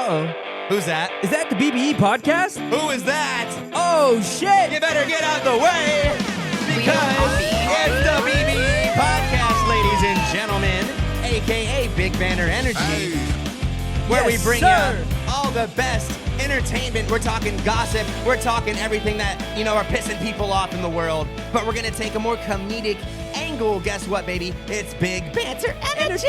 Who's that? Is that the BBE podcast? Who is that? Oh, shit. You better get out the way because it's the BBE podcast, ladies and gentlemen, a.k.a. Big Banter Energy, where we bring you all the best entertainment. We're talking gossip. We're talking everything that, are pissing people off in the world. But we're going to take a more comedic angle. Guess what, baby? It's Big Banter Energy.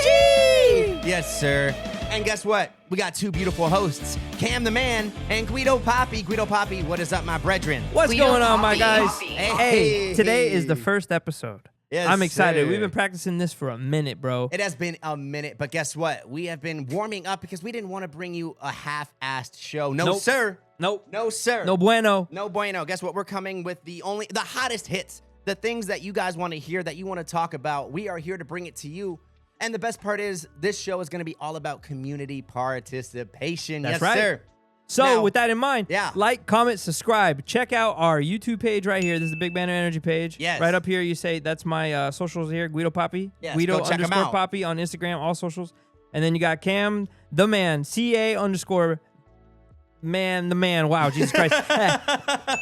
Yes, sir. And guess what? We got two beautiful hosts, Cam the Man and Guido Papi. Guido Papi, what is up, my brethren? What's going on, my guys? Hey. Today is the first episode. Yes, I'm excited. sir. We've been practicing this for a minute, bro. It has been a minute, but guess what? We have been warming up because we didn't want to bring you a half-assed show. No, Nope. sir. Nope. No, sir. No bueno. No bueno. Guess what? We're coming with the hottest hits, the things that you guys want to hear, that you want to talk about. We are here to bring it to you. And the best part is this show is going to be all about community participation. That's yes, right. sir. So, Now- with that in mind, Yeah. like, comment, subscribe. Check out our YouTube page right here. This is the Big Banter Energy page. Yes. Right up here, you say, that's my socials here, Guido Papi. Yes, Guido go check 'em _Papi out. on Instagram, all socials. And then you got Cam the Man, CA_Man. Wow, Jesus Christ.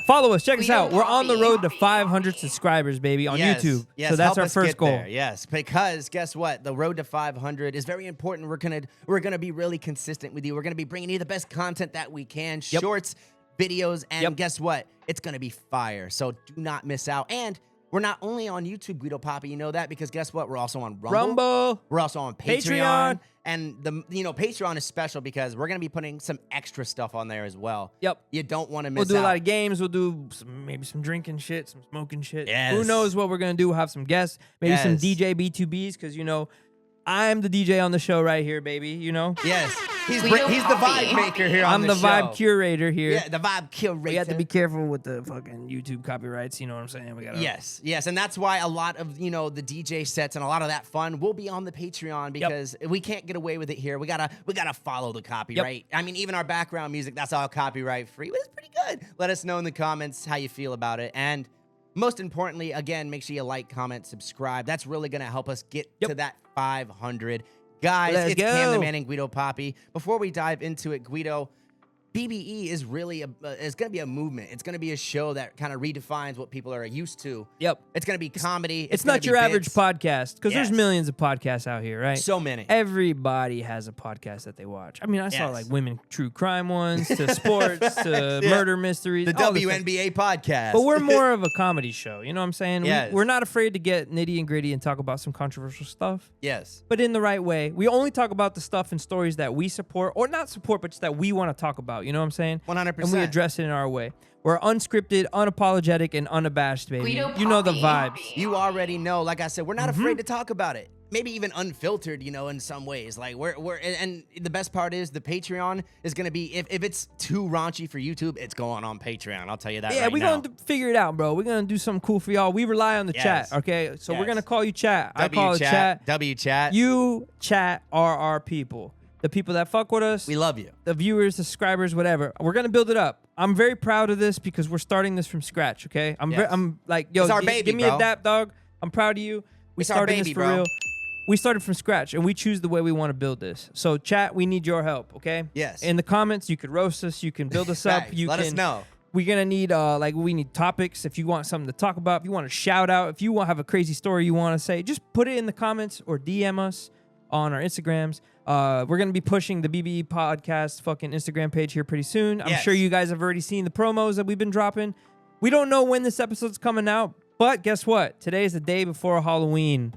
Follow us. Check us out. We're on the road to 500 subscribers, baby, on Yes, YouTube. yes, So that's help our us first get goal. there. Yes, because guess what? The road to 500 is very important. We're gonna be really consistent with you. We're gonna be bringing you the best content that we can, Yep. shorts, videos, and Yep. guess what? It's gonna be fire. So do not miss out. And we're not only on YouTube, Guido Papi. You know that because guess what? We're also on Rumble. We're also on Patreon. And the Patreon is special because we're gonna be putting some extra stuff on there as well. Yep. You don't want to miss We'll do out. a lot of games. We'll do maybe some drinking shit, some smoking shit. Yes. Who knows what we're going to do? We'll have some guests, maybe some Yes. DJ B2Bs because, I'm the DJ on the show right here, baby. Yes, he's Guido the Papi. vibe maker here on I'm the show. vibe curator here. Yeah, the vibe curator. We have to be careful with the fucking YouTube copyrights. You know what I'm saying? We gotta. Yes, and that's why a lot of the DJ sets and a lot of that fun will be on the Patreon because we can't get away with it here. We gotta follow the copyright. I mean, even our background music, that's all copyright free. But it's pretty good. Let us know in the comments how you feel about it, and most importantly, again, make sure you like, comment, subscribe. That's really gonna help us get to that 500. Guys, Let's it's Cam the go. Man and Guido Papi. Before we dive into it, Guido, BBE is really it's going to be a movement. It's going to be a show that kind of redefines what people are used to. Yep. It's going to be comedy. It's gonna not be your average bits. podcast because Yes. there's millions of podcasts out here, right? So many. Everybody has a podcast that they watch. I mean, I saw Yes. like women true crime ones to sports to Yeah. murder mysteries. The all this stuff. WNBA podcast. But we're more of a comedy show. You know what I'm saying? Yes. We're not afraid to get nitty and gritty and talk about some controversial stuff, Yes. but in the right way. We only talk about the stuff and stories that we support or not support, but just that we want to talk about. You know what I'm saying? 100%. And we address it in our way. We're unscripted, unapologetic, and unabashed, baby. Guido You know the Papi. vibes. You already know. Like I said, we're not Mm-hmm. afraid to talk about it. Maybe even unfiltered, in some ways. Like and the best part is the Patreon is going to be, if it's too raunchy for YouTube, it's going on Patreon. I'll tell you that Yeah, right we're now. going to figure it out, bro. We're going to do something cool for y'all. We rely on the Yes. chat, okay? So we're Yes. going to call you chat. I call it chat. W chat. You chat are our people. The people that fuck with us. We love you. The viewers, the subscribers, whatever. We're gonna build it up. I'm very proud of this because we're starting this from scratch. Okay, Yes. I'm like, yo, It's our baby, give me bro. a dap, dog. I'm proud of you. We It's our started baby, this for bro. real. We started from scratch, and we choose the way we want to build this. So, chat, we need your help. Okay. Yes. In the comments, you could roast us. You can build us up. Facts. You Let can. us know. We're gonna need we need topics. If you want something to talk about, if you want to shout out, if you want to have a crazy story you want to say, just put it in the comments or DM us on our Instagrams. We're going to be pushing the BBE podcast fucking Instagram page here pretty soon. I'm Yes. sure you guys have already seen the promos that we've been dropping. We don't know when this episode's coming out, but guess what? Today is the day before Halloween.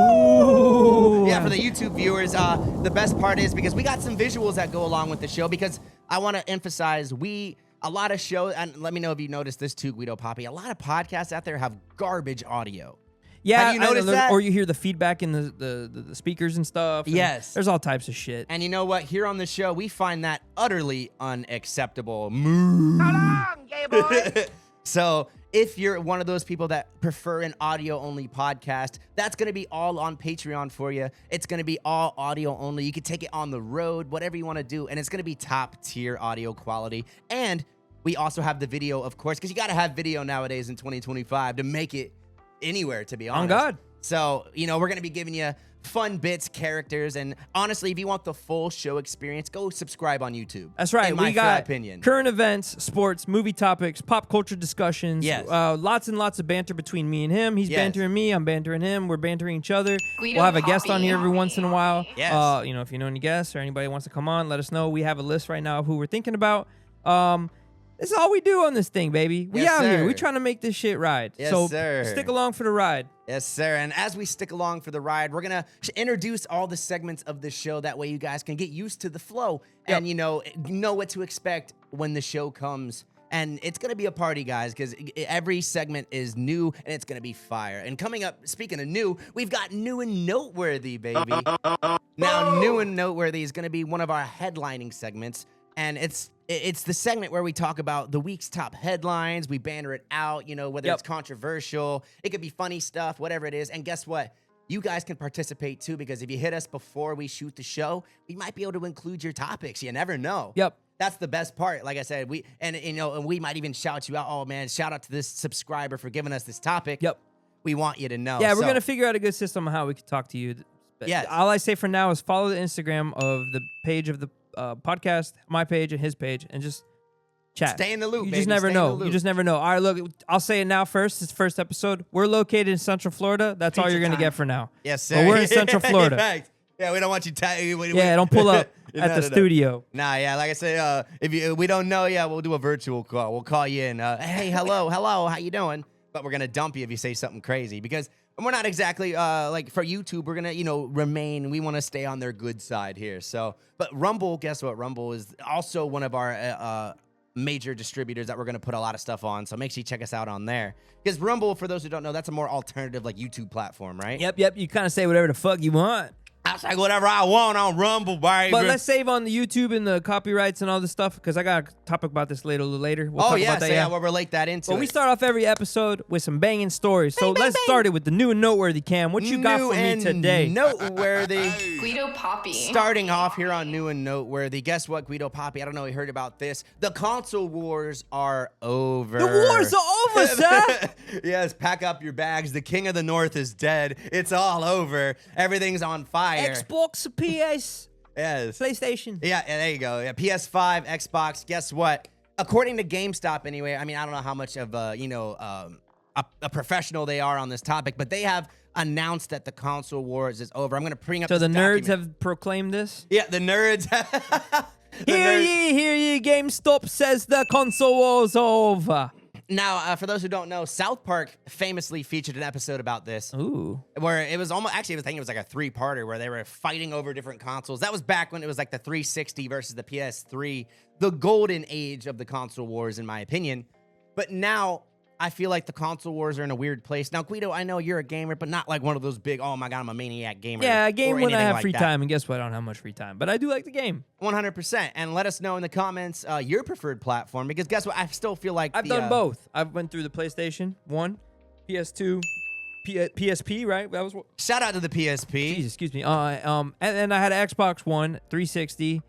Ooh. Yeah, for the YouTube viewers, the best part is because we got some visuals that go along with the show because I want to emphasize a lot of shows, and let me know if you noticed this too, Guido Papi, a lot of podcasts out there have garbage audio. Yeah, Have you noticed I know, that? or you hear the feedback in the speakers and stuff. and Yes. There's all types of shit. And you know what? Here on the show, we find that utterly unacceptable. How long, gay boy? So if you're one of those people that prefer an audio-only podcast, that's going to be all on Patreon for you. It's going to be all audio only. You can take it on the road, whatever you want to do, and it's going to be top-tier audio quality. And we also have the video, of course, because you got to have video nowadays in 2025 to make it anywhere, to be honest. On God. So, we're going to be giving you fun bits, characters, and honestly, if you want the full show experience, go subscribe on YouTube. That's right. In my We got opinion. current events, sports, movie topics, pop culture discussions. Yes. Lots and lots of banter between me and him. He's bantering me. I'm bantering him. We're bantering each other. Guido We'll have a guest on Papi. here every once in a while. Yes. If you know any guests or anybody wants to come on, let us know. We have a list right now of who we're thinking about. This is all we do on this thing, baby. We Yes, out here. sir. We trying to make this shit ride. Yes, so sir. stick along for the ride. Yes, sir. And as we stick along for the ride, we're going to introduce all the segments of the show. That way you guys can get used to the flow and, know what to expect when the show comes. And it's going to be a party, guys, because every segment is new and it's going to be fire. And coming up, speaking of new, we've got New and Noteworthy, baby. Now, New and Noteworthy is going to be one of our headlining segments. And it's the segment where we talk about the week's top headlines. We banter it out, whether it's controversial, it could be funny stuff, whatever it is. And guess what? You guys can participate too, because if you hit us before we shoot the show, we might be able to include your topics. You never know. Yep. That's the best part. Like I said, we might even shout you out. Oh man, shout out to this subscriber for giving us this topic. Yep. We want you to know. Yeah, we're going to figure out a good system on how we can talk to you. Yes. All I say for now is follow the Instagram of the page of the podcast, my page and his page, and just chat. Stay in the loop, You baby. just never Stay in the know. loop. You just never know. All right, look, I'll say it now first. It's the first episode. We're located in Central Florida. That's all Pizza you're going to time. get for now. Yes, sir. But we're in Central Florida. Fact. Yeah, we don't want you. Don't pull up at the studio. Nah, yeah, like I said, if we don't know, we'll do a virtual call. We'll call you in. Hey, hello, how you doing? But we're gonna dump you if you say something crazy, because we're not exactly like for YouTube. We're gonna remain. We want to stay on their good side here. So, but Rumble, guess what? Rumble is also one of our major distributors that we're gonna put a lot of stuff on. So make sure you check us out on there. Because Rumble, for those who don't know, that's a more alternative like YouTube platform, right? Yep. You kind of say whatever the fuck you want. I was like, whatever I want on Rumble, baby. But let's save on the YouTube and the copyrights and all this stuff, because I got a topic about this later. We'll talk about that. We'll relate that into But it. we start off every episode with some banging stories. So let's start it with the new and noteworthy, Cam. What you got New for me and today? Noteworthy. Guido Papi. Starting off here on New and Noteworthy. Guess what, Guido Papi? I don't know if you heard about this. The console wars are over. The wars are over, sir. Yes, pack up your bags. The King of the North is dead. It's all over. Everything's on fire. Xbox, PS, Yes. PlayStation. Yeah, there you go. Yeah, PS5, Xbox. Guess what? According to GameStop, anyway. I mean, I don't know how much of a professional they are on this topic, but they have announced that the console wars is over. I'm going to bring up. So the this nerds document. have proclaimed this. Yeah, the nerds. Hear ye, GameStop says the console war's over. Now, for those who don't know, South Park famously featured an episode about this. Ooh. Where it was almost, actually, I think it was like a three-parter where they were fighting over different consoles. That was back when it was like the 360 versus the PS3, the golden age of the console wars, in my opinion. But now, I feel like the console wars are in a weird place. Now, Guido, I know you're a gamer, but not like one of those big, oh my God, I'm a maniac gamer. Yeah, I game or when I anything have like free that. time, and guess what? I don't have much free time, but I do like the game. 100%. And let us know in the comments your preferred platform, because guess what? I still feel like I've done both. I've went through the PlayStation 1, PS2, PSP, right? That was what. Shout out to the PSP. Jeez, excuse me. And then I had an Xbox One, 360,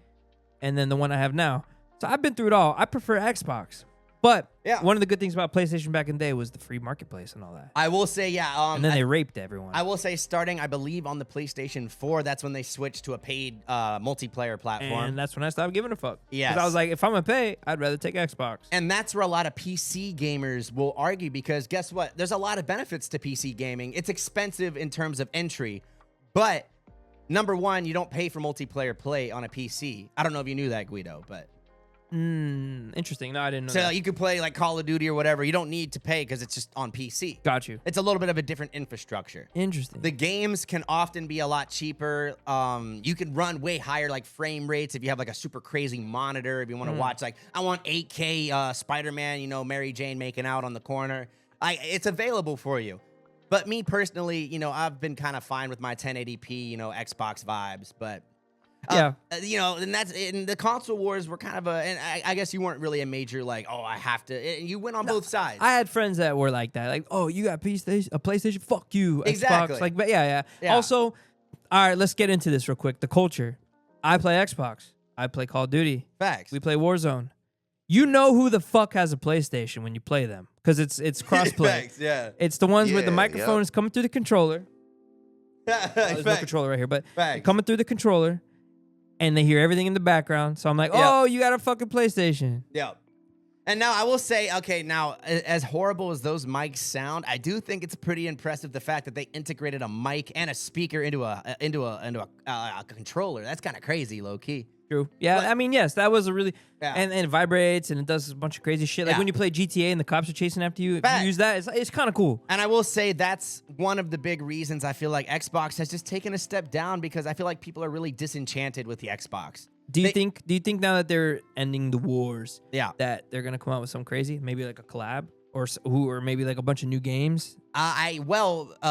and then the one I have now. So I've been through it all. I prefer Xbox. But one of the good things about PlayStation back in the day was the free marketplace and all that. I will say, and then they raped everyone. I will say, starting, I believe, on the PlayStation 4, that's when they switched to a paid multiplayer platform. And that's when I stopped giving a fuck. Yes. 'Cause I was like, if I'm going to pay, I'd rather take Xbox. And that's where a lot of PC gamers will argue, because guess what? There's a lot of benefits to PC gaming. It's expensive in terms of entry, but number one, you don't pay for multiplayer play on a PC. I don't know if you knew that, Guido, but... Interesting. No, I didn't know So that. you could play like Call of Duty or whatever. You don't need to pay because it's just on PC. Got you. It's a little bit of a different infrastructure. Interesting. The games can often be a lot cheaper. You can run way higher like frame rates if you have like a super crazy monitor. If you want to watch like, I want 8K Spider-Man, Mary Jane making out on the corner. It's available for you. But me personally, I've been kind of fine with my 1080p, Xbox vibes. But yeah. And that's in the console wars were kind of and I guess you weren't really a major like, oh, I have to. You went on both sides. I had friends that were like that. Like, oh, you got a PlayStation? Fuck you, Exactly. Xbox. Like, but yeah. Also, all right, let's get into this real quick. The culture. I play Xbox. I play Call of Duty. Facts. We play Warzone. You know who the fuck has a PlayStation when you play them, because it's crossplay. Facts, yeah. It's the ones where the Yeah, microphone yep. is coming through the controller. There's no controller right here, but Facts. coming through the controller, and they hear everything in the background. So I'm like, oh, you got a fucking PlayStation. Yep. And now I will say, okay, now as horrible as those mics sound, I do think it's pretty impressive the fact that they integrated a mic and a speaker into a controller. That's kind of crazy, low key. True. Yeah, But- I mean, yes, that was a really Yeah. and it vibrates and it does a bunch of crazy shit. Like Yeah. when you play GTA and the cops are chasing after you, if Facts. you use that, it's kind of cool. And I will say that's one of the big reasons I feel like Xbox has just taken a step down because I feel like people are really disenchanted with the Xbox. Do you They- think now that they're ending the wars, Yeah. that they're gonna come out with some crazy, maybe like a collab or maybe like a bunch of new games?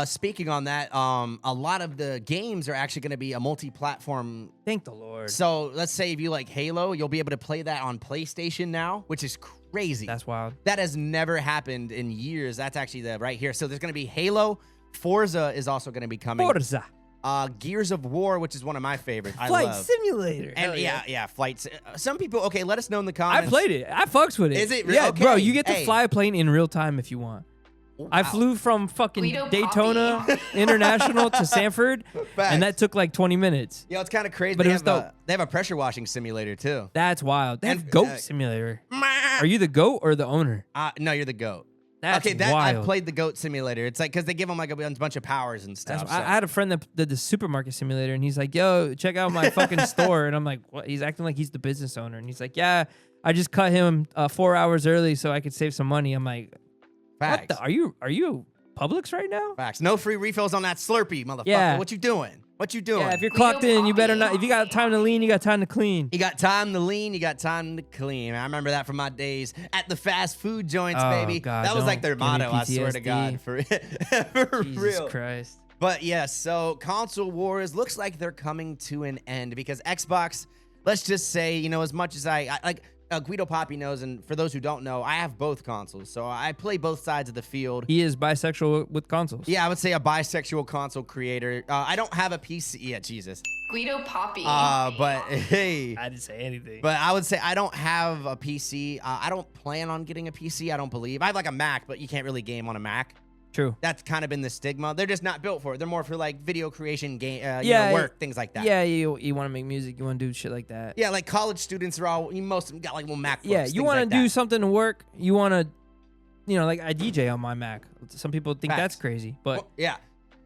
Speaking on that, a lot of the games are actually going to be a multi-platform. Thank the Lord. So let's say if you like Halo, you'll be able to play that on PlayStation now, which is crazy. That's wild. That has never happened in years. That's actually the right here. So there's going to be Halo. Forza is also going to be coming. Forza. Gears of War, which is one of my favorites. I Flight love. Simulator. And Hell yeah, flights. Some people, okay, let us know in the I comments. played it. I fucks with it. Is it? Yeah, Okay. bro. You get to Hey. fly a plane in real time if you want. I Wow. flew from fucking Guido Daytona Papi. International to Sanford, Facts. and that took like 20 minutes. Yo, it's kind of crazy. But they it was dope. They have a pressure washing simulator too. That's wild. They have And, Goat Simulator. Are you the goat or the owner? No, you're the goat. That's Okay, wild. I've played the goat simulator. It's like because they give them like a bunch of powers and That's- stuff. I had a friend that did the supermarket simulator, and he's like, "Yo, check out my fucking store." And I'm like, "What?" He's acting like he's the business owner, and he's like, "Yeah, I just cut him 4 hours early so I could save some money." I'm like, Facts. "What the? Are you Publix right now?" Facts. No free refills on that Slurpee, motherfucker. Yeah. What you doing? What you doing? Yeah, if you're Guido clocked in, you better Papi. not. If you got time to lean, you got time to clean. You got time to lean, you got time to clean. I remember that from my days at the fast food joints, Oh, baby. God, that was like don't their give me motto, I swear to PTSD. God. For Jesus real. Christ. But yes, so console wars looks like they're coming to an end because Xbox, let's just say, as much as I like Guido Papi knows, and for those who don't know, I have both consoles, so I play both sides of the field. He is bisexual with consoles. Yeah, I would say a bisexual console creator. I don't have a PC. Yeah, Jesus. Guido Papi. But hey. I didn't say anything. But I would say I don't have a PC. I don't plan on getting a PC. I don't believe. I have like a Mac, but you can't really game on a Mac. True. That's kind of been the stigma. They're just not built for it. They're more for like video creation, game, Yeah, work, things like that. Yeah, you want to make music, you want to do shit like that. Yeah, like college students are all. Most of them got like little MacBooks. Yeah, you things want to like do that. something to work. You want to, like I DJ on my Mac. Some people think that's Facts. crazy, but Well, yeah.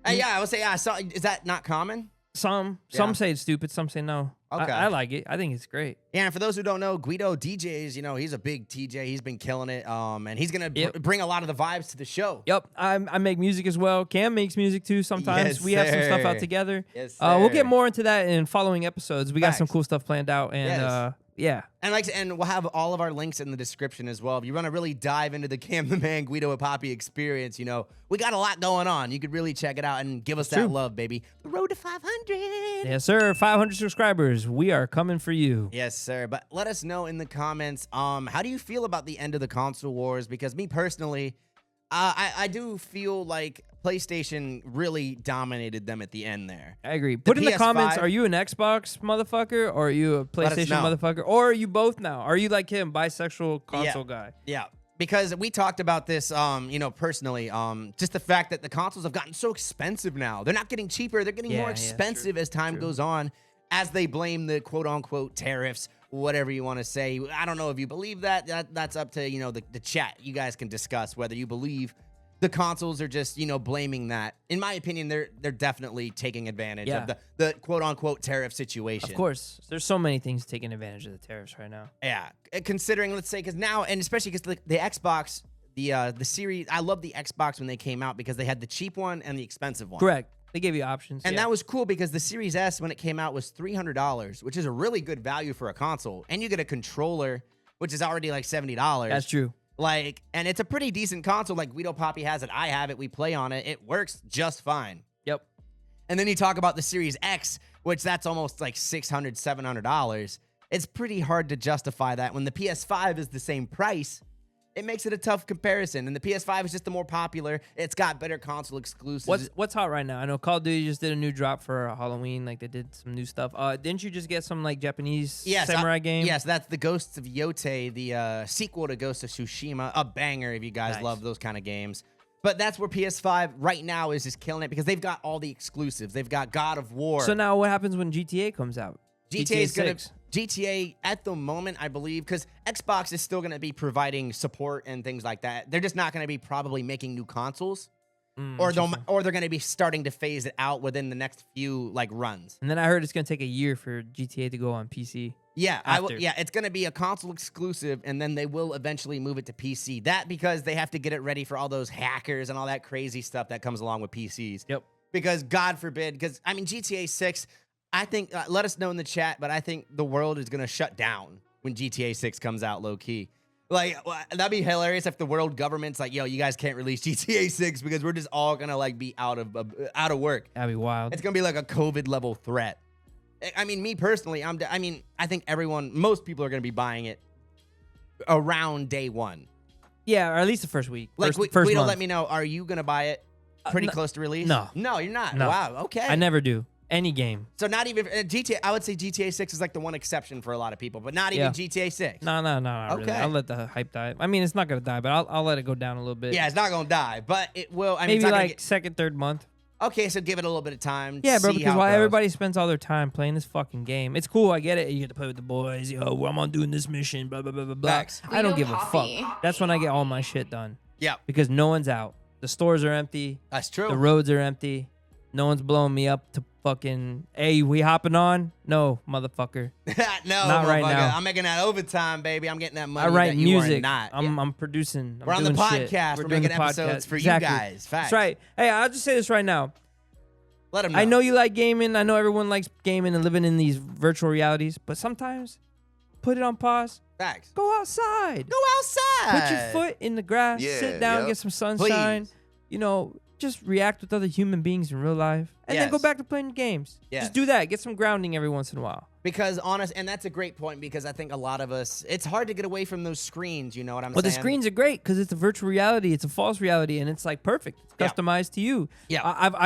I would say I saw. Is that not common? some Yeah. say it's stupid, some say no. Okay. I like it. I think it's great. Yeah, and for those who don't know, Guido DJs, he's a big TJ. He's been killing it. And he's gonna Yep. bring a lot of the vibes to the show. Yep, I make music as well. Cam makes music too sometimes. Yes, we have some stuff sir. out together. Yes, We'll sir. get more into that in following episodes. We got some Facts. cool stuff planned out, and Yes. yeah. And we'll have all of our links in the description as well. If you want to really dive into the Cam the Man Guido Papi experience, we got a lot going on. You could really check it out and give us that True. love, baby. The road to 500. Yes, sir. 500 subscribers. We are coming for you. Yes, sir. But let us know in the comments, how do you feel about the end of the console wars? Because me personally, I do feel like PlayStation really dominated them at the end there. I agree. Put in the comments, PS5 are you an Xbox motherfucker or are you a us PlayStation know. motherfucker? Or are you both now? Are you like him, bisexual console guy? Yeah, because we talked about this, personally, just the fact that the consoles have gotten so expensive now. They're not getting cheaper. They're getting more Yeah, expensive true, as time goes on, as they blame the quote-unquote tariffs, whatever you want to say. I don't know if you believe that. That's up to, the chat. You guys can discuss whether you believe the consoles are just, blaming that. In my opinion, they're definitely taking advantage Yeah. of the quote-unqute tariff situation. Of course. There's so many things taking advantage of the tariffs right now. Yeah, considering, let's say, because now, and especially because the Xbox, the series, I love the Xbox when they came out because they had the cheap one and the expensive one. Correct. They gave you options. And yeah. that was cool because the Series S, when it came out, was $300, which is a really good value for a console. And you get a controller, which is already like $70. That's true. And it's a pretty decent console. Like Guido Papi has it, I have it, we play on it. It works just fine. Yep. And then you talk about the Series X, which that's almost like $600, $700. It's pretty hard to justify that when the PS5 is the same price. It makes it a tough comparison. And the PS5 is just the more popular. It's got better console exclusives. What's hot right now? I know Call of Duty just did a new drop for Halloween. Like they did some new stuff. Didn't you just get some like Japanese samurai game? Yes, that's the Ghosts of Yote, the sequel to Ghost of Tsushima. A banger if you guys Nice. love those kind of games. But that's where PS5 right now is just killing it because they've got all the exclusives. They've got God of War. So now what happens when GTA comes out? GTA is going 6. to... GTA, at the moment, I believe, because Xbox is still going to be providing support and things like that. They're just not going to be probably making new consoles. Or they're going to be starting to phase it out within the next few runs. And then I heard it's going to take a year for GTA to go on PC. Yeah, it's going to be a console exclusive, and then they will eventually move it to PC. That because they have to get it ready for all those hackers and all that crazy stuff that comes along with PCs. Yep. Because God forbid, GTA 6, I think, let us know in the chat, but I think the world is going to shut down when GTA 6 comes out low key. That'd be hilarious if the world government's like, yo, you guys can't release GTA 6 because we're just all going to be out of work. That'd be wild. It's going to be like a COVID level threat. Me personally, I think most people are going to be buying it around day one. Yeah, or at least the first week. First Guido, month. let me know, are you going to buy it pretty close to release? No. No, you're not. No. Wow, okay. I never do. Any game. So not even GTA. I would say GTA 6 is the one exception for a lot of people, but not even GTA 6. No, not really. I'll let the hype die. It's not gonna die, but I'll let it go down a little bit. Yeah, it's not gonna die, but it will. Maybe second, third month. Okay, so give it a little bit of time. Yeah, bro, because while everybody spends all their time playing this fucking game, it's cool. I get it. You get to play with the boys. Yo, I'm on doing this mission. Blah blah blah blah blah. Facts. I don't Guido give a Papi. fuck. That's when I get all my shit done. Yeah, because no one's out. The stores are empty. That's true. The roads are empty. No one's blowing me up to fucking, hey, we hopping on? No, motherfucker. No, not right now. I'm making that overtime, baby. I'm getting that money. I write that you music. Are not. I'm producing. We're on the podcast. We're making episodes for you guys. Facts. That's right. Hey, I'll just say this right now. Let them know. I know you like gaming. I know everyone likes gaming and living in these virtual realities, but sometimes put it on pause. Facts. Go outside. Go outside. Put your foot in the grass. Sit down, get some sunshine. Please. Just react with other human beings in real life, and then go back to playing games. Yes. Just do that. Get some grounding every once in a while. Because and that's a great point because I think a lot of us, it's hard to get away from those screens. You know what I'm saying? Well, the screens are great because it's a virtual reality. It's a false reality, and it's perfect. It's customized to you. Yeah. I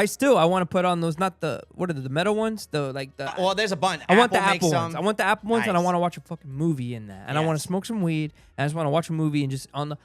want to put on those, not the, what are the metal ones? Well, there's a bunch. I want the Apple ones. I want the Apple ones, Nice. and I want to watch a fucking movie in that. And I want to smoke some weed, and I just want to watch a movie and just on the...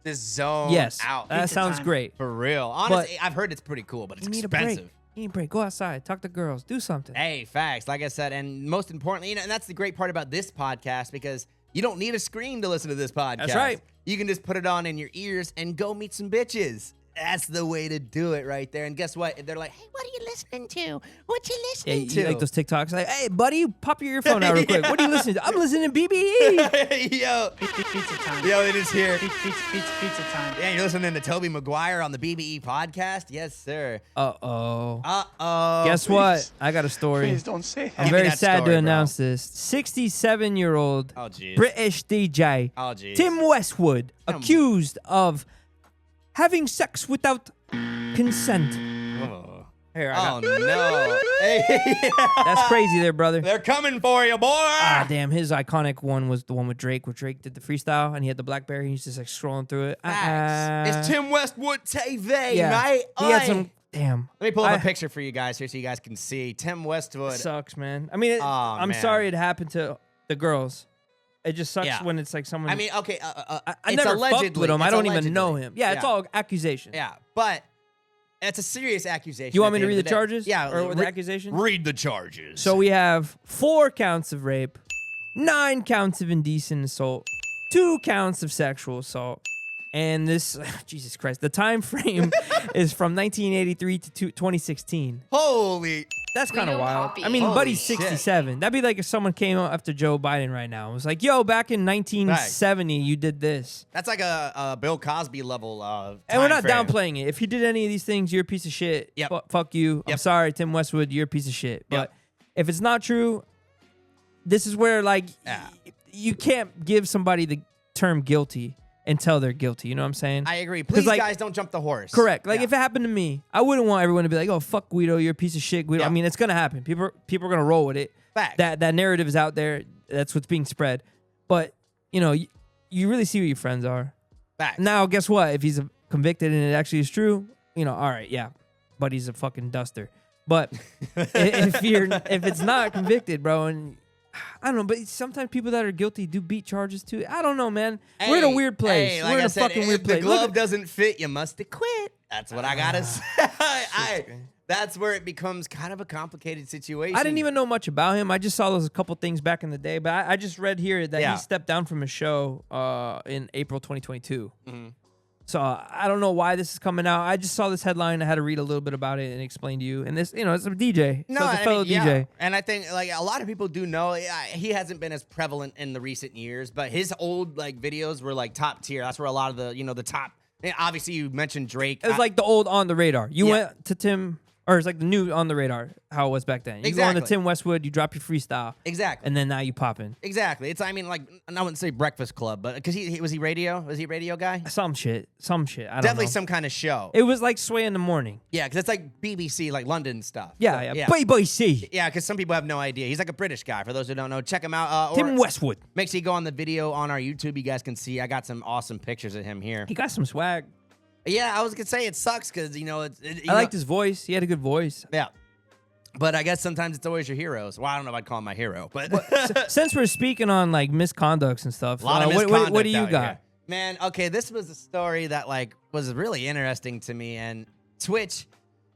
Just zone out. That sounds great. For real. Honestly, I've heard it's pretty cool, but it's expensive. You need a break. Go outside. Talk to girls. Do something. Hey, facts. Like I said, and most importantly, and that's the great part about this podcast because you don't need a screen to listen to this podcast. That's right. You can just put it on in your ears and go meet some bitches. That's the way to do it right there. And guess what? They're like, hey, what are you listening to? What you listening to? You like those TikToks? Like, hey, buddy, pop your earphone out real quick. What are you listening to? I'm listening to BBE. Yo. Pizza time. Yo, it is here. Pizza time. Yeah, you're listening to Toby Maguire on the BBE podcast? Yes, sir. Uh-oh. Guess what? I got a story. Please don't say that. I'm Give me very that sad story, to announce this. 67-year-old British DJ Tim Westwood accused of having sex without consent. Oh, Here, I got no. Hey, That's crazy there, brother. they're coming for you, boy. Ah, damn. His iconic one was the one with Drake, where Drake did the freestyle, and he had the BlackBerry. He's just scrolling through it. It's Tim Westwood TV, Yeah. mate. He had some... Damn. Let me pull up a picture for you guys here so you guys can see. Tim Westwood. Sucks, man. I'm man. sorry it happened to the girls. It just sucks when it's someone... Okay. I it's never allegedly, fucked with him. I don't even know allegedly. him. Yeah, it's all accusation. Yeah, but it's a serious accusation. You want at me to the read end the of day. charges? Yeah. Or the accusation? Read the charges. So we have 4 counts of rape, 9 counts of indecent assault, 2 counts of sexual assault, and this, Jesus Christ, the time frame is from 1983 to 2016. Holy. That's kind of Guido wild. Papi. I mean, Holy buddy's shit. 67. That'd be like if someone came out after Joe Biden right now. It was like, yo, back in 1970, you did this. That's like a Bill Cosby level of And we're not time frame. downplaying it. If he did any of these things, you're a piece of shit. Yep. Fuck you. I'm Yep. sorry, Tim Westwood, you're a piece of shit. But Yep. if it's not true, this is where, you can't give somebody the term guilty until they're guilty. You know what I'm saying? I agree. Please, 'Cause, guys, don't jump the horse. Correct. Yeah. If it happened to me, I wouldn't want everyone to be like, "Oh, fuck Guido, you're a piece of shit, Guido." Yeah. I mean, it's gonna happen. People are gonna roll with it. Fact. That narrative is out there. That's what's being spread. But you really see what your friends are. Facts. Now, guess what? If he's convicted and it actually is true, all right, yeah, buddy's a fucking duster. But if it's not convicted, bro, and I don't know, but sometimes people that are guilty do beat charges too. I don't know, man. We're in a weird place. Hey, like We're in I a said, fucking weird if place. the glove doesn't fit, you must have quit. That's what I gotta say. That's where it becomes kind of a complicated situation. I didn't even know much about him. I just saw those a couple things back in the day, but I just read here that Yeah. he stepped down from his show in April 2022. Mm-hmm. So I don't know why this is coming out. I just saw this headline. I had to read a little bit about it and explain to you. And this, it's a DJ. No, so it's a I fellow mean, yeah. DJ. And I think like a lot of people do know he hasn't been as prevalent in the recent years, but his old like videos were like top tier. That's where a lot of the the top. Obviously, you mentioned Drake. It was like the old On the Radar. You Yeah. went to Tim, or it's like the new On the Radar, how it was back then. You go on to Exactly. Tim Westwood, you drop your freestyle. Exactly. And then now you pop in. Exactly. It's I wouldn't say Breakfast Club, but because was he radio? Was he a radio guy? Some shit. I don't Definitely know. some kind of show. It was like Sway in the Morning. Yeah, because it's like BBC, like London stuff. Yeah. Yeah. Boy, see. Yeah, because some people have no idea. He's like a British guy. For those who don't know, check him out. Tim Westwood. Make sure you go on the video on our YouTube. You guys can see. I got some awesome pictures of him here. He got some swag. Yeah, I was gonna say it sucks because I liked his voice. He had a good voice. Yeah, but I guess sometimes it's always your heroes. Well, I don't know if I'd call him my hero, but Since we're speaking on like misconducts and stuff, a lot of what misconduct do you out got? here. Man, okay, this was a story that like was really interesting to me, and Twitch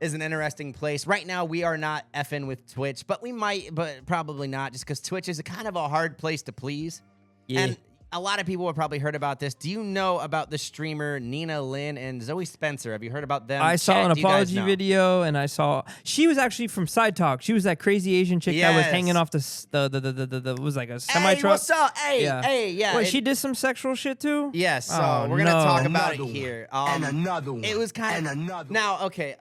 is an interesting place. Right now, we are not effing with Twitch, but we might, but probably not, just because Twitch is a kind of a hard place to please. Yeah. And a lot of people have probably heard about this. Do you know about the streamer Nina Lynn and Zoe Spencer? Have you heard about them? I saw Chat, an do you guys apology know? video, and I saw she was actually from Side Talk. She was that crazy Asian chick that was Yes. hanging off the was like a semi Hey, truck. what's up? Hey, Yeah. hey, yeah. Wait, she did some sexual shit too. Yes, so Oh, we're gonna no. talk about it Another one. here. And another one. It was kind And of another now. Okay,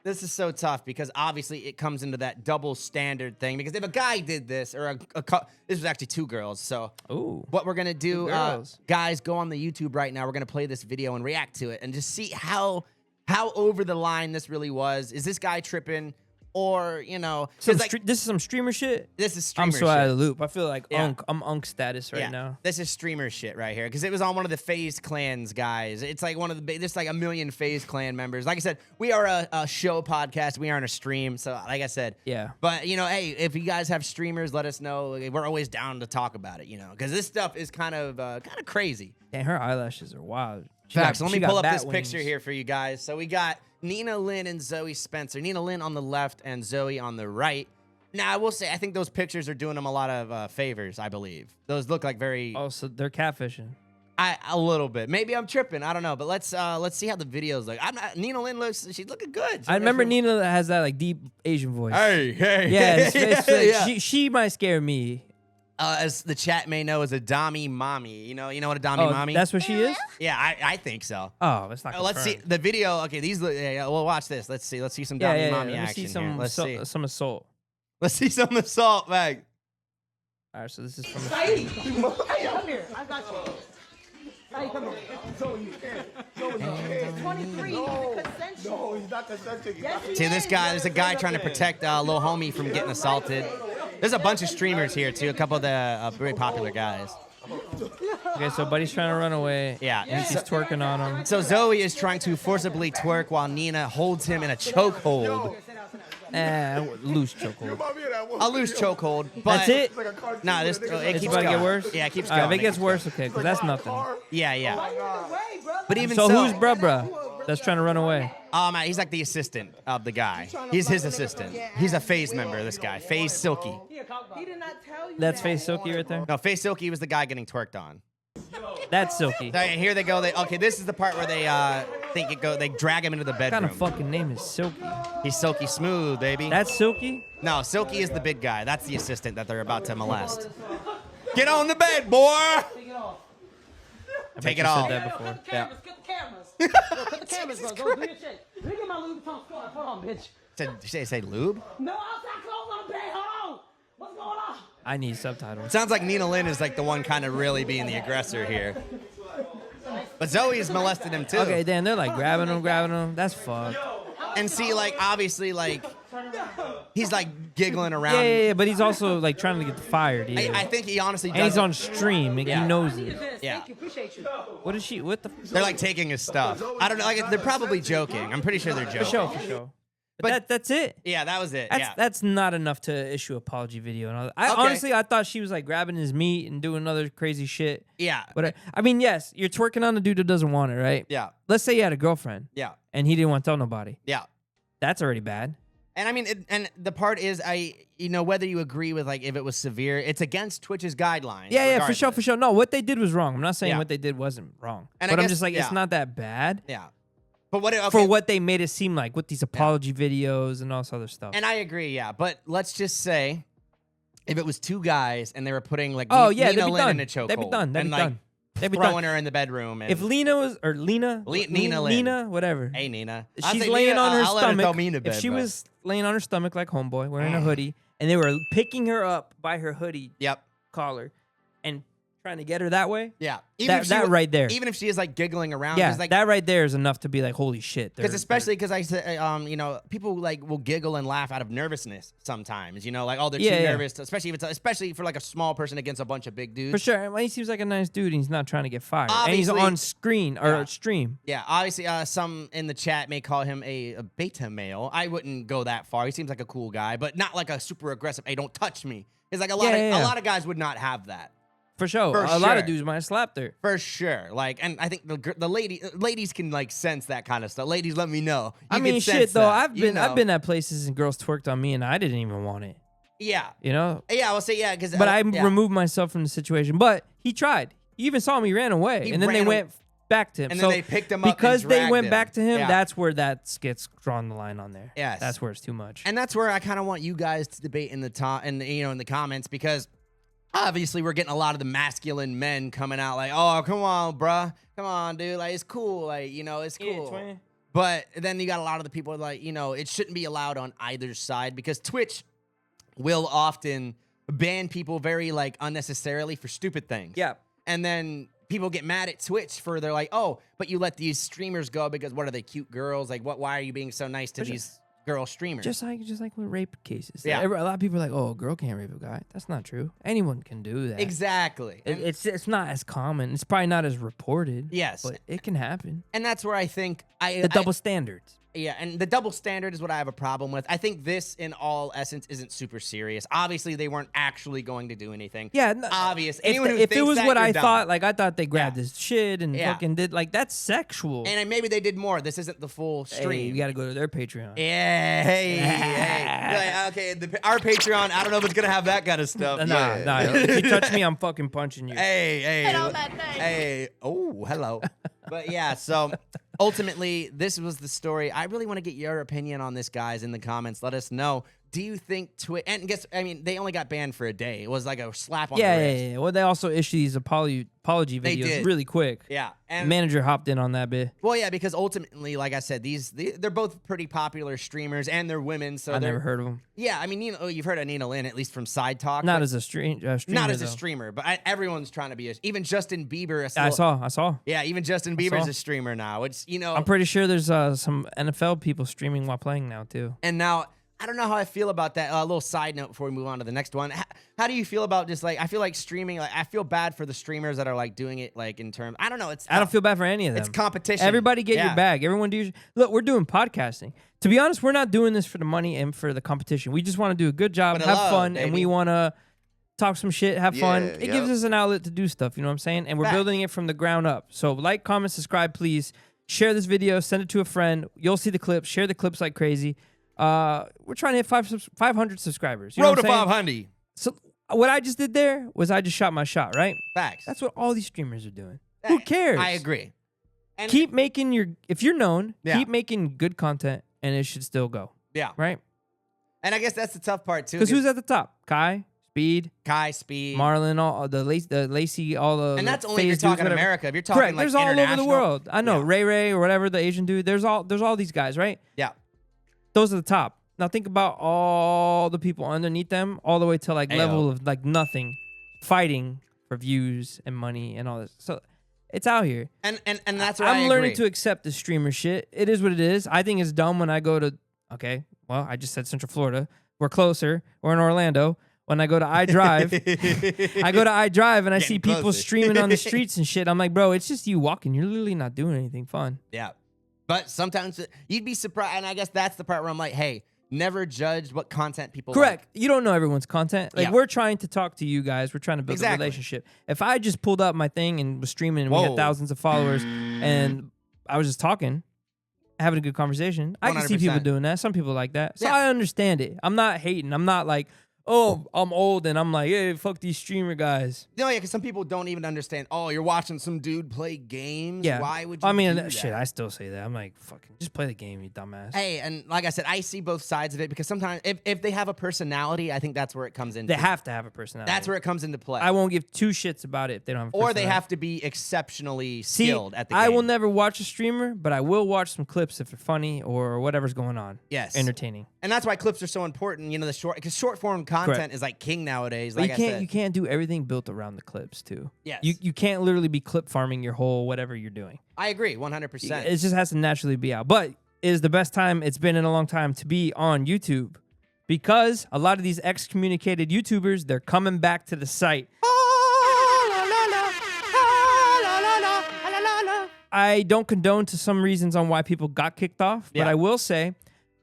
this is so tough because obviously it comes into that double standard thing. Because if a guy did this, or this was actually two girls. So Ooh. what we're gonna do, girls. guys, go on the YouTube right now. We're gonna play this video and react to it and just see how over the line this really was. Is this guy tripping, or 'cause, like, This is some streamer shit. this is streamer I'm so shit. out of the loop. I feel like Yeah. I'm Unk status right Yeah, now. this is streamer shit right here because it was on one of the FaZe clans, guys. It's like one of the there's like a million FaZe clan members. Like I said, we are a show podcast. We aren't a stream, so like I said, Yeah. But hey, if you guys have streamers, let us know. We're always down to talk about it, because this stuff is kind of crazy. Damn, her eyelashes are wild. Facts. So let she me got pull up bat this picture wings. here for you guys. So we got Nina Lynn and Zoe Spencer. Nina Lynn on the left and Zoe on the right. Now, I will say, I think those pictures are doing them a lot of favors, I believe. Those look like very... Oh, so they're catfishing. A little bit. Maybe I'm tripping. I don't know. But let's see how the videos look. Nina Lynn she's looking good. I remember Nina that has that like deep Asian voice. Hey. Yeah, it's like, Yeah. she might scare me. As the chat may know, is a Dami Mommy. You know what a Dami Oh, Mommy? that's what she is? Yeah, I think so. Oh, it's not Let's see confirmed. the video. Okay, these look. Yeah, we'll watch this. Let's see some Yeah, Dami yeah, Mommy Let me action see some here. Let's see. some assault. Let's see some assault, man. All right, so this is from. Hey, come here. I got you. Hey, come here. 23. No, he's not consenting. Yes, he See this is. guy. There's a guy trying to protect little homie from getting assaulted. There's a bunch of streamers here too. A couple of the very popular guys. Okay, so Buddy's trying to run away. Yeah. And she's twerking on him. So Zoe is trying to forcibly twerk while Nina holds him in a chokehold. Loose chokehold. A loose chokehold. That's But it? Nah, this it It's keeps about to going. get worse? Yeah, it keeps All right, going. if it gets worse, okay, because that's nothing. Yeah. But even So so, who's bruh that's trying to run away? he's like the assistant of the guy. He's his assistant. He's a FaZe member. This guy, FaZe Silky. He did not tell you That's that. Face Silky right there? No, FaZe Silky was the guy getting twerked on. That's Silky. So, here they go. Okay, this is the part where they they drag him into the What kind bedroom. of fucking name is Silky? He's Silky Smooth, baby. That's Silky? No, Silky is the big guy. That's the assistant that they're about to molest. Get on the bed, boy. Take it you off. said that before. Cut the cameras. Cut the cameras. Yo, cut the cameras, bro. Go do your shit. Look at my Louis Vuitton scarf. Hold on, bitch. Did you say lube? No, outside clothes on bed. Hold on. What's going on? I need subtitles. Sounds like Nina Lynn is like the one kind of really being the aggressor here. But Zoe's molested him too. Okay, damn, they're like grabbing him. That's fucked. And see, like, obviously, like, he's like giggling around. Yeah, but he's also like trying to get fired. I think he honestly does. And he's on stream. He knows it. Yeah. Thank you. Appreciate you. What is she? What the? They're like taking his stuff. I don't know. Like, they're probably joking. I'm pretty sure they're joking. For sure. But that's it. Yeah, that was it. That's not enough to issue apology video and all that. Okay. Honestly, I thought she was like grabbing his meat and doing other crazy shit. Yeah. But I mean, yes, you're twerking on a dude that doesn't want it, right? Yeah. Let's say you had a girlfriend. Yeah. And he didn't want to tell nobody. Yeah. That's already bad. And I mean, and the part is, whether you agree with like if it was severe, it's against Twitch's guidelines. Yeah, for sure. No, what they did was wrong. I'm not saying Yeah. what they did wasn't wrong. And but I I'm guess- just like, yeah. it's not that bad. Yeah. But what For what they made it seem like with these apology videos and all this other stuff. And I agree, yeah. But let's just say, if it was two guys and they were putting like Oh yeah, Nina they'd be Lynn done. in a chokehold, They'd be done. They'd and be like done. They'd be throwing done. her in the bedroom. And If Lena was or Lena, Nina Lynn. Nina, whatever. Hey Nina, She's laying on her I'll let her stomach. throw me in the bed, If she bro. was laying on her stomach like homeboy, wearing a hoodie, and they were picking her up by her hoodie Yep. collar and trying to get her that way, Yeah. that right there. Even if she is like giggling around. yeah, 'cause, like, that right there is enough to be like, holy shit. Because especially because I said, people like will giggle and laugh out of nervousness sometimes. Like, oh, they're too nervous. Especially for like a small person against a bunch of big dudes. For sure. Well, he seems like a nice dude, and he's not trying to get fired. And he's Obviously- on screen or stream. Yeah, obviously, some in the chat may call him a beta male. I wouldn't go that far. He seems like a cool guy, but not like a super aggressive. Hey, don't touch me. It's like a lot of guys would not have that. For sure. For a lot of sure. dudes might have slapped her. For sure. Like, and I think the ladies can like sense that kind of stuff. Ladies, let me know. You I can mean, sense shit though. that, I've been at places and girls twerked on me, and I didn't even want it. Yeah. Yeah, I will say yeah because. But I removed myself from the situation. But he tried. He even saw me, he ran away, and then they went back to him. And so then they picked him up and because they dragged went him. back to him. Yeah. That's where that gets drawn the line on there. Yes. That's where it's too much. And that's where I kind of want you guys to debate in the in the comments, because obviously we're getting a lot of the masculine men coming out like, oh, come on, bruh. Come on, dude. Like, it's cool. Like, it's cool. But then you got a lot of the people like, it shouldn't be allowed on either side, because Twitch will often ban people very like unnecessarily for stupid things. Yeah. And then people get mad at Twitch for they're like, oh, but you let these streamers go because what are they, cute girls? Like, why are you being so nice to these girl streamers? Just like with rape cases. Yeah. A lot of people are like, oh, a girl can't rape a guy. That's not true. Anyone can do that. Exactly. It's not as common. It's probably not as reported. Yes. But it can happen. And that's where I think The double standards. Yeah, and the double standard is what I have a problem with. I think this, in all essence, isn't super serious. Obviously, they weren't actually going to do anything. Yeah, obvious. If it was what I thought, like I thought they grabbed his shit and Yeah. fucking did like that's sexual. And maybe they did more. This isn't the full Hey, stream. you got to go to their Patreon. Yeah, hey. Like, okay, our Patreon, I don't know if it's going to have that kind of stuff. Nah. If you touch me, I'm fucking punching you. Hey. Get on that thing. Hey. Oh, hello. But yeah, so ultimately, this was the story. I really want to get your opinion on this, guys, in the comments. Let us know. Do you think Twitch... And they only got banned for a day. It was like a slap on the wrist. Yeah. Well, they also issue these apology videos did. really quick. Yeah. And Manager hopped in on that bit. well, yeah, because ultimately, like I said, they're both pretty popular streamers, and they're women. So I they're... never heard of them. Yeah, I mean, you've heard of Nina Lynn, at least from Side Talk. Not but as a streamer. not as a though. streamer, but everyone's trying to be even Justin Bieber. I saw. Yeah, even Justin Bieber's saw. a streamer now. It's I'm pretty sure there's some NFL people streaming while playing now too. And now, I don't know how I feel about that. A little side note before we move on to the next one. How do you feel about just like, I feel like streaming, like I feel bad for the streamers that are like doing it like in terms, I don't know. I don't feel bad for any of them. It's competition. Everybody get Yeah. your bag. Everyone do look, we're doing podcasting. To be honest, we're not doing this for the money and for the competition. We just want to do a good job, For the have love, fun, and we baby. want to talk some shit, have fun. It Yeah, gives yep. us an outlet to do stuff, you know what I'm saying? And we're Facts. building it from the ground up. So like, comment, subscribe, please. Share this video, send it to a friend. You'll see the clips. Share the clips like crazy. We're trying to hit 500 subscribers. You know Road what to I'm saying? 500. So what I just did there was I just shot my shot, right? Facts. That's what all these streamers are doing. Who cares? I agree. And Keep making if you're known, Yeah. keep making good content, and it should still go, Yeah. right? And I guess that's the tough part too. Because who's at the top? Kai, Speed, Kai Speed. Marlon, all the Lacey, all the And that's the only if you're FaZe dudes, talking whatever. America. If you're talking Correct. like There's all over the international- world. I know Yeah. Ray or whatever, the Asian dude. There's all these guys, right? Yeah. Those are the top. Now think about all the people underneath them, all the way to like Ayo. level of like nothing, fighting for views and money and all this. So it's out here. And that's where I'm I learning agree. to accept the streamer shit. It is what it is. I think it's dumb when I go to, okay, well, I just said Central Florida. We're closer. We're in Orlando. When I go to iDrive, and I see people closer. streaming on the streets and shit. I'm like, bro, it's just you walking. You're literally not doing anything fun. Yeah. But sometimes you'd be surprised, and I guess that's the part where I'm like, hey, never judge what content people Correct. like. You don't know everyone's content. Like, Yeah. we're trying to talk to you guys. We're trying to build a relationship. If I just pulled up my thing and was streaming and we had thousands of followers and I was just talking, having a good conversation, I can see people 100%. doing that. Some people like that. So Yeah. I understand it. I'm not hating. I'm not like, oh, I'm old and I'm like, hey, fuck these streamer guys. No, yeah, because some people don't even understand. Oh, you're watching some dude play games. Yeah. Why would you? I mean, do that? shit, I still say that. I'm like, fucking, just play the game, you dumbass. Hey, and like I said, I see both sides of it because sometimes if they have a personality, I think that's where it comes into. They have to have a personality. That's where it comes into play. I won't give two shits about it if they don't have a or personality. they have to be exceptionally See, skilled at the game. I will never watch a streamer, but I will watch some clips if they're funny or whatever's going on. Yes. Entertaining. And that's why clips are so important. You know, because short form content Correct. is like king nowadays. But Like you can't do everything built around the clips too. Yes. You can't literally be clip farming your whole whatever you're doing. I agree, 100%. It just has to naturally be out. But it is the best time it's been in a long time to be on YouTube because a lot of these excommunicated YouTubers, they're coming back to the site. I don't condone to some reasons on why people got kicked off, but Yeah. I will say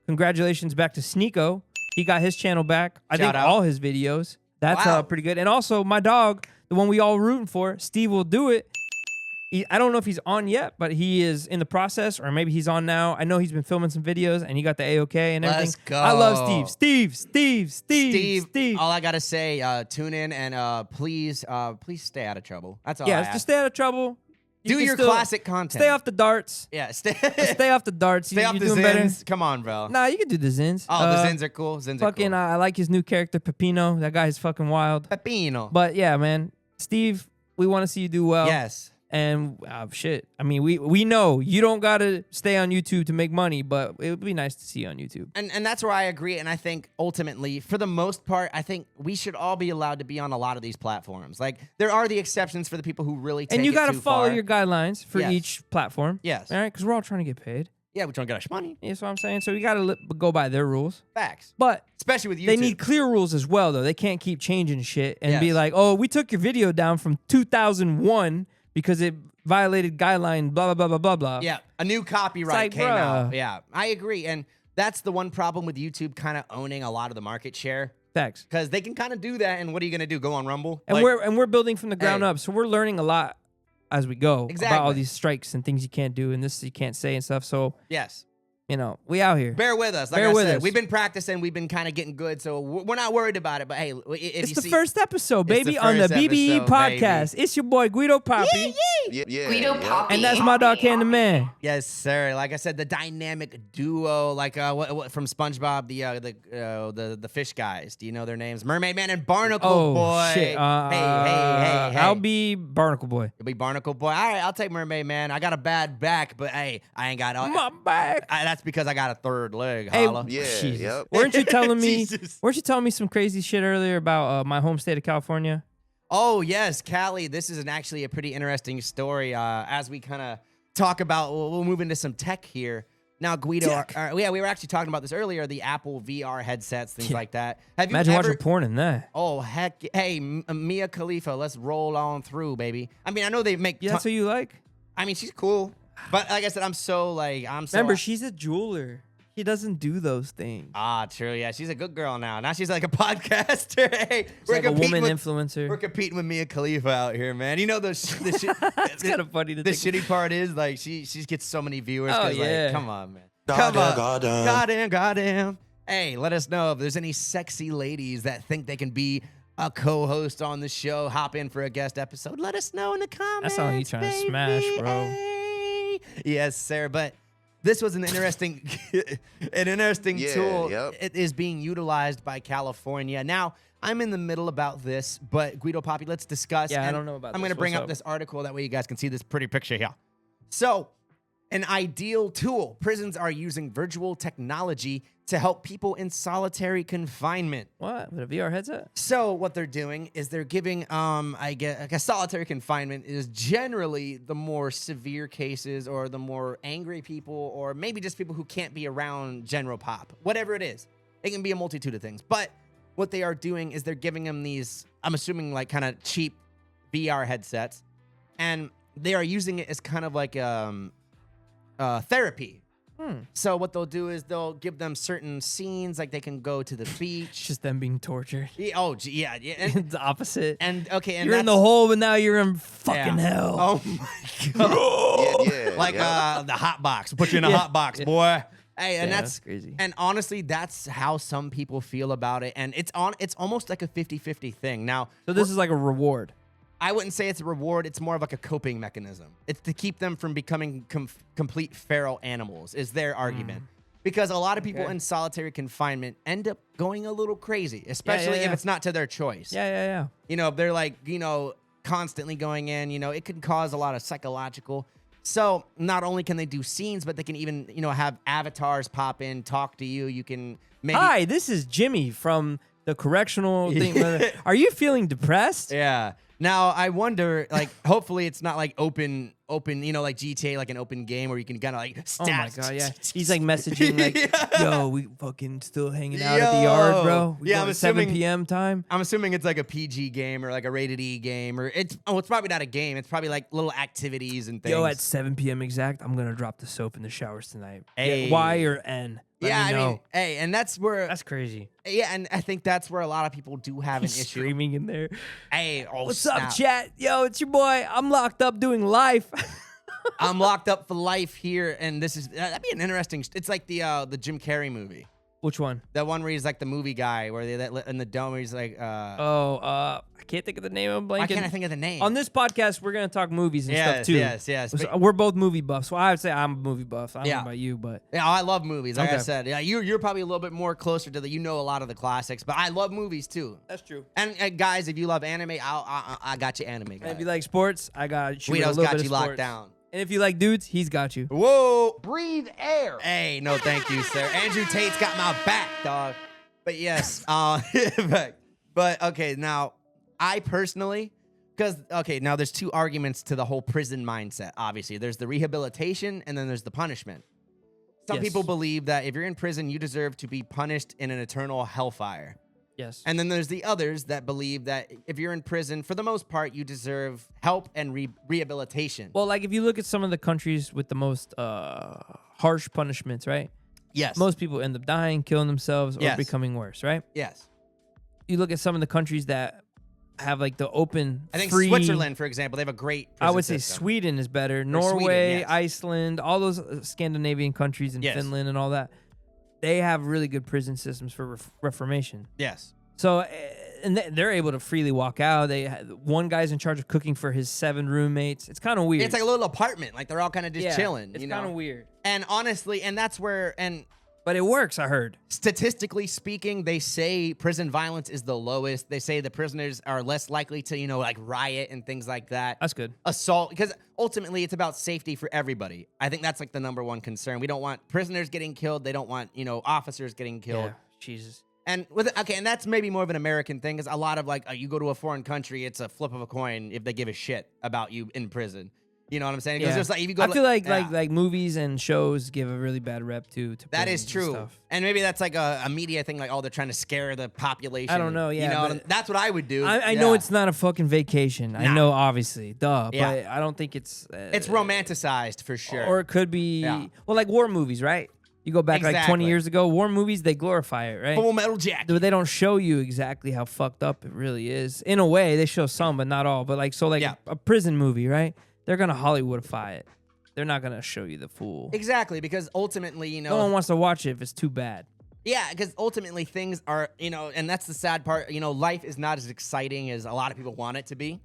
congratulations back to Sneeko. He got his channel back. I think Shout out. all his videos. That's Wow. pretty good. And also my dog, the one we all rooting for, Steve will do it. I don't know if he's on yet, but he is in the process, or maybe he's on now. I know he's been filming some videos, and he got the A-OK and everything. Let's go. I love Steve. Steve. All I gotta say, tune in and please stay out of trouble. That's all. I Yeah, ask. just stay out of trouble. You Do can your still classic content. Stay off the darts. Yeah, stay Stay off the darts. stay off You're the doing better. Zins. Come on, bro. Nah, you can do the Zins. Oh, the Zins are cool. Zins are Fucking, cool. I like his new character, Pepino. That guy is fucking wild. Pepino. But yeah, man, Steve, we want to see you do well. Yes. And shit, I mean, we know you don't gotta stay on YouTube to make money, but it would be nice to see you on YouTube. And that's where I agree. And I think ultimately, for the most part, I think we should all be allowed to be on a lot of these platforms. Like, there are the exceptions for the people who really take And you it gotta too follow far. your guidelines for Yes. each platform. Yes. All right, because we're all trying to get paid. Yeah, we're trying to get our money. That's what I'm saying. So you gotta go by their rules. Facts. But Especially with YouTube. they need clear rules as well, though. They can't keep changing shit and be Yes. like, "Oh, we took your video down from 2001 because it violated guideline." Blah blah blah blah blah blah. Yeah, a new copyright like, came out. bruh. Yeah, I agree. And that's the one problem with YouTube kind of owning a lot of the market share. Facts. Because they can kind of do that, and what are you going to do? Go on Rumble? And Like, we're building from the ground Hey. up, so we're learning a lot as we go about all Exactly. these strikes and things you can't do and this you can't say and stuff. So yes. we out here. Bear with us. Like Bear I with said, us. we've been practicing. We've been kind of getting good, so we're not worried about it. But hey, if It's you the see, first episode, It's the baby, on the first BBE episode, podcast. It's your boy Guido Papi, Guido Papi. and that's my dog Can the Man. yes, sir. Like I said, the dynamic duo, like what from SpongeBob, the fish guys. Do you know their names? Mermaid Man and Barnacle Oh Boy. shit! Hey. I'll be Barnacle Boy. You'll be Barnacle Boy. All right, I'll take Mermaid Man. I got a bad back, but hey, I ain't got. My back. That's because I got a third leg. Hey, Holla. Yeah, Jesus. yep. Weren't you telling me? Jesus. Weren't you telling me some crazy shit earlier about my home state of California? Oh yes, Callie. This is actually a pretty interesting story. As we kind of talk about, we'll move into some tech here. Now, Guido, Tech. we were actually talking about this earlier. The Apple VR headsets, things like that. Have you Imagine ever? watching porn in that. Oh heck! Hey, Mia Khalifa, let's roll on through, baby. I mean, I know they make. Yeah, that's what you like. I mean, she's cool, but like I said, I'm so. Remember, she's a jeweler. He doesn't do those things. Ah, true. Yeah, she's a good girl now. Now she's like a podcaster. Hey, She's like a woman influencer. We're competing with Mia Khalifa out here, man. You know the shit. It's kind of funny to The think. shitty part is like she gets so many viewers. Oh, 'cause, yeah. Like, come on, man. Come on. Goddamn. Goddamn. Hey, let us know if there's any sexy ladies that think they can be a co-host on the show. Hop in for a guest episode. Let us know in the comments. That sounds like you trying to baby. smash, bro. Hey. Yes, sir. But this was an interesting, Yeah, tool. yep. It is being utilized by California. Now, I'm in the middle about this, but Guido Papi, let's discuss. Yeah, I and don't know about I'm this. going to bring What's up up? this article. That way you guys can see this pretty picture here. So, an ideal tool. Prisons are using virtual technology to help people in solitary confinement. What? With a VR headset? So what they're doing is they're giving, I guess solitary confinement is generally the more severe cases or the more angry people or maybe just people who can't be around general pop. Whatever it is. It can be a multitude of things. But what they are doing is they're giving them these, I'm assuming like kind of cheap VR headsets. And they are using it as kind of like therapy So what they'll do is they'll give them certain scenes, like they can go to the beach. Just them being tortured. Yeah, yeah. And, It's the opposite. and you're in the hole, but now you're in fucking Yeah. hell. Oh my god. Yeah, Like the hot box. Put you in a hot box, boy. Hey, and Yeah, that's that's crazy. And honestly, that's how some people feel about it. And it's almost like a 50-50 thing. Now, So this is like a reward. I wouldn't say it's a reward. It's more of like a coping mechanism. It's to keep them from becoming complete feral animals, is their argument. Because a lot of people in solitary confinement end up going a little crazy, especially if it's not to their choice. Yeah. You know, if they're like, constantly going in, it could cause a lot of psychological. So not only can they do scenes, but they can even, have avatars pop in, talk to you. You can maybe. Hi, this is Jimmy from the correctional thing. Are you feeling depressed? Yeah. Now I wonder, like, hopefully it's not like open, like GTA, like an open game where you can kind of like Oh my stats. god, yeah. He's like messaging like, yo, we fucking still hanging out at the yard, bro. We Yeah, going I'm at 7 assuming- p.m. time. I'm assuming it's like a PG game or like a rated E game, or it's probably not a game. It's probably like little activities and things. Yo, at 7 p.m. exact, I'm gonna drop the soap in the showers tonight. Hey. Y or N? Let yeah, me I know. mean, hey, and that's where, That's crazy. yeah, and I think that's where a lot of people do have an He's issue. screaming in there. Hey, What's snap. up, chat? Yo, it's your boy. I'm locked up doing life. I'm locked up for life here, and this is that'd be an interesting. It's like the Jim Carrey movie, Which one? that one where he's like the movie guy, where they in the dome, where he's like, I can't think of the name. I'm why blanking. can't I think of the name? On this podcast, we're gonna talk movies and stuff too. yes. So we're both movie buffs. So I would say I'm a movie buff. I don't know Yeah. about you, but Yeah, I love movies. Like I Okay. said, yeah, you're probably a little bit more closer to a lot of the classics, but I love movies too. that's true. And guys, if you love anime, I got you anime. Guys. And if you like sports, I got you. with a Guido's little got bit you of locked sports. down. And if you like dudes, he's got you. Whoa. Breathe air. Hey, no, thank you, sir. Andrew Tate's got my back, dog. But yes, but okay, now I personally, now there's two arguments to the whole prison mindset. Obviously, there's the rehabilitation and then there's the punishment. Some Yes. people believe that if you're in prison, you deserve to be punished in an eternal hellfire. Yes. And then there's the others that believe that if you're in prison, for the most part, you deserve help and rehabilitation. Well, like if you look at some of the countries with the most harsh punishments, right? Yes. Most people end up dying, killing themselves, or Yes. becoming worse, right? Yes. You look at some of the countries that have like the open, I think free, Switzerland, for example, they have a great I prison would say system. Sweden is better. Sweden, Norway, yes. Iceland, all those Scandinavian countries and Yes. Finland and all that, they have really good prison systems for reformation. Yes. So, and they're able to freely walk out. One guy's in charge of cooking for his 7 roommates. It's kind of weird. It's like a little apartment. Like they're all kind of just chilling. It's you kind know? of weird, And honestly, and that's where, but it works. I heard. statistically speaking, they say prison violence is the lowest. They say the prisoners are less likely to, like riot and things like that. That's good. Assault, because ultimately it's about safety for everybody. I think that's like the number one concern. We don't want prisoners getting killed. They don't want, officers getting killed. Yeah. Jesus. And and that's maybe more of an American thing, because a lot of you go to a foreign country, it's a flip of a coin if they give a shit about you in prison. You know what I'm saying? Because there's if you go, I feel like yeah. movies and shows give a really bad rep to That is prisons and true. stuff. And maybe that's like a media thing, like, oh, they're trying to scare the population. I don't know, yeah, You know, but that's what I would do. I know it's not a fucking vacation. I Nah. know, obviously, duh. Yeah. But I don't think it's It's romanticized for sure. or it could be well, like war movies, right? You go back like 20 Exactly. years ago, war movies, they glorify it, right? Full Metal Jacket. But they don't show you exactly how fucked up it really is. In a way, they show some, but not all. But Yeah. a prison movie, right? They're gonna Hollywoodify it. They're not gonna show you the full. Exactly, because ultimately, No one wants to watch it if it's too bad. yeah, because ultimately things are, and that's the sad part, life is not as exciting as a lot of people want it to be.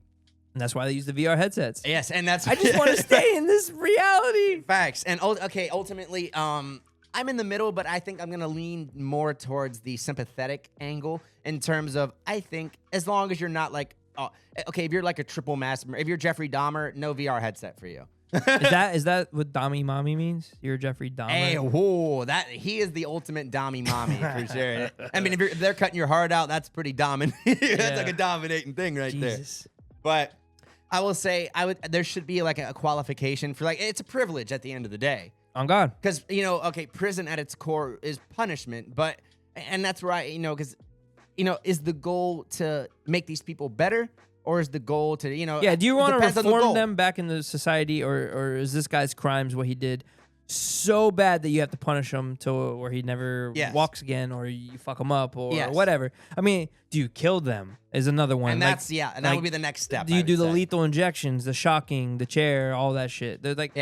And that's why they use the VR headsets. Yes, and that's I just want to stay in this reality. Facts. And ultimately, I'm in the middle, but I think I'm gonna lean more towards the sympathetic angle in terms of, I think as long as you're not like, if you're like a triple mass, if you're Jeffrey Dahmer, no VR headset for you. Is that what Dami Mommy means? You're Jeffrey Dahmer. Hey, whoa, he is the ultimate Dami mommy for sure. I mean, if they're cutting your heart out, that's pretty dominant. That's like a dominating thing right Jesus. there. But I will say, there should be like a qualification for it's a privilege at the end of the day. On God. Because, prison at its core is punishment, and that's where because, is the goal to make these people better, or is the goal to, Yeah, do you it want to depends on the reform goal. them back into society, or is this guy's crimes what he did so bad that you have to punish him to where he never walks again, or you fuck him up, or whatever. I mean, do you kill them? Is another one. And that's and that would be the next step. Do you do the lethal injections, the shocking, the chair, all that shit? They're like,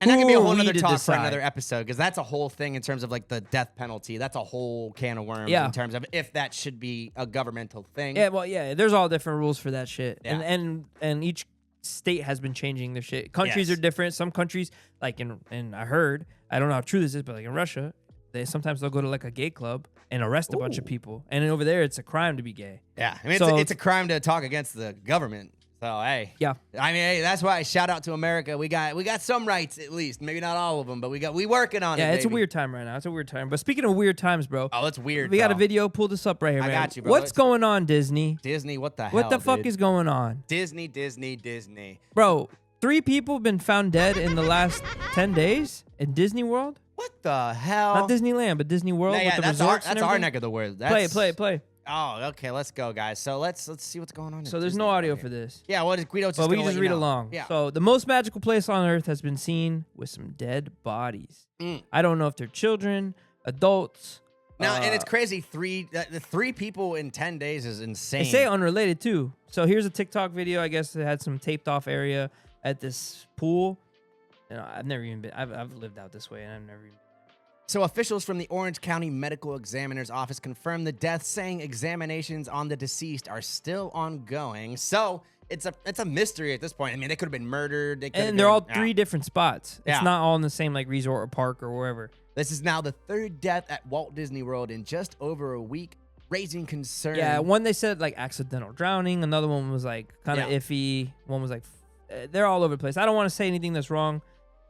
and that could be a whole other talk for another episode, because that's a whole thing in terms of like the death penalty. That's a whole can of worms in terms of if that should be a governmental thing. Yeah, well, there's all different rules for that shit, and each state has been changing their shit. Countries are different. Some countries, like in I heard, I don't know how true this is, but like in Russia, they'll go to like a gay club and arrest a bunch of people, and then over there it's a crime to be gay. Yeah, I mean it's a crime to talk against the government. So hey, I mean, hey, that's why I shout out to America. We got some rights, at least, maybe not all of them, but we working on it. Yeah, it's a weird time right now. It's a weird time. But speaking of weird times, bro. Oh, it's weird. We got a video. Pull this up right here, man. I got you, bro. What's going on, Disney? Disney, what the hell? What the fuck is going on? Disney. Bro, 3 people have been found dead in the last 10 days in Disney World. What the hell? Not Disneyland, but Disney World. Yeah, with the that's resorts our neck of the woods. Play. Oh, okay, let's go, guys. So let's see what's going on. So there's no audio for this. Yeah, what is Guido? But we can just read along. Yeah. So the most magical place on earth has been seen with some dead bodies. I don't know if they're children, adults. Now, and it's crazy. The 3 people in 10 days is insane. They say unrelated too. So here's a TikTok video. I guess it had some taped off area at this pool. You know, I've never even been. I've lived out this way, and I've never even. So officials from the Orange County Medical Examiner's Office confirmed the death, saying examinations on the deceased are still ongoing. So it's a mystery at this point. I mean, they could have been murdered. And they're all 3 different spots. It's not all in the same like resort or park or wherever. This is now the 3rd death at Walt Disney World in just over a week, raising concern. Yeah, one they said like accidental drowning. Another one was like kind of iffy. One was like, they're all over the place. I don't want to say anything that's wrong.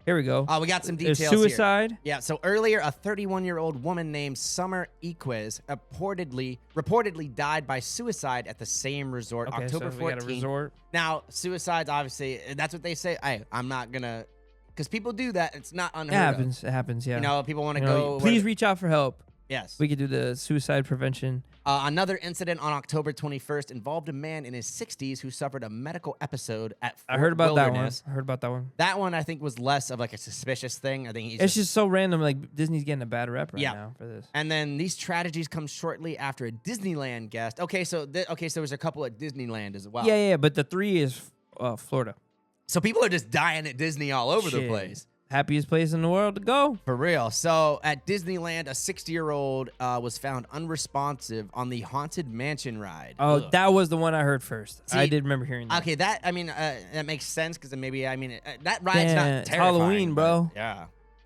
Here we go. Oh, we got some details There's suicide. Here. Yeah, so earlier, a 31-year-old woman named Summer Equiz reportedly died by suicide at the same resort, October 14th. We got a resort. Now, suicides, obviously, that's what they say. I'm not going to, because people do that. It's not unheard of. It happens, yeah. You know, people want to go. Please reach out for help. Yes. We could do the suicide prevention. Another incident on October 21st involved a man in his 60s who suffered a medical episode at Fort I heard about Wilderness. that one. I heard about that one. That one, I think, was less of like a suspicious thing. I think it's just so random. Like Disney's getting a bad rep right now for this. And then these tragedies come shortly after a Disneyland guest. Okay, so there's a couple at Disneyland as well. Yeah, but the 3 is Florida. So people are just dying at Disney all over the place. Happiest place in the world to go. For real. So at Disneyland, a 60-year-old was found unresponsive on the Haunted Mansion ride. Oh, that was the one I heard first. I did remember hearing that. Okay, that makes sense because maybe that ride's not terrifying. It's Halloween, bro. Yeah.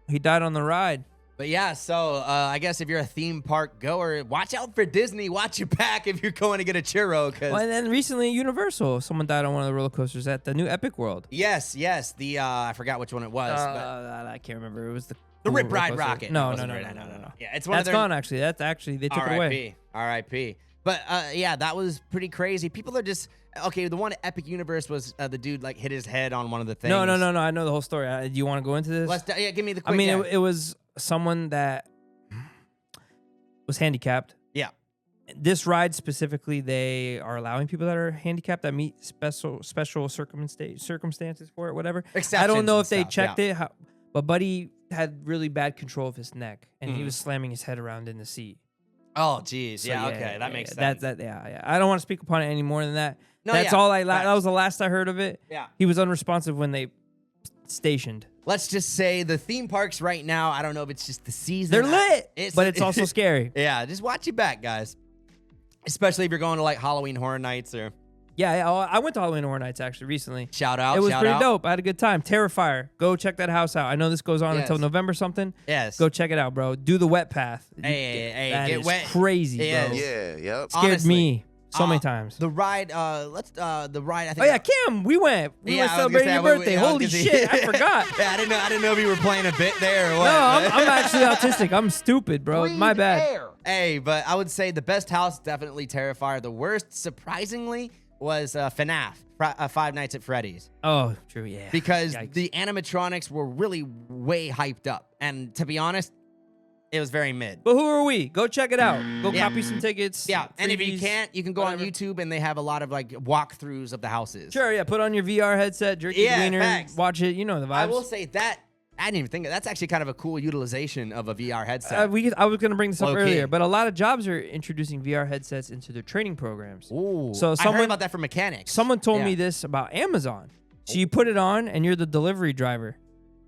He died on the ride. But yeah, so I guess if you're a theme park goer, watch out for Disney. Watch your back if you're going to get a churro. Well, and then recently Universal, someone died on one of the roller coasters at the new Epic World. Yes. The I forgot which one it was. I can't remember. It was the Rip Ride Rocket. No. Yeah, it's one. That's gone actually. That's actually they took it away. R.I.P. But yeah, that was pretty crazy. People are just okay. The one at Epic Universe was the dude like hit his head on one of the things. No. I know the whole story. Do you want to go into this? Give me the quick. It was someone that was handicapped. Yeah. This ride specifically, they are allowing people that are handicapped that meet special circumstances for it, whatever. I don't know if they checked it, but Buddy had really bad control of his neck, and he was slamming his head around in the seat. Oh, geez. So, okay. That makes sense. I don't want to speak upon it any more than that. No, That's all that was the last I heard of it. Yeah. He was unresponsive when they stationed. Let's just say the theme parks right now, I don't know if it's just the season. They're lit, but it's also scary. Yeah, just watch your back, guys. Especially if you're going to like Halloween Horror Nights or... Yeah, I went to Halloween Horror Nights actually recently. Shout out. It was pretty dope. I had a good time. Terrifier. Go check that house out. I know this goes on until November something. Yes. Go check it out, bro. Do the wet path. Hey, that get is wet. Crazy, bro. Yeah, yep. Scared Honestly, me so many times. The ride, the ride, I think. Oh yeah, Kim, we went celebrating your birthday. Holy shit, I forgot. Yeah, I didn't know if you were playing a bit there or what. No, I'm actually autistic. I'm stupid, bro. My bad. Hey, but I would say the best house, definitely Terrifier. The worst, surprisingly, was FNAF, Five Nights at Freddy's. Oh, true, yeah. Because the animatronics were really way hyped up. And to be honest, it was very mid. But who are we? Go check it out. Go copy some tickets. Yeah, and if you can't, you can go on YouTube, and they have a lot of like walkthroughs of the houses. Sure, yeah. Put on your VR headset, jerk your wiener, watch it. You know the vibes. I will say that I didn't even think that's actually kind of a cool utilization of a VR headset. I was going to bring this up Low-key. earlier, but a lot of jobs are introducing VR headsets into their training programs. Ooh, So I heard about that from mechanics. Someone told Yeah. me this about Amazon. So you put it on and you're the delivery driver.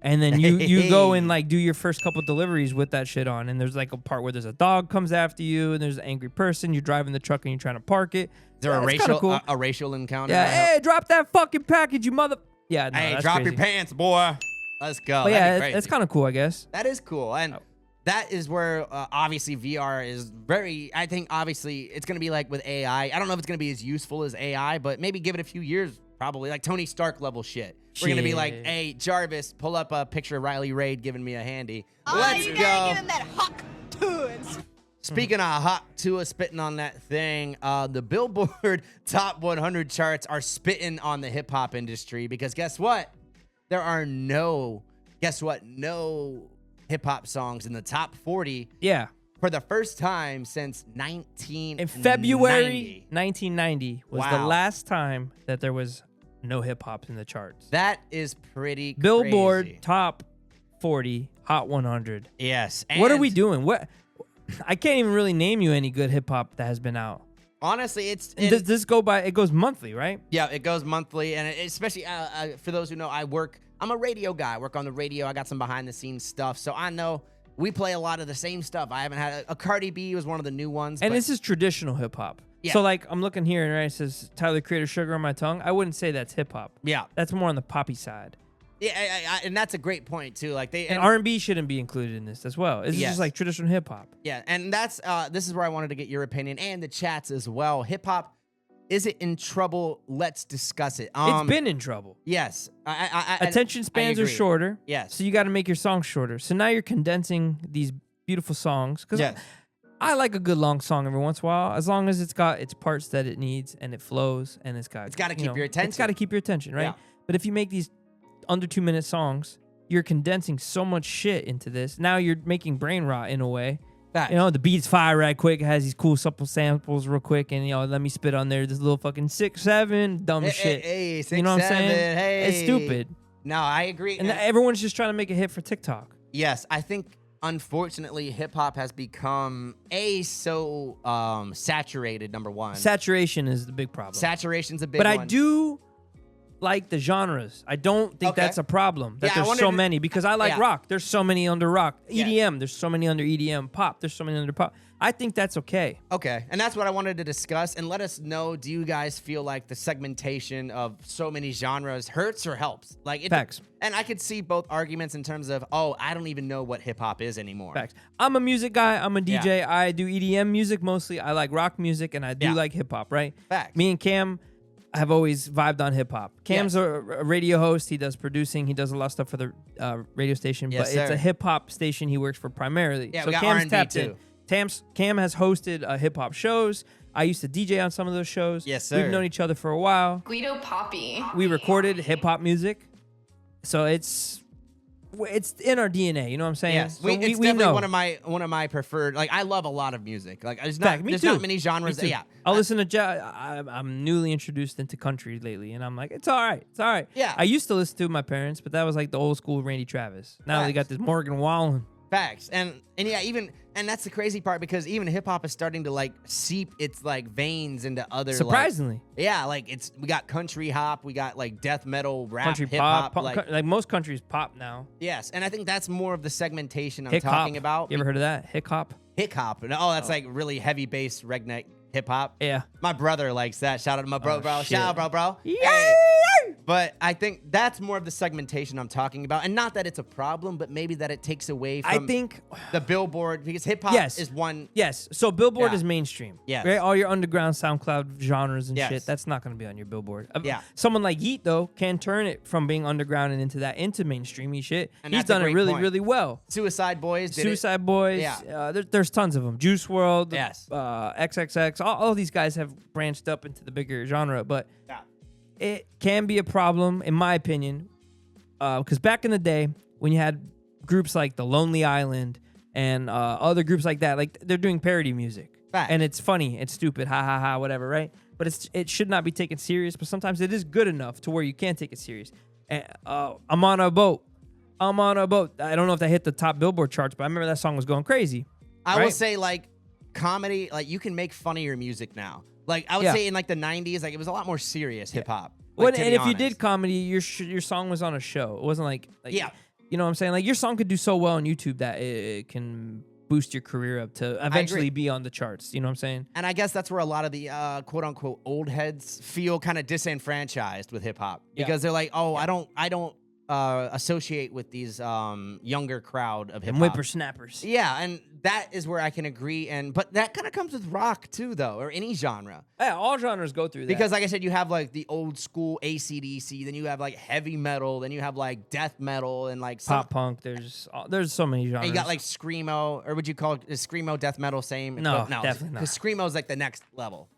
And then you go and like do your first couple deliveries with that shit on. And there's like a part where there's a dog comes after you and there's an angry person. You're driving the truck and you're trying to park it. Is there It's kinda cool. a racial encounter? Yeah, hey, drop that fucking package, you mother. Yeah, no, Hey, that's drop crazy. your pants, boy. Let's go. But That'd yeah, be crazy. it's kind of cool, I guess. That is cool. And that is where obviously VR is very, I think obviously it's going to be like with AI. I don't know if it's going to be as useful as AI, but maybe give it a few years, probably like Tony Stark level shit. We're going to be like, Shit. hey, Jarvis, pull up a picture of Riley Raid giving me a handy. Oh, Let's you go. gotta give him that hawk tunes. Speaking of hot Tua spitting on that thing, the Billboard Top 100 charts are spitting on the hip hop industry because guess what? There are no hip hop songs in the top 40 Yeah. for the first time since 1990. In February 1990 was the Wow. last time that there was no hip hop in the charts. That is pretty Billboard crazy. Top 40 Hot 100. Yes. What are and we doing? What? I can't even really name you any good hip hop that has been out. Honestly, it's And does this go by? It goes monthly, right? yeah, it goes monthly, and especially for those who know, I'm a radio guy. I work on the radio. I got some behind the scenes stuff, so I know we play a lot of the same stuff. I haven't had a Cardi B was one of the new ones, And but this is traditional hip hop. Yeah. So like I'm looking here and right, it says Tyler Creator Sugar on my tongue. I wouldn't say that's hip hop. yeah, That's more on the poppy side. yeah, and that's a great point too. Like And R&B shouldn't be included in this as well. It's Yes. just like traditional hip hop. yeah, and that's this is where I wanted to get your opinion and the chats as well. Hip hop, is it in trouble? Let's discuss it. It's been in trouble. yes. I Attention spans are agree. shorter. Yes. So you got to make your songs shorter. So now you're condensing these beautiful songs. Because Yes. I like a good long song every once in a while, as long as it's got its parts that it needs and it flows and it's got. It's gotta you keep know, your attention. It's got to keep your attention, right? Yeah. But if you make these under 2-minute songs, you're condensing so much shit into this. Now you're making brain rot in a way. Facts. You know, the beat's fire right quick. It has these cool supple samples real quick, and let me spit on there this little fucking 6-7 dumb shit. Hey, you know what I'm 6-7, saying? Hey. It's stupid. No, I agree. And everyone's just trying to make a hit for TikTok. Yes, I think unfortunately hip hop has become so saturated. Number one, Saturation is the big problem. saturation's a big But one. I do like the genres. I don't think Okay. that's a problem. That Yeah, I there's wanted so to- many because I like Yeah. rock. There's so many under rock. Yes. EDM. There's so many under EDM. Pop. There's so many under pop. I think that's okay. Okay, and that's what I wanted to discuss. And let us know, do you guys feel like the segmentation of so many genres hurts or helps? Like Facts. And I could see both arguments in terms of, oh, I don't even know what hip hop is anymore. Facts. I'm a music guy. I'm a DJ. I do EDM music mostly. I like rock music and I do Yeah. like hip hop, right? Facts. Me and Cam have always vibed on hip hop. Cam's Yes. a radio host. He does producing. He does a lot of stuff for the radio station, Yes, but it's sir. a hip hop station he works for primarily. Yeah, so we got Cam's R&B tapped too. in. Cam has hosted hip hop shows. I used to DJ on some of those shows. Yes, sir. We've known each other for a while. Guido Papi. We recorded hip hop music, so it's in our DNA. You know what I'm saying? Yes, So it's we definitely know. one of my preferred. Like I love a lot of music. Like there's Fact, not me there's too. not many genres. Me too. Yeah, I'll listen to I'm newly introduced into country lately, and I'm like, it's all right. It's all right. Yeah. I used to listen to my parents, but that was like the old school Randy Travis. Now they got Facts. this Morgan Wallen. Facts. And yeah, and that's the crazy part because even hip hop is starting to like seep its like veins into other Surprisingly, like we got country hop, we got like death metal, rap, country hip pop, hop, like like most countries pop now. yes, and I think that's more of the segmentation I'm Hip talking hop. about. You ever heard of that? Hip hop. Hip hop. Oh, that's like really heavy bass redneck hip hop. Yeah. My brother likes that. Shout out to my bro, bro. shit. Shout out, bro. Yay! Hey. But I think that's more of the segmentation I'm talking about. And not that it's a problem, but maybe that it takes away from I think the Billboard because hip hop Yes. is one. yes. So Billboard Yeah. is mainstream. Yes. Right? All your underground SoundCloud genres and Yes. shit. That's not going to be on your Billboard. Yeah. Someone like Yeet though can turn it from being underground and into mainstreamy shit. And He's that's a done it great really, point. really well. Suicide Boys did Suicide Boys. Yeah. There's tons of them. Juice World. Yes. XXX. All these guys have branched up into the bigger genre, but it. Yeah. it can be a problem, in my opinion, because back in the day when you had groups like The Lonely Island and other groups like that, like they're doing parody music. Fact. And it's funny, it's stupid, ha ha ha, whatever, right? But it should not be taken serious. But sometimes it is good enough to where you can take it serious. And I'm on a boat. I'm on a boat. I don't know if that hit the top Billboard charts, but I remember that song was going crazy. I will right? say, like, comedy, like, you can make funnier music now. Like, I would say in, like, the 90s, like, it was a lot more serious hip-hop. Like, And if you did comedy, your song was on a show. It wasn't like yeah. You know what I'm saying? Like, your song could do so well on YouTube that it can boost your career up to eventually be on the charts. You know what I'm saying? And I guess that's where a lot of the quote-unquote old heads feel kind of disenfranchised with hip-hop. Because they're like, oh, I don't associate with these younger crowd of hip-hop. And whippersnappers. Yeah, and that is where I can agree. But that kind of comes with rock, too, though, or any genre. Yeah, all genres go through that. Because, like I said, you have, like, the old school AC/DC, then you have, like, heavy metal, then you have, like, death metal, and, like... pop punk. There's so many genres. And you got, like, screamo, or would you call it, is screamo, death metal same? No, definitely not. Because screamo's, like, the next level.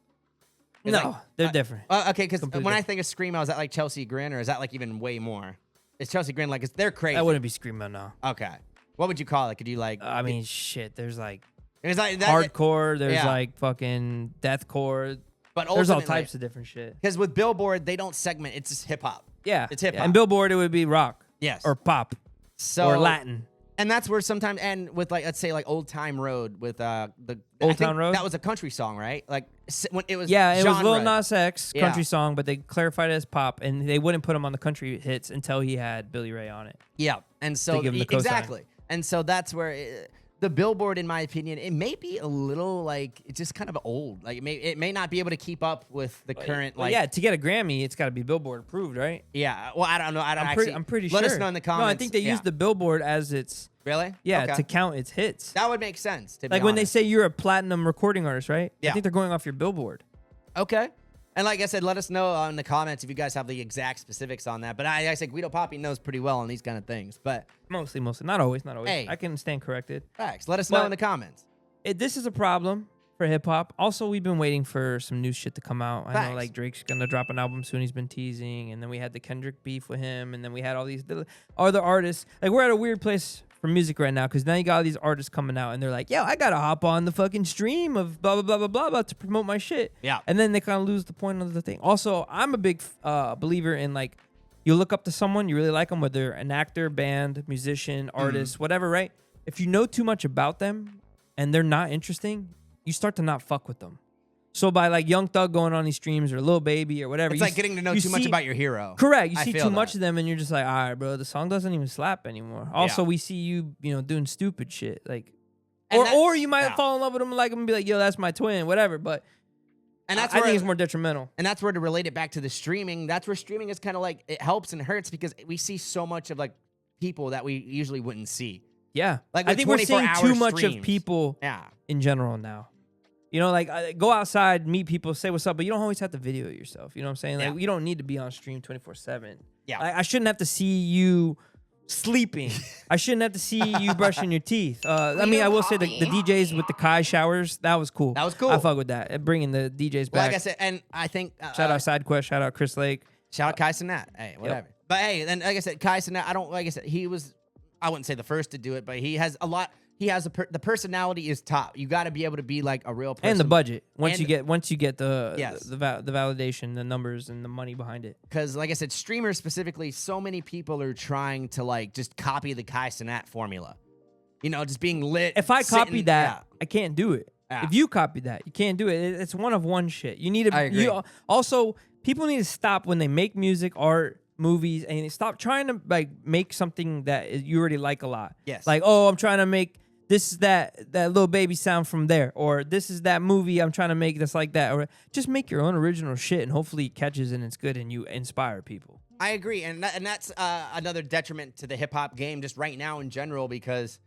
It's No, like, they're different. Okay, because when Completely I think of screamo, is that, like, Chelsea Grin, or is that, like, even way more? Is Chelsea Grin, like, they're crazy? That wouldn't be screamo, no. Okay. What would you call it? Could you, like... I mean, shit. There's, like... It's like hardcore, there's like fucking deathcore. But there's all types of different shit. Because with Billboard, they don't segment. It's just hip hop. Yeah, it's hip hop. And Billboard, it would be rock. Yes. Or pop. Or Latin. And that's where sometimes, and with like, let's say like Old Time Road with Old Town Road. That was a country song, right? Like when it was. Yeah, it was genre. Lil Nas X country song, but they clarified it as pop, and they wouldn't put him on the country hits until he had Billy Ray on it. Yeah, and so give him the exactly, and so that's where. The Billboard, in my opinion, it may be a little like it's just kind of old. Like it may not be able to keep up with the current. Like yeah, to get a Grammy, it's got to be Billboard approved, right? Yeah. Well, I don't know. I'm pretty sure. Let us know in the comments. No, I think they use the Billboard as its. Really? Yeah, Okay. to count its hits. That would make sense. To be like when they honest. say you're a platinum recording artist, right? Yeah. I think they're going off your Billboard. Okay. And like I said, let us know in the comments if you guys have the exact specifics on that. But I said Guido Papi knows pretty well on these kind of things. But Mostly. Not always. Hey. I can stand corrected. facts. Let us know in the comments. This is a problem for hip hop. Also, we've been waiting for some new shit to come out. I know Facts. like Drake's gonna drop an album soon. He's been teasing, and then we had the Kendrick beef with him, and then we had all these other artists. Like we're at a weird place for music right now because now you got all these artists coming out, and they're like, "Yo, I gotta hop on the fucking stream of blah blah blah blah blah blah to promote my shit." Yeah. And then they kind of lose the point of the thing. Also, I'm a big believer in like you look up to someone, you really like them, whether an actor, band, musician, artist, whatever, right? If you know too much about them and they're not interesting, you start to not fuck with them. So by like Young Thug going on these streams or Lil Baby or whatever, It's like getting to know too much about your hero. Correct. You I see feel too much that. of them, and you're just like, all right, bro, the song doesn't even slap anymore. Also, we see you, doing stupid shit, like, And or you might fall in love with them, like him, and be like, yo, that's my twin, whatever. But And that's I where think it's more detrimental. And that's where to relate it back to the streaming. That's where streaming is kind of like it helps and hurts because we see so much of like people that we usually wouldn't see. Yeah, Like I with think we're seeing 24-hour too much streams. of people Yeah. in general now. Like go outside, meet people, say what's up, but you don't always have to video it yourself. You know what I'm saying? Like you don't need to be on stream 24/7. Yeah. I shouldn't have to see you sleeping. I shouldn't have to see you brushing your teeth. I mean, I will say the DJs with the Kai showers, that was cool. That was cool. I fuck with that. Bringing the DJs back. Like I said, and I think Shout out SideQuest. Shout out Chris Lake. shout out Kai Cenat. Hey, whatever. But hey, then like I said, Kai Cenat. He was. I wouldn't say the first to do it, but he has a lot. He has the personality is top. You got to be able to be like a real person. And the budget. Once And- you get the Yes. the validation, the numbers, and the money behind it. Because, like I said, streamers specifically, so many people are trying to like just copy the Kai Cenat formula. Just being lit. If I sitting- copy that, I can't do it. Yeah. If you copy that, you can't do it. It's one of one shit. You need to. I agree. Also, people need to stop when they make music, art, movies, and they stop trying to like make something that you already like a lot. Yes. Like, oh, I'm trying to make this is that Little Baby sound from there, or this is that movie I'm trying to make that's like that, or just make your own original shit, and hopefully it catches and it's good and you inspire people. I agree, and that's another detriment to the hip hop game just right now in general because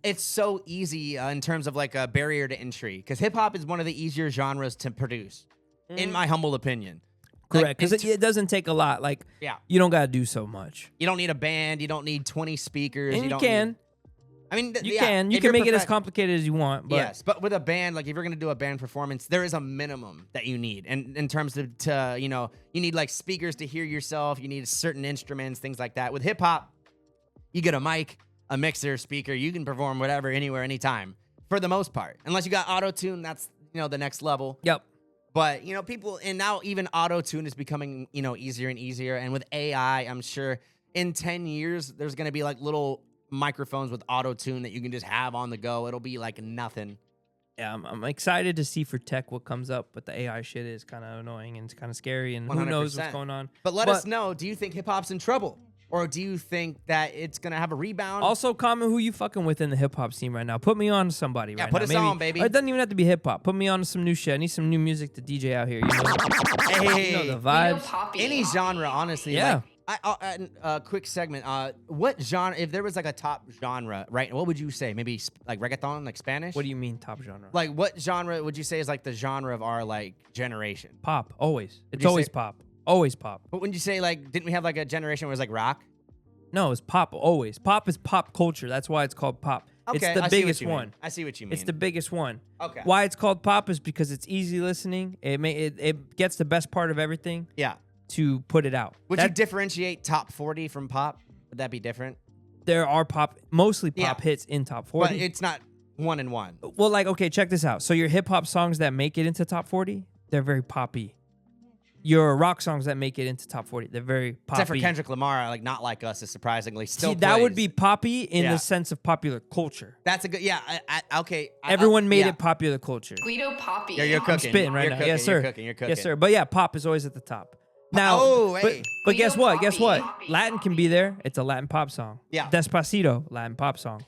it's so easy in terms of like a barrier to entry because hip hop is one of the easier genres to produce, in my humble opinion. Correct, because it doesn't take a lot. Like, Yeah. you don't gotta do so much. You don't need a band. You don't need 20 speakers. And you don't can. Need, I mean, You can if you're make it as perfect- complicated as you want, but yes, but with a band, like if you're gonna do a band performance, there is a minimum that you need, and in terms of you need like speakers to hear yourself. You need certain instruments, things like that. With hip hop, you get a mic, a mixer, speaker. You can perform whatever, anywhere, anytime, for the most part. Unless you got auto tune, that's the next level. yep. But people, and now even auto tune is becoming easier and easier. And with AI, I'm sure in 10 years, there's going to be like little microphones with auto-tune that you can just have on the go. It'll be like nothing. Yeah, I'm excited to see for tech what comes up, but the AI shit is kind of annoying and it's kind of scary, and 100%. who knows what's going on. But let us know, do you think hip-hop's in trouble? Or do you think that it's going to have a rebound? Also, comment who you fucking with in the hip-hop scene right now. Put me on to somebody right now. Put us on, baby. It doesn't even have to be hip-hop. Put me on to some new shit. I need some new music to DJ out here. You know, Hey, you know the vibes. any genre, honestly. Yeah. Like, quick segment. What genre, if there was like a top genre, right? What would you say? Maybe like reggaeton, like Spanish? What do you mean top genre? Like what genre would you say is like the genre of our like generation? Pop, always. It's you always say- pop. Always pop. But when you say like, didn't we have like a generation where it was like rock? No, it's pop always. Pop is pop culture. That's why it's called pop. Okay, it's the I see what biggest you mean. one. I see what you mean. It's the biggest one. Okay. Why it's called pop is because it's easy listening. It gets the best part of everything Yeah. to put it out. Would you differentiate top 40 from pop? Would that be different? There are mostly pop Yeah. hits in top 40. But it's not one and one. Well, like, okay, check this out. So your hip hop songs that make it into top 40, they're very poppy. Your rock songs that make it into top 40, they're very poppy. Except for Kendrick Lamar, like Not Like Us is surprisingly still See, that would plays. be poppy in Yeah. the sense of popular culture. That's a good, yeah, okay. Everyone made yeah. it popular culture. Guido Papi. Yeah, you're I'm cooking. spitting right You're now. cooking, Yes, sir. You're cooking, you're cooking. Yes, sir. But yeah, pop is always at the top. Now, Oh, hey. but guess Guido what? Guess what? Papi. Latin can be there. It's a Latin pop song. Yeah. Despacito, Latin pop song.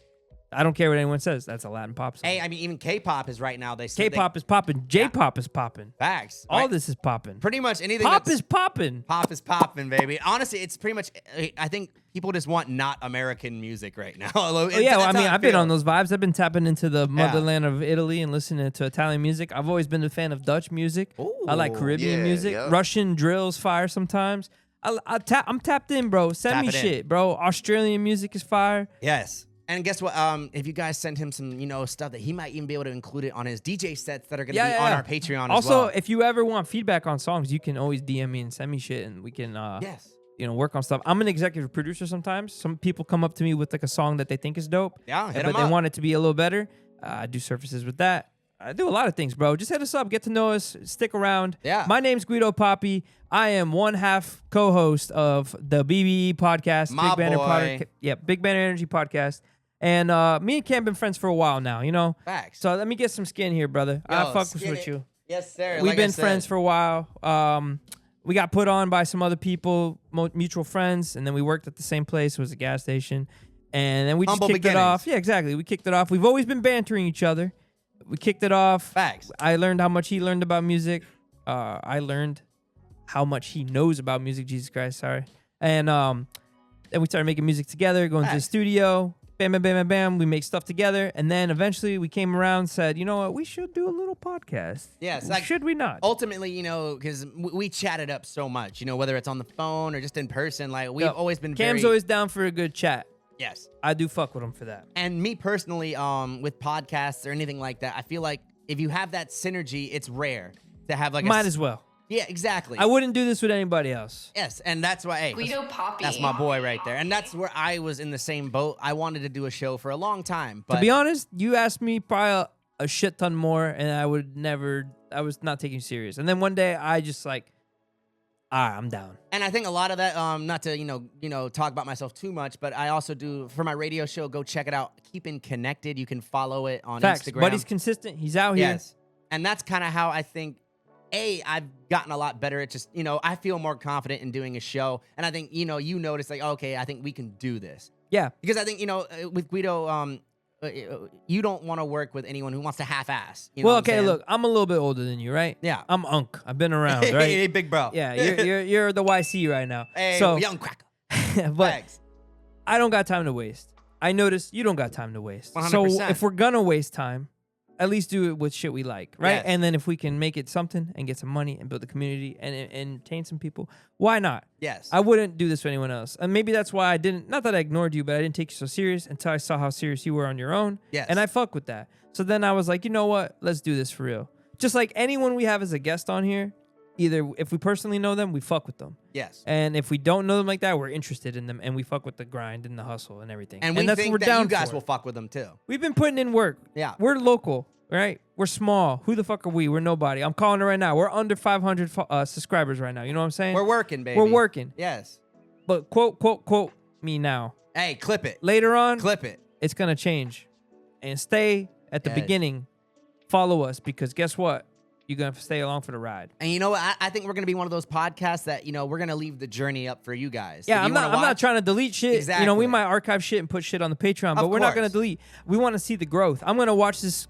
I don't care what anyone says. That's a Latin pop song. Hey, I mean, even K-pop is right now. They said K-pop is popping. J-pop is popping. facts. All right? this is popping. Pretty much anything Pop that's is popping. pop is popping, baby. Honestly, it's pretty much. I think people just want not American music right now. Oh, yeah, well, I mean, I've been on those vibes. I've been tapping into the motherland of Italy and listening to Italian music. I've always been a fan of Dutch music. I like Caribbean yeah, music. yeah. Russian drills fire sometimes. I'm tapped in, bro. Send Tap me it in. shit, bro. Australian music is fire. Yes. And guess what? If you guys send him some, stuff that he might even be able to include it on his DJ sets that are going to be on our Patreon also, as well. if you ever want feedback on songs, you can always DM me and send me shit, and we can Yes. work on stuff. I'm an executive producer sometimes. Some people come up to me with like a song that they think is dope. Yeah, hit but 'em they up. want it to be a little better. I do surfaces with that. I do a lot of things, bro. Just hit us up, get to know us, stick around. Yeah. My name's Guido Papi. I am one half co-host of the BBE podcast, My Big Banter boy. Big Banter Energy podcast. And me and Cam been friends for a while now, Facts. So let me get some skin here, brother. I Yo, fuck skin with it. you. Yes, sir. We've Like I been said. friends for a while. We got put on by some other people, mutual friends, and then we worked at the same place. It was a gas station. And then we just Humble kicked it beginnings. off. Yeah, exactly. We kicked it off. We've always been bantering each other. We kicked it off. Facts. I learned how much he learned about music. I learned how much he knows about music. Jesus Christ, sorry. And then we started making music together, going to the Facts. studio. Bam, bam, bam, bam, bam. We make stuff together. And then eventually we came around and said, you know what? We should do a little podcast. Yes, like- should we not? Ultimately, because we chatted up so much, whether it's on the phone or just in person. Like, we've always been Cam's very... always down for a good chat. Yes. I do fuck with him for that. And me personally, with podcasts or anything like that, I feel like if you have that synergy, it's rare to have like Might as well. Yeah, exactly. I wouldn't do this with anybody else. Yes, and that's why, hey, Guido Papi. that's my boy right there. And that's where I was in the same boat. I wanted to do a show for a long time, but To be honest, you asked me probably a shit ton more, and I was not taking you serious. And then one day I just like, all right, I'm down. and I think a lot of that, not to talk about myself too much, but I also do for my radio show. Go check it out. Keeping Connected. You can follow it on Facts. Instagram. But he's consistent. He's out here. Yes, and that's kind of how I think. I've gotten a lot better at just, I feel more confident in doing a show. And I think, you notice like, okay, I think we can do this. Yeah. Because I think, with Guido, you don't want to work with anyone who wants to half-ass. You know Well, what I'm okay, saying? look, I'm a little bit older than you, right? Yeah. I'm Unk. I've been around, right? Hey, big bro. Yeah, you're the YC right now. Hey, so, young cracker. but Thanks. I don't got time to waste. I noticed you don't got time to waste. So 100%. if we're gonna waste time, at least do it with shit we like, right? Yes. And then if we can make it something and get some money and build a community and entertain some people, why not? Yes. I wouldn't do this for anyone else. And maybe that's why I didn't, not that I ignored you, but I didn't take you so serious until I saw how serious you were on your own. Yes. And I fuck with that. So then I was like, you know what? Let's do this for real. Just like anyone we have as a guest on here, either if we personally know them, we fuck with them. Yes. And if we don't know them like that, we're interested in them and we fuck with the grind and the hustle and everything. And we that's think what we're that down you guys for. will fuck with them too. We've been putting in work. Yeah. We're local, right? We're small. Who the fuck are we? We're nobody. I'm calling it right now. We're under 500 subscribers right now. You know what I'm saying? We're working, baby. We're working. Yes. But quote me now. Hey, clip it. Later on, Clip it. it's going to change. And stay at the beginning. Follow us because guess what? You're going to stay along for the ride. And you know what? I think we're going to be one of those podcasts that, we're going to leave the journey up for you guys. Yeah, If I'm you not wanna watch- trying to delete shit. Exactly. We might archive shit and put shit on the Patreon, but Of we're not going course. to delete. We want to see the growth. I'm going to watch this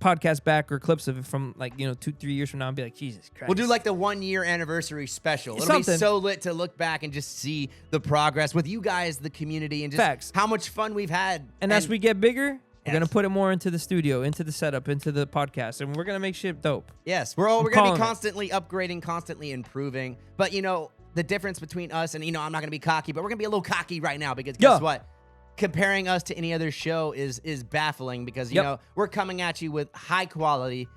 podcast back or clips of it from 2-3 years from now and be like, Jesus Christ. We'll do like the 1 year anniversary special. It'll Something. be so lit to look back and just see the progress with you guys, the community, and just Facts. how much fun we've had. And as we get bigger, we're going Yes. to put it more into the studio, into the setup, into the podcast, and we're going to make shit dope. Yes, we're going to calling be it. constantly upgrading, constantly improving. But, the difference between us and, I'm not going to be cocky, but we're going to be a little cocky right now because guess Yeah. what? Comparing us to any other show is baffling because, Yep. we're coming at you with high quality,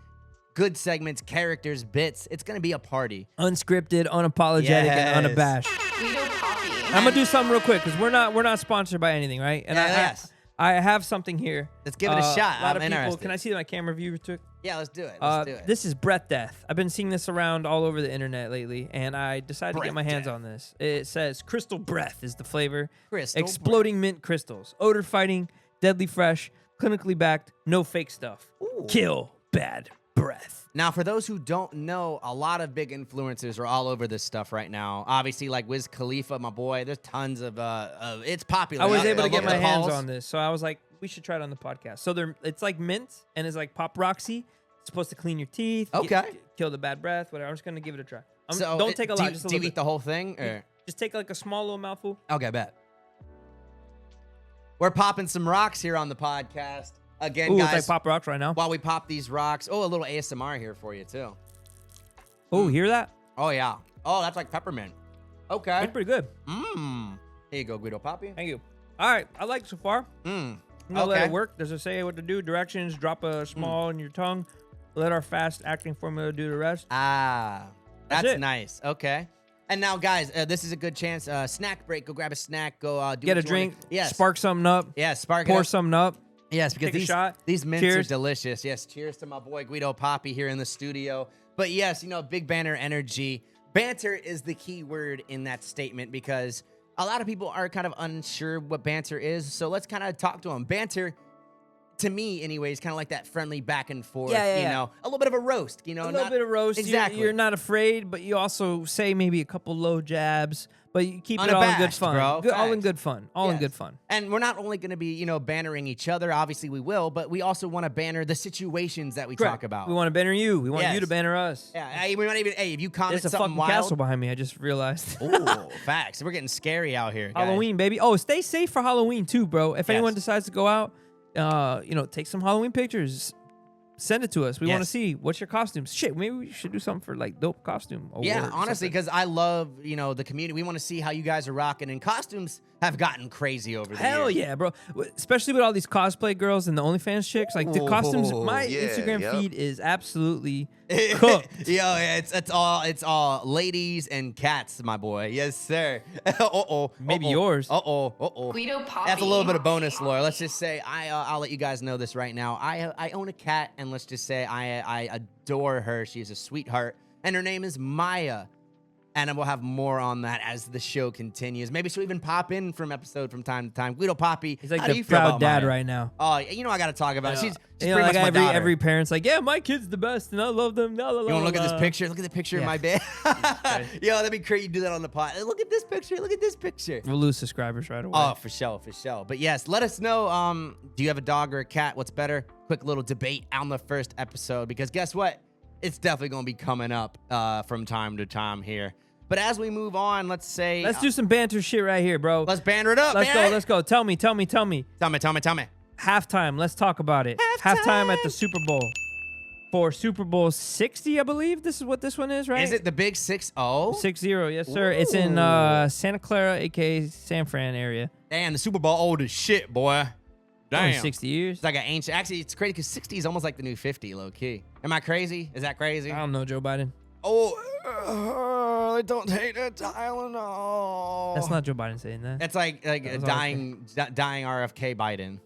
good segments, characters, bits. It's going to be a party. Unscripted, unapologetic, Yes. and unabashed. Guido Papi. I'm gonna do something real quick because we're not sponsored by anything, right? And Yes. I have something here. Let's give it a shot. A lot of I'm people. interested. Can I see my camera view real quick? Yeah, let's do it. Let's do it. This is Breath Death. I've been seeing this around all over the internet lately, and I decided to get my Breath hands Death. on this. It says Crystal Breath is the flavor. Crystal Exploding mint crystals. Odor fighting, deadly fresh, clinically backed, no fake stuff. Ooh. Kill bad breath. Now, for those who don't know, a lot of big influencers are all over this stuff right now. Obviously, like Wiz Khalifa, my boy. There's tons of it's popular. I was out able there. to get Look my at the hands halls. on this, so I was like, we should try it on the podcast. So it's like mint, and it's like Pop Roxy. It's supposed to clean your teeth. Okay. Kill the bad breath. Whatever. I'm just gonna give it a try. So don't take a lot. Do Just a you little eat bit. the whole thing? Or? Just take like a small little mouthful. Okay, bet. We're popping some rocks here on the podcast. Again, Ooh, guys, it's like Pop Rocks right now. while we pop these rocks. Oh, a little ASMR here for you, too. Oh, hear that? Oh, yeah. Oh, that's like peppermint. Okay. That's pretty good. Mmm. Here you go, Guido Papi. Thank you. All right, I like it so far. Mmm. I'm gonna let Okay. it work. Does it say what to do? Directions. Drop a small in your tongue. Let our fast acting formula do the rest. Ah, That's that's it. nice. Okay. And now, guys, this is a good chance. Snack break. Go grab a snack. Go do Get a what you wanna- drink. Yes. Spark something up. Yeah, spark it Pour up. something up. Yes, because Take a these shot. these mints Cheers. are delicious. Yes, cheers to my boy Guido Papi here in the studio. But yes, big banner energy. Banter is the key word in that statement because a lot of people are kind of unsure what banter is. So let's kind of talk to them. Banter, to me, anyways, kind of like that friendly back and forth. Yeah. A little bit of a roast. A little bit of roast. Exactly. You're not afraid, but you also say maybe a couple low jabs, but you keep it all in good Unabashed, fun. bro. All in Facts. good fun. All in Yes. good fun. And we're not only going to be, bannering each other. Obviously, we will, but we also want to banner the situations that we talk Correct. about. We want to banner you. We want you to Yes. banner us. Yeah, hey, we might even. Hey, if you comment There's a something fucking wild. castle behind me. I just realized. Ooh, facts. We're getting scary out here. guys. Halloween, baby. Oh, stay safe for Halloween too, bro. If anyone Yes. decides to go out, take some Halloween pictures. Send it to us. We want to Yes. see what's your costumes. Shit, maybe we should do something for like dope costume. Yeah, award or honestly, something. because I love the community. We want to see how you guys are rocking, and costumes have gotten crazy over the Hell years. yeah, bro. Especially with all these cosplay girls and the OnlyFans chicks. Like the costumes, my yeah, Instagram yep. feed is absolutely cooked. Yo, it's all ladies and cats, my boy. Yes, sir. Maybe yours. Guido Papi. That's a little bit of bonus lore. Let's just say I'll let you guys know this right now. I own a cat, and let's just say I adore her. She's a sweetheart, and her name is Maya. And we'll have more on that as the show continues. Maybe she'll even pop in from time to time. Guido Papi, He's like how do the you feel proud about dad Maya? right now. Oh, I got to talk about it. She's You know, pretty like much my daughter. every parent's like, yeah, my kid's the best, and I love them. La, la, You want to look at this la. picture? Look at the picture in Yeah. my bed. Yo, that'd be crazy. You do that on the pod. Look at this picture. Look at this picture. We'll lose subscribers right away. Oh, for sure. But yes, let us know. Do you have a dog or a cat? What's better? Quick little debate on the first episode, because guess what? It's definitely going to be coming up from time to time here. But as we move on, let's do some banter shit right here, bro. let's banter it up. Let's go. Tell me. Tell me. Halftime. Let's talk about it. Halftime at the Super Bowl. For Super Bowl 60, I believe this is what this one is, right? Is it the big 6-0? 6-0, yes, sir. It's in Santa Clara, aka San Fran area. Damn, the Super Bowl old as shit, boy. Only Damn. 60 years. It's like an ancient. Actually, it's crazy because 60 is almost like the new 50, low key. Am I crazy? Is that crazy? I don't know, Joe Biden. Oh, I don't hate it, Tylenol. That's not Joe Biden saying that. It's like a was dying RFK Biden.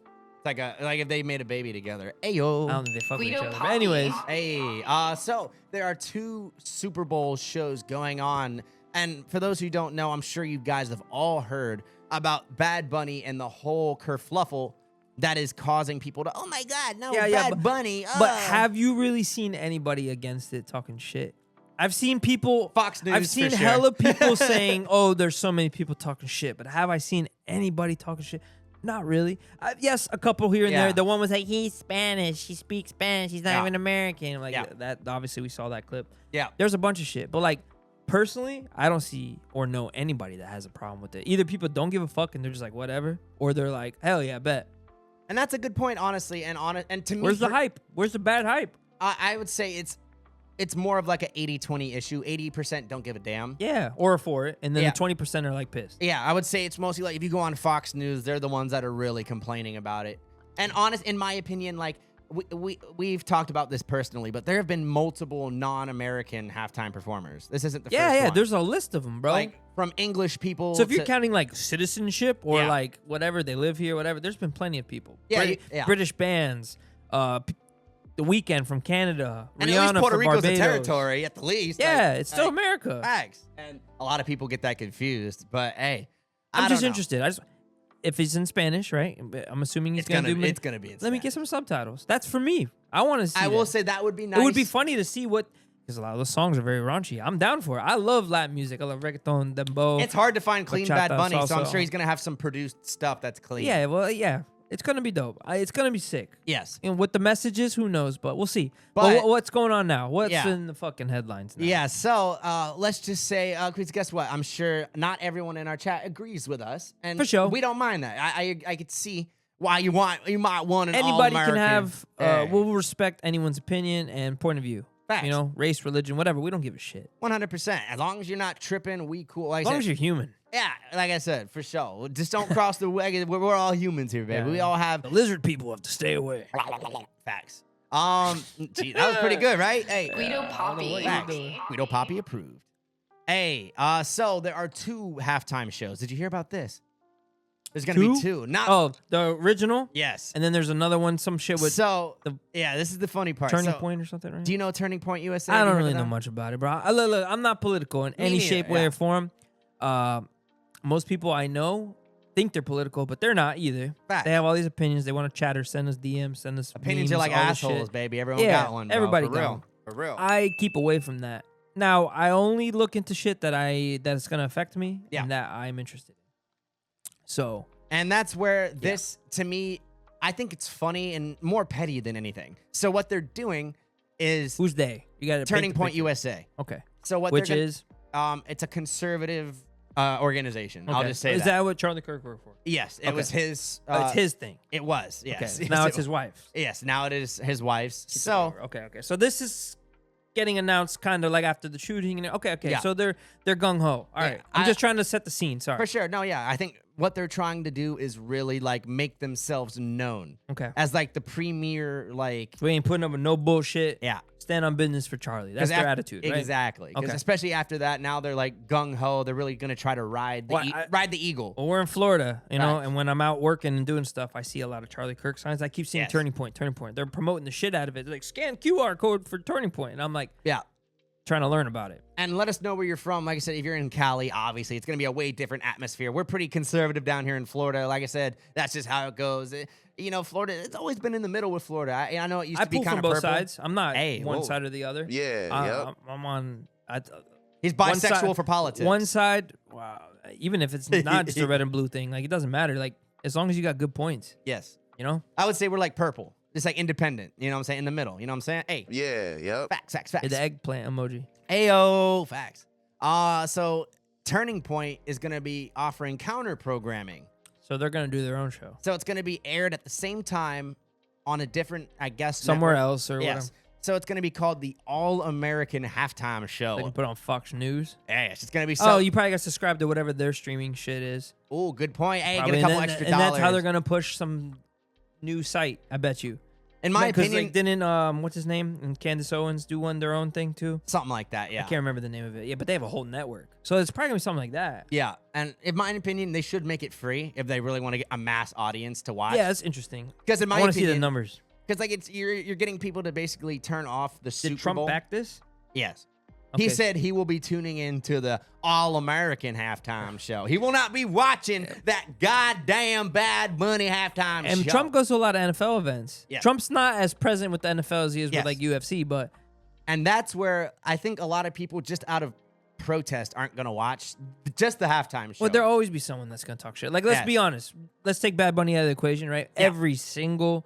It's like if they made a baby together. Ayo. I don't think they fuck with each Guido other. Papi. But anyways, Hey, so there are two Super Bowl shows going on And for those who don't know, I'm sure you guys have all heard about Bad Bunny and the whole kerfluffle that is causing people to, oh my God, no, Bad Bunny. But have you really seen anybody against it talking shit? I've seen people, Fox News, I've seen for sure. hella people saying, oh, there's so many people talking shit. But have I seen anybody talking shit? Not really. Yes, a couple here and there. The one was like, he's Spanish. He speaks Spanish. He's not even American. Like that. Obviously, we saw that clip. Yeah. There's a bunch of shit. But like, personally, I don't see or know anybody that has a problem with it. Either people don't give a fuck and they're just like, whatever. Or they're like, hell yeah, bet. And that's a good point, honestly. And to me, where's the hype? Where's the bad hype? I would say it's more of like an 80-20 issue. 80% don't give a damn. Yeah, or for it. And then the 20% are like pissed. Yeah, I would say it's mostly like if you go on Fox News, they're the ones that are really complaining about it. And in my opinion, like we've talked about this personally, but there have been multiple non-American halftime performers. This isn't the first one. Yeah, there's a list of them, bro. Like from English people. So if you're counting like citizenship or like whatever, they live here, whatever, there's been plenty of people. Yeah, British bands, The Weeknd from Canada, and Rihanna at least Puerto from Rico's Barbados. a territory at the least. Yeah, like, it's still America. Facts. And a lot of people get that confused. But hey, I'm just interested. If he's in Spanish, right? I'm assuming it's gonna be in Spanish. Let me get some subtitles. That's for me. I want to see. I will say that would be nice. It would be funny to see what, because a lot of the songs are very raunchy. I'm down for it. I love Latin music. I love reggaeton, dembow. It's hard to find clean bachata, Bad Bunny, so I'm salsa. sure he's gonna have some produced stuff that's clean. Yeah, well, yeah. It's gonna be dope. It's gonna be sick. Yes. And what the message is, who knows? But we'll see. But- But what's going on now? What's in the fucking headlines now? Yeah, so let's just say, because guess what? I'm sure not everyone in our chat agrees with us, and For sure. we don't mind that. I could see why you might want an Anybody can all-American. have. We'll respect anyone's opinion and point of view. Facts. You know, race, religion, whatever. We don't give a shit. 100%. As long as you're not tripping, we cool. Like As I long said, as you're human. yeah, like I said, for sure. Just don't cross the way. We're all humans here, baby. Yeah. We all have The lizard people have to stay away. facts. Gee, that was pretty good, right? Hey, Guido Papi. facts. Guido Papi approved. Hey, so there are 2 halftime shows. Did you hear about this? There's gonna be 2. Not The original? yes. And then there's another one, some shit with So the this is the funny part. Turning So, Point or something, right? Do you know Turning Point USA? I Have you don't heard really of know them? much about it, bro. Look, I'm not political in any neither, shape, way, yeah. or form. Most people I know think they're political, but they're not either. Facts. They have all these opinions. They want to chatter, send us DMs, send us Opinions memes, are like all this assholes, shit. baby. Everyone Yeah, got one. Bro. everybody for got real. one. For real. I keep away from that. Now, I only look into shit that's gonna affect me and that I'm interested in. So, And that's where this, to me, I think it's funny and more petty than anything. So what they're doing is who's they? You got Turning Point USA. Okay. So what Which they're is? it's a conservative organization. I'll Okay. just say is that. that what Charlie Kirk worked for? Yes, it Okay. was his. It's his thing. It was. Yes. Okay. Yes, Now it it's his was. wife. Yes. Now it is his wife's. So Okay. So this is getting announced kind of like after the shooting. And okay. Yeah. So they're gung ho. All right. I'm just trying to set the scene. Sorry. for sure. No. Yeah. I think what they're trying to do is really like make themselves known Okay. as like the premier like. We ain't putting up with no bullshit. Yeah. Stand on business for Charlie. That's their attitude, right? Exactly. Because Okay. especially after that, now they're like gung ho. They're really gonna try to ride the Well, ride the eagle. Well, we're in Florida, you know, Facts. and when I'm out working and doing stuff, I see a lot of Charlie Kirk signs. I keep seeing Yes. Turning Point. They're promoting the shit out of it. They're like, scan QR code for Turning Point. And I'm like, Yeah. trying to learn about it. And let us know where you're from. Like I said, if you're in Cali, obviously, it's going to be a way different atmosphere. We're pretty conservative down here in Florida. Like I said, that's just how it goes. Florida, it's always been in the middle with Florida. I know it used I to be pull kind from of both purple. sides. I'm not one whoa. side or the other. Yeah, yep. I'm on. He's one bisexual side- for politics. One side, wow, even if it's not just a red and blue thing, like it doesn't matter. Like as long as you got good points, Yes. you know. I would say we're like purple. It's like independent. You know what I'm saying? In the middle. You know what I'm saying? Hey, Yeah, yep. facts. The eggplant emoji. Ayo, facts. So Turning Point is going to be offering counter programming. So they're gonna do their own show So it's going to be aired at the same time on a different, I guess, somewhere network. else or Yes. whatever. So it's going to be called the All American Halftime Show. They can put on Fox News. Yes, it's going to be Oh, you probably got subscribed to whatever their streaming shit is. Oh, good point. Hey, Probably. get a couple and extra and dollars. that's how they're gonna push some new site. I bet you. In my Because opinion, like, didn't what's his name and Candace Owens do their own thing too? something like that, yeah. I can't remember the name of it. Yeah, but they have a whole network, so it's probably gonna be something like that. Yeah, and in my opinion, they should make it free if they really want to get a mass audience to watch. Yeah, that's interesting. Because in my I want to see the opinion, numbers. because like you're getting people to basically turn off the Super Did Trump Bowl. back this? Yes. He Okay. said he will be tuning into the All-American halftime show. He will not be watching that goddamn Bad Bunny halftime And show. Trump goes to a lot of NFL events. Yes. Trump's not as present with the NFL as he is Yes. with like UFC, but And that's where I think a lot of people just out of protest aren't going to watch just the halftime show. well, there'll always be someone that's gonna talk shit. Like, let's Yes. be honest. Let's take Bad Bunny out of the equation, right? Yeah. Every single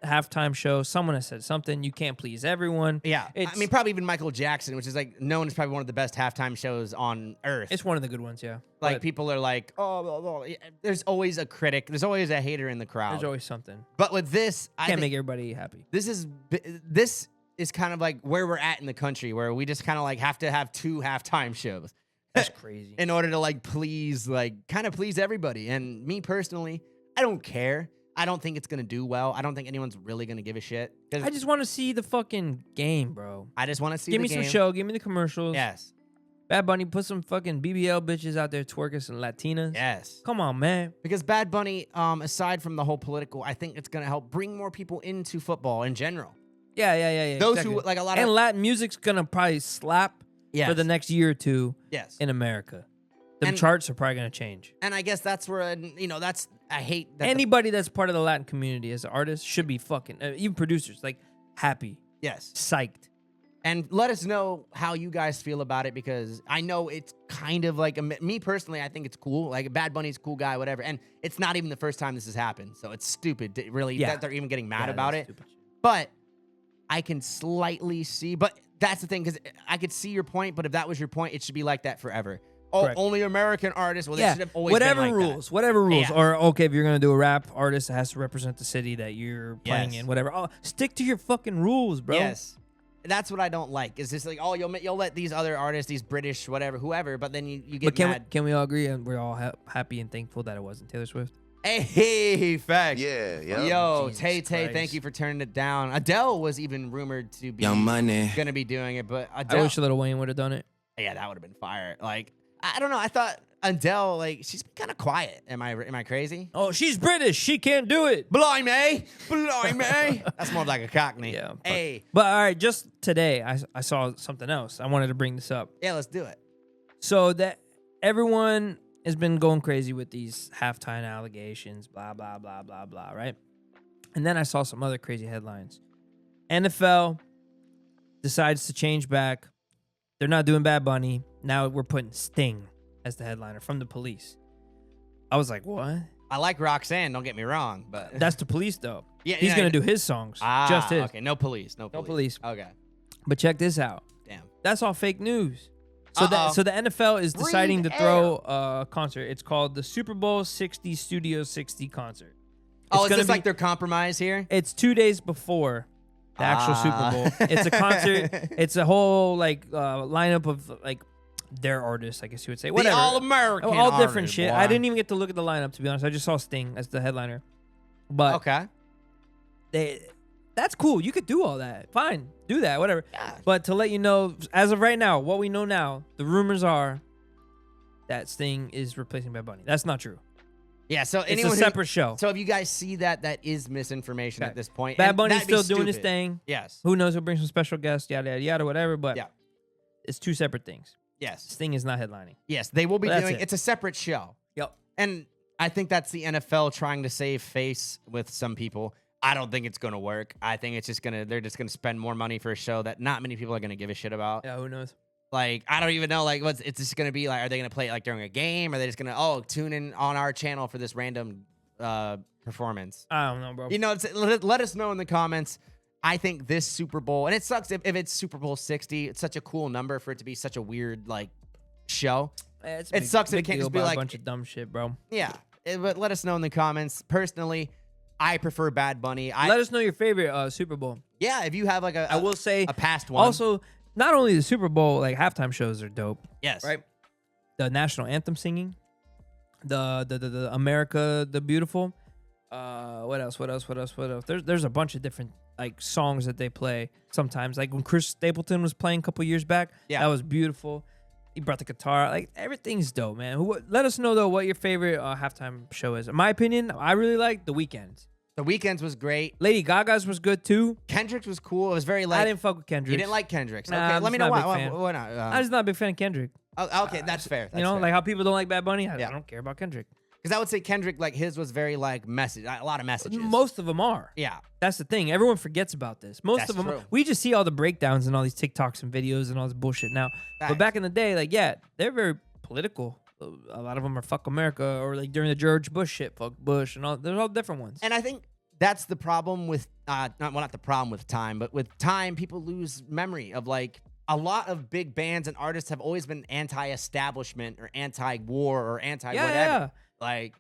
halftime show, someone has said something. You can't please everyone. Yeah. It's, I mean, probably even Michael Jackson, which is like known as probably one of the best halftime shows on earth. it's one of the good ones, yeah. Like But people are like, oh, there's always a critic. There's always a hater in the crowd. there's always something. But with this, I Can't think make everybody happy. this is kind of like where we're at in the country, where we just kind of like have to have 2 halftime shows That's crazy. in order to like please, like kind of please everybody. And me personally, I don't care. I don't think it's gonna do well. I don't think anyone's really gonna give a shit. 'Cause I just want to see the fucking game, bro. I just want to see. Give the me game. some show. Give me the commercials. Yes. Bad Bunny, put some fucking BBL bitches out there twerking some Latinas. Yes. Come on, man. Because Bad Bunny, aside from the whole political, I think it's gonna help bring more people into football in general. Yeah. Those exactly. who like a lot And of Latin music's gonna probably slap yes. for the next year or two yes. in America. The And- charts are probably gonna change. And I guess that's where that's I hate that. Anybody that's part of the Latin community as an artist should be fucking even producers like happy, yes. psyched. And let us know how you guys feel about it, because I know it's kind of like me personally. I think it's cool. Like Bad Bunny's a cool guy, whatever. And it's not even the first time this has happened, so it's stupid, really, Yeah. that they're even getting mad Yeah, about that's it. stupid. But I can slightly see. But that's the thing, because I could see your point. But if that was your point, it should be like that forever. Oh, Correct. only American artists. Well, they Yeah, should have always whatever been like rules, whatever rules. Yeah. Or okay, if you're gonna do a rap artist, it has to represent the city that you're playing Yes. in. Whatever. Oh, stick to your fucking rules, that. bro. Yes. That's what I don't like. It's just like, oh, you'll let these other artists, these British, whatever, whoever, but then you get But mad. can we all agree and we're all happy and thankful that it wasn't Taylor Swift? Hey, facts. Yeah. Yo, Jesus Tay, Christ. thank you for turning it down. Adele was even rumored to be Young Money. gonna be doing it, but I Adele, wish Lil Wayne would have done it. yeah, that would have been fire. Like, I don't know. I thought Adele, like, she's been kind of quiet. Am I crazy? Oh, she's British. She can't do it. Blimey, blimey. That's more like a Cockney. Yeah. Hey, But all right, just today I saw something else. I wanted to bring this up. yeah, let's do it. So that everyone has been going crazy with these halftime allegations, blah, blah, blah, blah, blah, right? And then I saw some other crazy headlines. NFL decides to change back. They're not doing Bad Bunny. Now we're putting Sting as the headliner from the Police. I was like, what? I like Roxanne. Don't get me wrong, but That's the Police, though. Yeah, He's yeah, going to yeah. do his songs. ah, Just his. Okay, no police. No police. Okay, But check this out. damn. That's all fake news. So Uh-oh. so the NFL is deciding to Breathe throw a concert. It's called the Super Bowl 60 Studio 60 concert. Oh, It's is gonna this be- like their compromise here? It's 2 days before the actual Super Bowl. It's a concert. It's a whole like lineup of like their artists, I guess you would say. Whatever. The All-American all different army, shit. boy. I didn't even get to look at the lineup, to be honest. I just saw Sting as the headliner. But Okay. that's cool. You could do all that. Fine. Do that. Whatever. Yeah. But to let you know, as of right now, what we know now, the rumors are that Sting is replacing Bad Bunny. That's not true. Yeah, so It's anyone a who- separate show. So if you guys see that, that is misinformation Okay. at this point. Bad and Bunny's that'd be still doing his stupid. thing. Yes. Who knows? He'll bring some special guests, yada, yada, yada, whatever. But Yeah. it's two separate things. Yes. Sting is not headlining. Yes, they will be But that's doing it. it's a separate show. Yep. And I think that's the NFL trying to save face with some people. I don't think it's going to work. I think it's just they're just going to spend more money for a show that not many people are going to give a shit about. Yeah, who knows? Like, I don't even know, like, it's just going to be like, are they going to play it like during a game? Or are they just going to, tune in on our channel for this random performance? I don't know, bro. You know, let us know in the comments. I think this Super Bowl, and it sucks if it's Super Bowl 60. It's such a cool number for it to be such a weird, like, show. It sucks if it can't deal just be about like- a bunch of dumb shit, bro. Yeah. But let us know in the comments. Personally, I prefer Bad Bunny. Let us know your favorite Super Bowl. Yeah, if you have like I will say a past one. also, not only the Super Bowl, like halftime shows are dope. yes. Right? The national anthem singing, the America the Beautiful. What else? There's a bunch of different like songs that they play sometimes. Like when Chris Stapleton was playing a couple years back, Yeah. that was beautiful. He brought the guitar. Like everything's dope, man. Let us know though what your favorite halftime show is. In my opinion, I really like The Weeknd. The Weeknd's was great. Lady Gaga's was good too. Kendrick's was cool. It was very like. I didn't fuck with Kendrick. You didn't like Kendrick's. Nah, Okay, I'm let me just know not a why. big fan. Why not? I'm just not a big fan of Kendrick. Okay, that's fair. That's you know, fair. like how people don't like Bad Bunny. I Yeah. don't care about Kendrick. Because I would say Kendrick, like his was very like message, a lot of messages. Most of them are. Yeah. That's the thing. Everyone forgets about this. Most That's of them. true. We just see all the breakdowns and all these TikToks and videos and all this bullshit now. Facts. But back in the day, like, yeah, they're very political. A lot of them are fuck America, or like during the George Bush shit, fuck Bush, and all. There's all different ones. And I think that's the problem with not the problem with time, but with time, people lose memory of like a lot of big bands and artists have always been anti-establishment or anti-war or anti-whatever. Yeah. Like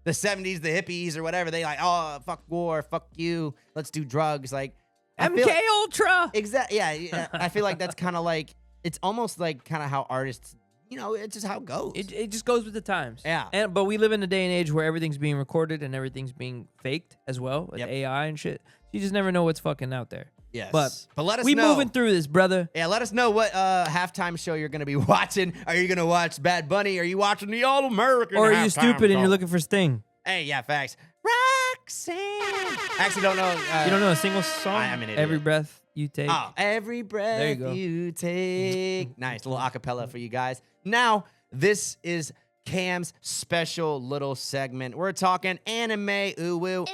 the 70s, the hippies or whatever, they like, oh, fuck war, fuck you, let's do drugs. Like MK Ultra. Exactly. Yeah. I feel like that's kind of like, it's almost like kind of how artists, you know, it's just how it goes. It just goes with the times. Yeah. But we live in a day and age where everything's being recorded and everything's being faked as well with Yep. AI and shit. You just never know what's fucking out there. Yes. But let us we know. moving through this, brother. Yeah, let us know what halftime show you're going to be watching. Are you going to watch Bad Bunny? Are you watching the All American? Or are you halftime stupid and show? you're looking for Sting? Hey, yeah, facts. Roxanne. I actually don't know. You don't know a single song? I'm an idiot. Every breath you take. Oh, every breath There you go. you take. Nice little acapella for you guys. Now, this is Cam's special little segment. We're talking anime. Ooh woo.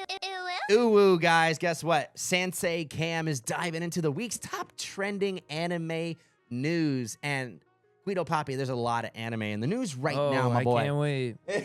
Ooh woo, guys. Guess what? Sensei Cam is diving into the week's top trending anime news. And Guido Papi, there's a lot of anime in the news right now, my boy. I can't wait. Guido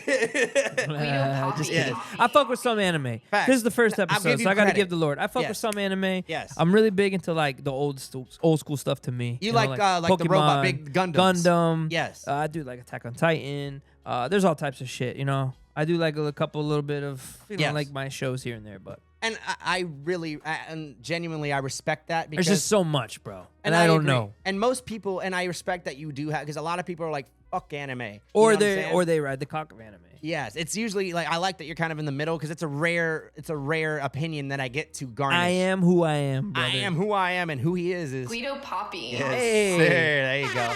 Papi. Just kidding. Yeah. I fuck with some anime. Facts. This is the first I'll episode, give you so I gotta credit. give the Lord. I fuck Yes. with some anime. Yes. I'm really big into like the old school stuff to me. You know, like the robot, big Gundams. Gundam. Yes. I do like Attack on Titan. There's all types of shit, you know. I do like a little bit of, you know, Yes. like my shows here and there, but And I really, and genuinely, I respect that because there's just so much, bro. And I don't agree. know. And most people, and I respect that you do have, because a lot of people are like, fuck anime. You know Or what I'm saying? they ride the cock of anime. Yes, it's usually like, I like that you're kind of in the middle because it's a rare opinion that I get to garnish. I am who I am, brother. I am who I am, and who he is Guido Papi. Yes, Hey. sir. There you go.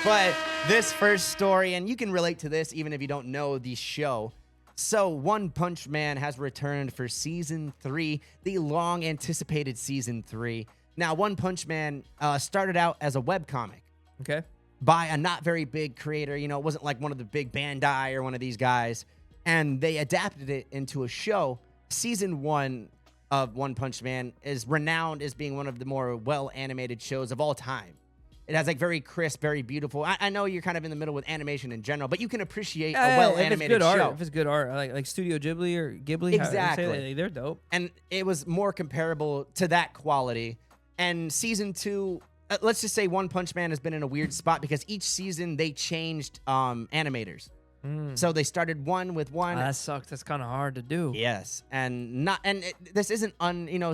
But this first story, and you can relate to this even if you don't know the show. So, One Punch Man has returned for season 3, the long anticipated season 3. Now, One Punch Man started out as a webcomic Okay. by a not very big creator. You know, it wasn't like one of the big Bandai or one of these guys. And they adapted it into a show. Season 1 of One Punch Man is renowned as being one of the more well-animated shows of all time. It has like very crisp, very beautiful. I know you're kind of in the middle with animation in general, but you can appreciate a well-animated show. If it's good art, like Studio Ghibli or Ghibli. how do you say Exactly. that? They're dope. And it was more comparable to that quality. And season 2, let's just say One Punch Man has been in a weird spot because each season they changed animators. So they started one with one. That sucks. That's kind of hard to do. Yes, and this isn't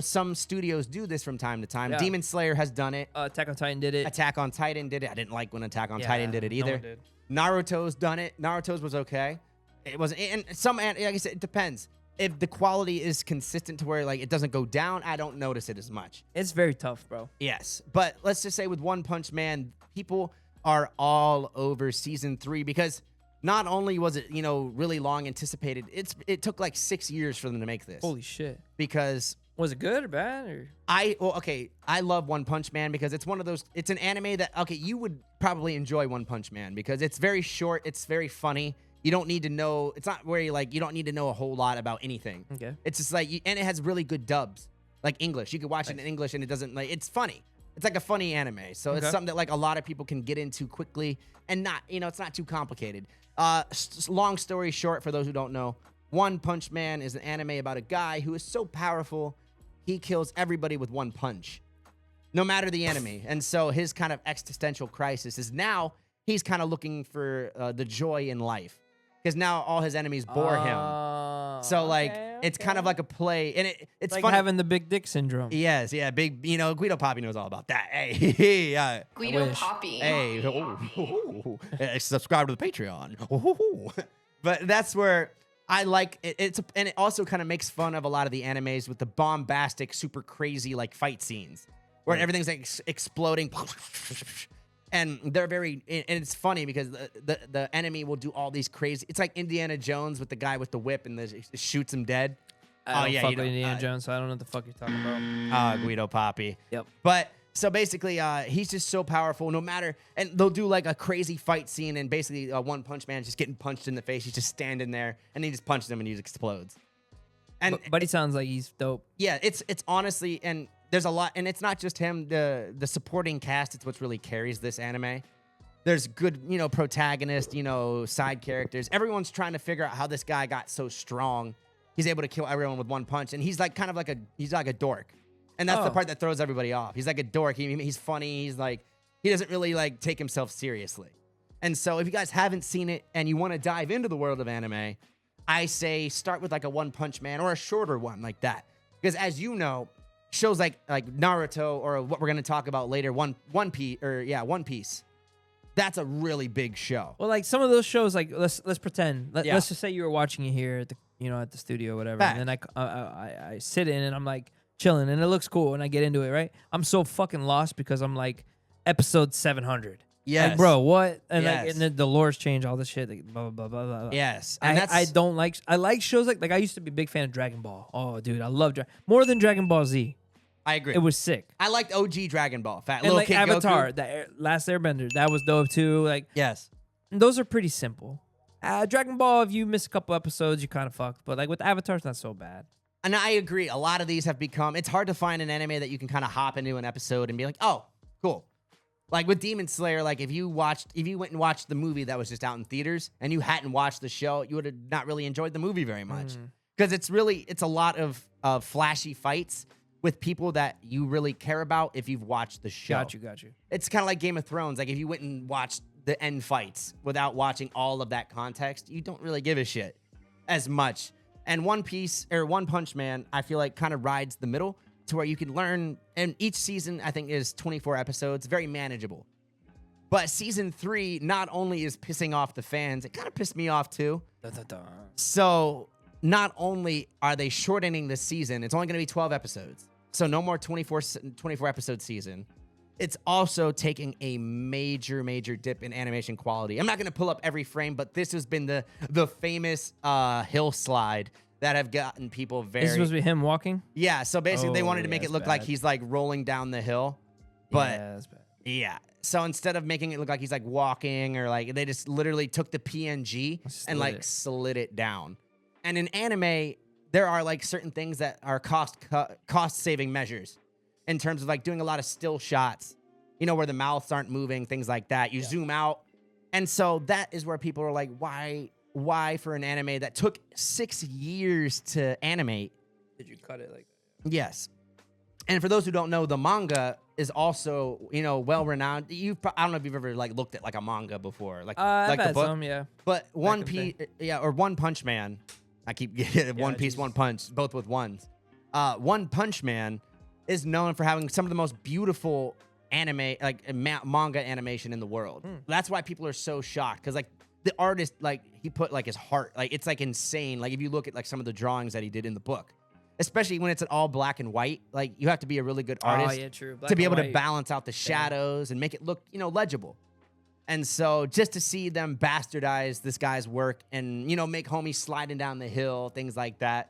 some studios do this from time to time. Yeah. Demon Slayer has done it. Attack on Titan did it. Attack on Titan did it. I didn't like when Attack on Yeah, Titan did it no either. one did. Naruto's done it. Naruto's was okay. It wasn't, and like I said, it depends. If the quality is consistent to where like it doesn't go down, I don't notice it as much. It's very tough, bro. Yes, but let's just say with One Punch Man, people are all over season 3 because not only was it really long anticipated, it took like 6 years for them to make this. Holy shit. Because Was it good or bad? Or I love One Punch Man because it's one of those. It's an anime that you would probably enjoy One Punch Man because it's very short. It's very funny. You don't need to know. It's not where you don't need to know a whole lot about anything. Okay. It's just like, and it has really good dubs, like English. You could watch it in English and it doesn't it's funny. It's like a funny anime. So it's Okay. something that like a lot of people can get into quickly and not, it's not too complicated. Long story short, for those who don't know, One Punch Man is an anime about a guy who is so powerful, he kills everybody with one punch, no matter the enemy. And so his kind of existential crisis is now he's kind of looking for the joy in life because now all his enemies bore him. So it's kind of like a play, and it's like funny. having the big dick syndrome. Yes, yeah, big. Guido Papi knows all about that. Hey, Guido wish. Papi. hey, subscribe to the Patreon. But that's where I like it. And it also kind of makes fun of a lot of the animes with the bombastic, super crazy like fight scenes where everything's like exploding. And they're and it's funny because the enemy will do all these crazy. It's like Indiana Jones with the guy with the whip and shoots him dead. I don't yeah, fuck you with don't- Indiana Jones, so I don't know what the fuck you're talking about. Guido Papi. Yep. But so basically, he's just so powerful. No matter, and they'll do like a crazy fight scene, and basically, One Punch Man just getting punched in the face. He's just standing there, and he just punches him, and he just explodes. And But he sounds like he's dope. yeah, it's honestly, and there's a lot, and it's not just him. The supporting cast, it's what really carries this anime. There's good, protagonist, side characters. Everyone's trying to figure out how this guy got so strong. He's able to kill everyone with one punch, and he's like kind of like he's like a dork, and that's the part that throws everybody off. He's like a dork. He's funny. He's like, he doesn't really like take himself seriously. And so if you guys haven't seen it and you want to dive into the world of anime, I say start with like a One Punch Man or a shorter one like that, because as you know, shows like Naruto or what we're gonna talk about later, One Piece. That's a really big show. Well, like some of those shows, like let's pretend. Yeah. Let's just say you were watching it here at the at the studio or whatever, Fact. and then I sit in and I'm like chilling and it looks cool and I get into it, right? I'm so fucking lost because I'm like episode 700. Yes. Like, bro, what? And Yes. like, and then the lore's changed, all this shit, like, blah blah blah blah blah. Yes, and I don't like. I like shows like I used to be a big fan of Dragon Ball. Oh, dude, I love more than Dragon Ball Z. I agree. It was sick. I liked OG Dragon Ball. Fat And little like kid Avatar, Goku. Last Airbender, that was dope too. Like, Yes. and those are pretty simple. Dragon Ball, if you miss a couple episodes, you kind of fucked. But like with Avatar, it's not so bad. And I agree. A lot of these have become. It's hard to find an anime that you can kind of hop into an episode and be like, oh, cool. Like with Demon Slayer, like if you went and watched the movie that was just out in theaters and you hadn't watched the show, you would have not really enjoyed the movie very much. Because it's a lot of flashy fights with people that you really care about if you've watched the show. Got you. It's kind of like Game of Thrones. Like if you went and watched the end fights without watching all of that context, you don't really give a shit as much. And One Piece or One Punch Man, I feel like kind of rides the middle to where you can learn. And each season, I think, is 24 episodes, very manageable. But season 3 not only is pissing off the fans, it kind of pissed me off too. So not only are they shortening the season, it's only going to be 12 episodes. So no more 24 episode season. It's also taking a major dip in animation quality. I'm not going to pull up every frame, but this has been the famous hill slide that have gotten people very... Is it supposed to be him walking? Yeah, so basically they Oh, wanted to yeah, make it that's look like bad. he's like rolling down the hill. But Yeah, that's bad. yeah. So instead of making it look like he's like walking or like, they just literally took the PNG and like slid it down. And in anime, there are like certain things that are cost saving measures in terms of like doing a lot of still shots, where the mouths aren't moving, things like that. You zoom out. And so that is where people are like, why for an anime that took 6 years to animate? Did you cut it like Yes. And for those who don't know, the manga is also, well renowned. I don't know if you've ever like looked at like a manga before, like I've the had book. some, yeah. But One in the Piece, or One Punch Man. I keep getting One Piece, Jesus. One Punch, both with ones. One Punch Man is known for having some of the most beautiful anime, like manga animation in the world. That's why people are so shocked, because like the artist, like he put like his heart, like it's like insane. Like if you look at like some of the drawings that he did in the book, especially when it's in all black and white, like you have to be a really good artist Oh, yeah, true. Black to be and able to white. balance out the shadows and make it look, legible. And so just to see them bastardize this guy's work and, make homies sliding down the hill, things like that.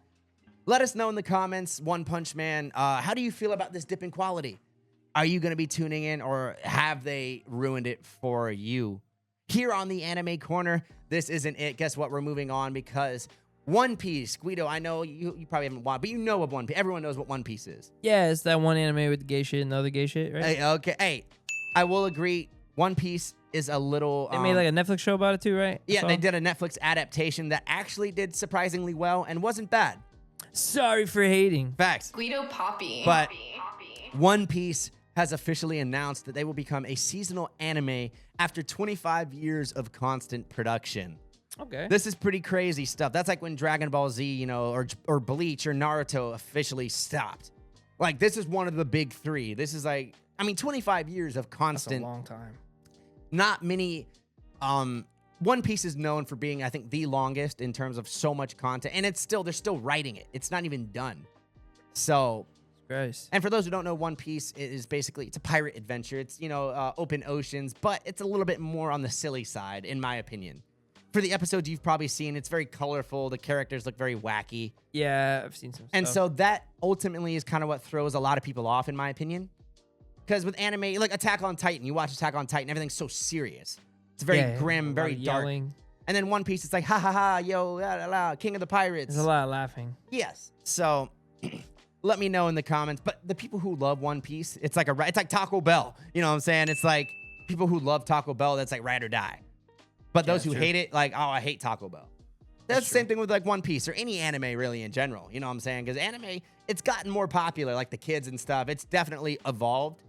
Let us know in the comments, One Punch Man, how do you feel about this dip in quality? Are you going to be tuning in, or have they ruined it for you? Here on the Anime Corner, this isn't it. Guess what? We're moving on because One Piece. Guido, I know you probably haven't watched, but you know of One Piece. Everyone knows what One Piece is. Yeah, it's that one anime with the gay shit and the other gay shit, right? Hey, okay. Hey, I will agree. One Piece is a little... They made like a Netflix show about it too, right? Yeah, So- they did a Netflix adaptation that actually did surprisingly well and wasn't bad. Sorry for hating. Facts. Guido Papi. But- Papi. One Piece has officially announced that they will become a seasonal anime after 25 years of constant production. Okay. This is pretty crazy stuff. That's like when Dragon Ball Z, or Bleach or Naruto officially stopped. Like, this is one of the big 3. This is like, 25 years of That's a constant... long time. Not many... One Piece is known for being, I think, the longest in terms of so much content. And they're still writing it. It's not even done. So... Christ. And for those who don't know, One Piece is basically, it's a pirate adventure. It's, open oceans, but it's a little bit more on the silly side, in my opinion. for the episodes you've probably seen, it's very colorful. The characters look very wacky. Yeah, I've seen some And stuff. so that ultimately is kind of what throws a lot of people off, in my opinion. Because with anime, like Attack on Titan, you watch Attack on Titan, everything's so serious. It's very Yeah, a grim, lot very of dark. yelling. And then One Piece, it's like, ha ha ha, yo, la la la, King of the Pirates. There's a lot of laughing. Yes. So let me know in the comments. But the people who love One Piece, it's like Taco Bell. You know what I'm saying? It's like people who love Taco Bell, that's like ride or die. But those who true. hate it, like, oh, I hate Taco Bell. That's the same thing with like One Piece or any anime really in general. You know what I'm saying? Because anime, it's gotten more popular, like the kids and stuff. It's definitely evolved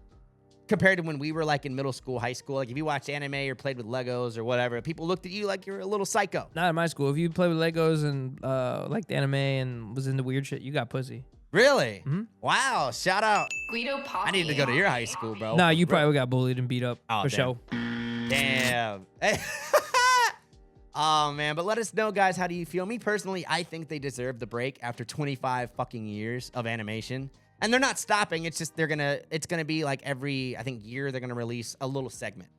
compared to when we were like in middle school, high school. Like if you watched anime or played with Legos or whatever, people looked at you like you're a little psycho. Not in my school. If you play with Legos and liked anime and was into weird shit, you got pussy. Really? Mm-hmm. Wow. Shout out. Guido Papi. I need to go to your high school, bro. Nah, you probably got bullied and beat up Oh, for damn. sure. Damn. Oh, man. But let us know, guys, how do you feel? Me personally, I think they deserve the break after 25 fucking years of animation. And they're not stopping. It's just it's going to be like every, I think, year they're going to release a little segment.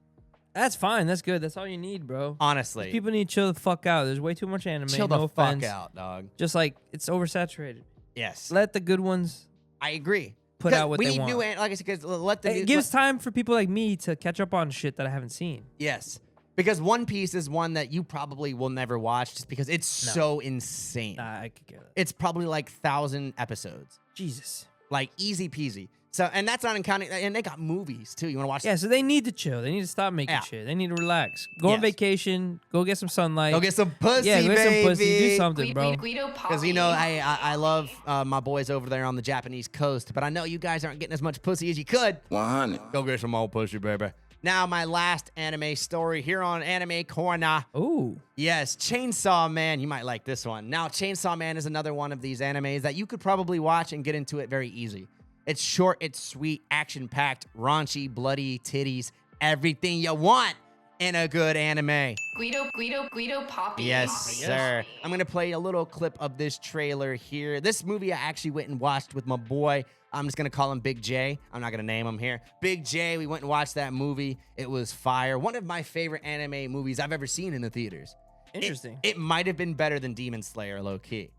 That's fine. That's good. That's all you need, bro. Honestly. People need to chill the fuck out. There's way too much anime. Chill no the fuck offense. out, dog. Just like it's oversaturated. Yes. Let the good ones I agree. put out what we they need want. new, like I said, because let the new, It gives time for people like me to catch up on shit that I haven't seen. Yes. Because One Piece is one that you probably will never watch just because it's so insane. Nah, I could care less. It's probably like 1,000 episodes. Jesus. Like easy peasy. So, and that's not in counting, and they got movies too. You want to watch? Yeah, so they need to chill. They need to stop making Yeah. shit. They need to relax. Go on Yes. vacation. Go get some sunlight. Go get some pussy, yeah, go get baby. some pussy. Do something, bro. Guido Papi. Because you know, I love my boys over there on the Japanese coast, but I know you guys aren't getting as much pussy as you could. 100. Go get some old pussy, baby. Now, my last anime story here on Anime Corner. Ooh. Yes, Chainsaw Man. You might like this one. Now, Chainsaw Man is another one of these animes that you could probably watch and get into it very easy. It's short, it's sweet, action-packed, raunchy, bloody, titties, everything you want in a good anime. Guido Papi. Yes, sir. I'm going to play a little clip of this trailer here. This movie I actually went and watched with my boy. I'm just going to call him Big J. I'm not going to name him here. Big J, we went and watched that movie. It was fire. One of my favorite anime movies I've ever seen in the theaters. Interesting. It might have been better than Demon Slayer, low-key.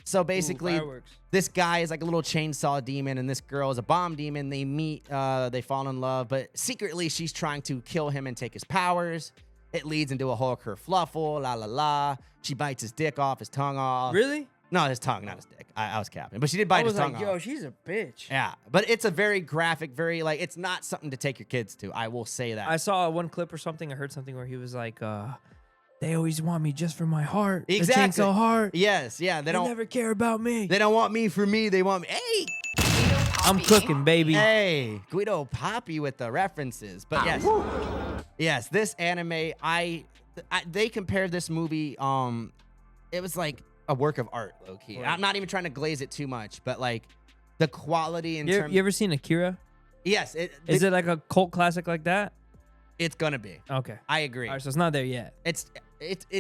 So basically, fireworks. this guy is like a little chainsaw demon, and this girl is a bomb demon. They meet, they fall in love, but secretly she's trying to kill him and take his powers. It leads into a whole kerfluffle, la la la. She bites his dick off, his tongue off. Really? No, his tongue, not his dick. I was capping, but she did bite I was his tongue like, off. yo, she's a bitch. Yeah, but it's a very graphic, very like it's not something to take your kids to. I will say that. I saw one clip or something. I heard something where he was like, they always want me just for my heart. Exactly. The chainsaw heart. Yes, yeah. They They don't. never care about me. They don't want me for me. They want me. Hey, Guido Papi. I'm cooking, baby. hey, Guido Papi with the references. But yes, yes, this anime. They compared this movie. It was like a work of art, low key. Right. I'm not even trying to glaze it too much, but like the quality in terms. You ever seen Akira? Yes, Is it like a cult classic like that? it's gonna be. Okay. I agree. All right, so it's not there yet. It's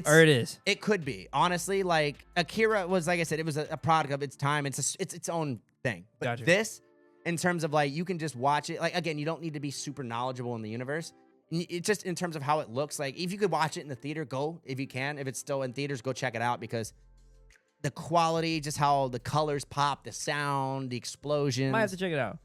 Or it is. It could be. Honestly, like Akira was, like I said, it was a product of its time. It's its own thing. But Gotcha. this, in terms of like, you can just watch it. Like, again, you don't need to be super knowledgeable in the universe. It's just in terms of how it looks. Like, if you could watch it in the theater, go. If you can. If it's still in theaters, go check it out because the quality, just how the colors pop, the sound, the explosions. Might have to check it out.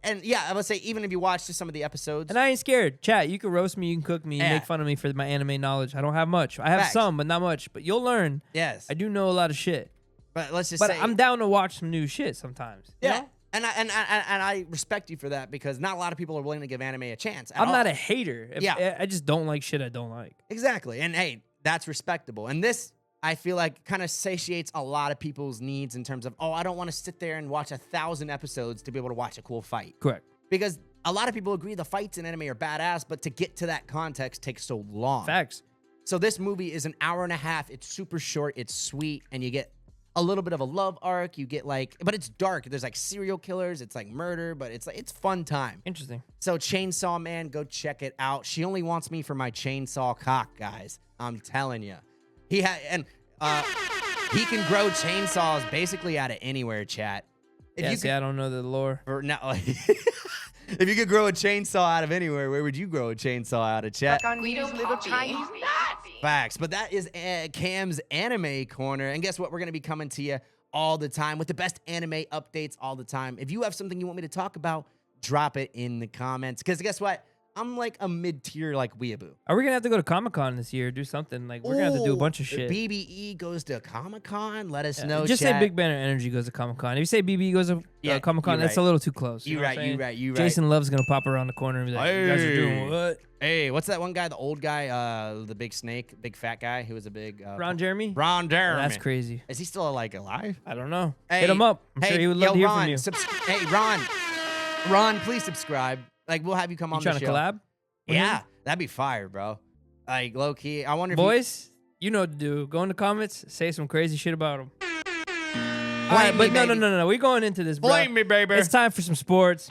And yeah, I would say even if you watch just some of the episodes. And I ain't scared. Chat, you can roast me, you can cook me, you Yeah. make fun of me for my anime knowledge. I don't have much. I have Facts. some, but not much. But you'll learn. Yes. I do know a lot of shit. But let's just But say. I'm down to watch some new shit sometimes. you Yeah. know? And I respect you for that because not a lot of people are willing to give anime a chance. I'm not a hater. Yeah. I just don't like shit I don't like. Exactly. And hey, that's respectable. And this, I feel like, kind of satiates a lot of people's needs in terms of, oh, I don't want to sit there and watch 1,000 episodes to be able to watch a cool fight. Correct. Because a lot of people agree the fights in anime are badass, but to get to that context takes so long. Facts. So this movie is an hour and a half. It's super short. It's sweet. And you get a little bit of a love arc. You get like, but it's dark. There's like serial killers. It's like murder, but it's like, it's fun time. Interesting. So Chainsaw Man, go check it out. She only wants me for my chainsaw cock, guys. I'm telling you. He can grow chainsaws basically out of anywhere, chat. If I don't know the lore. if you could grow a chainsaw out of anywhere, where would you grow a chainsaw out of, chat? Guido Papi. Facts. But that is Cam's Anime Corner. And guess what? We're going to be coming to you all the time with the best anime updates all the time. If you have something you want me to talk about, drop it in the comments. Because guess what? I'm like a mid-tier like weeaboo. Are we gonna have to go to Comic-Con this year? Do something like we're gonna have to do a bunch of shit. BBE goes to Comic-Con. Let us know. Just chat. say Big Banner Energy goes to Comic-Con. If you say BBE goes to Yeah, Comic-Con, you're that's right. a little too close. You know what I'm right, saying? you right, you right. Jason Love's gonna pop around the corner and be like, "You guys are doing Hey. what?" Hey, what's that one guy? The old guy, the big snake, big fat guy who was a big Ron Jeremy? Ron Jeremy. That's crazy. Is he still like alive? I don't know. Hey, Hit him up. I'm hey, sure he would love yo, to hear Ron, from you. Hey, Ron. Ron, please subscribe. Like, we'll have you come You on trying the to show. collab? with Yeah, him? that'd be fire, bro. Like, low key. I wonder if Boys, you know what to do. Go in the comments, say some crazy shit about him. All Blame right, me, but no, baby. we're going into this, bro. Blame me, baby. It's time for some sports.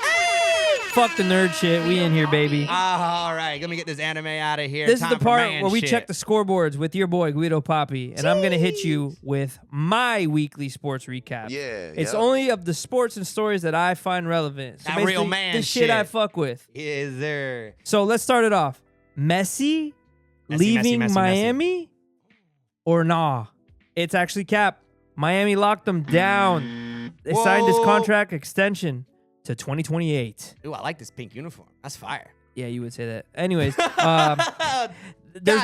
Fuck the nerd shit. We in here, baby. All right, let me get this anime out of here. This Time is the for part man where we shit. check the scoreboards with your boy Guido Papi, and I'm gonna hit you with my weekly sports recap. Yeah, it's yep. only of the sports and stories that I find relevant. So That real basically, man the shit shit. I fuck with. Is there? So let's start it off. Messi leaving Messi. Miami or nah? It's actually Cap. Miami locked him down. They signed his Whoa. contract extension to 2028. Ooh, I like this pink uniform. That's fire. Yeah, you would say that. Anyways, there's God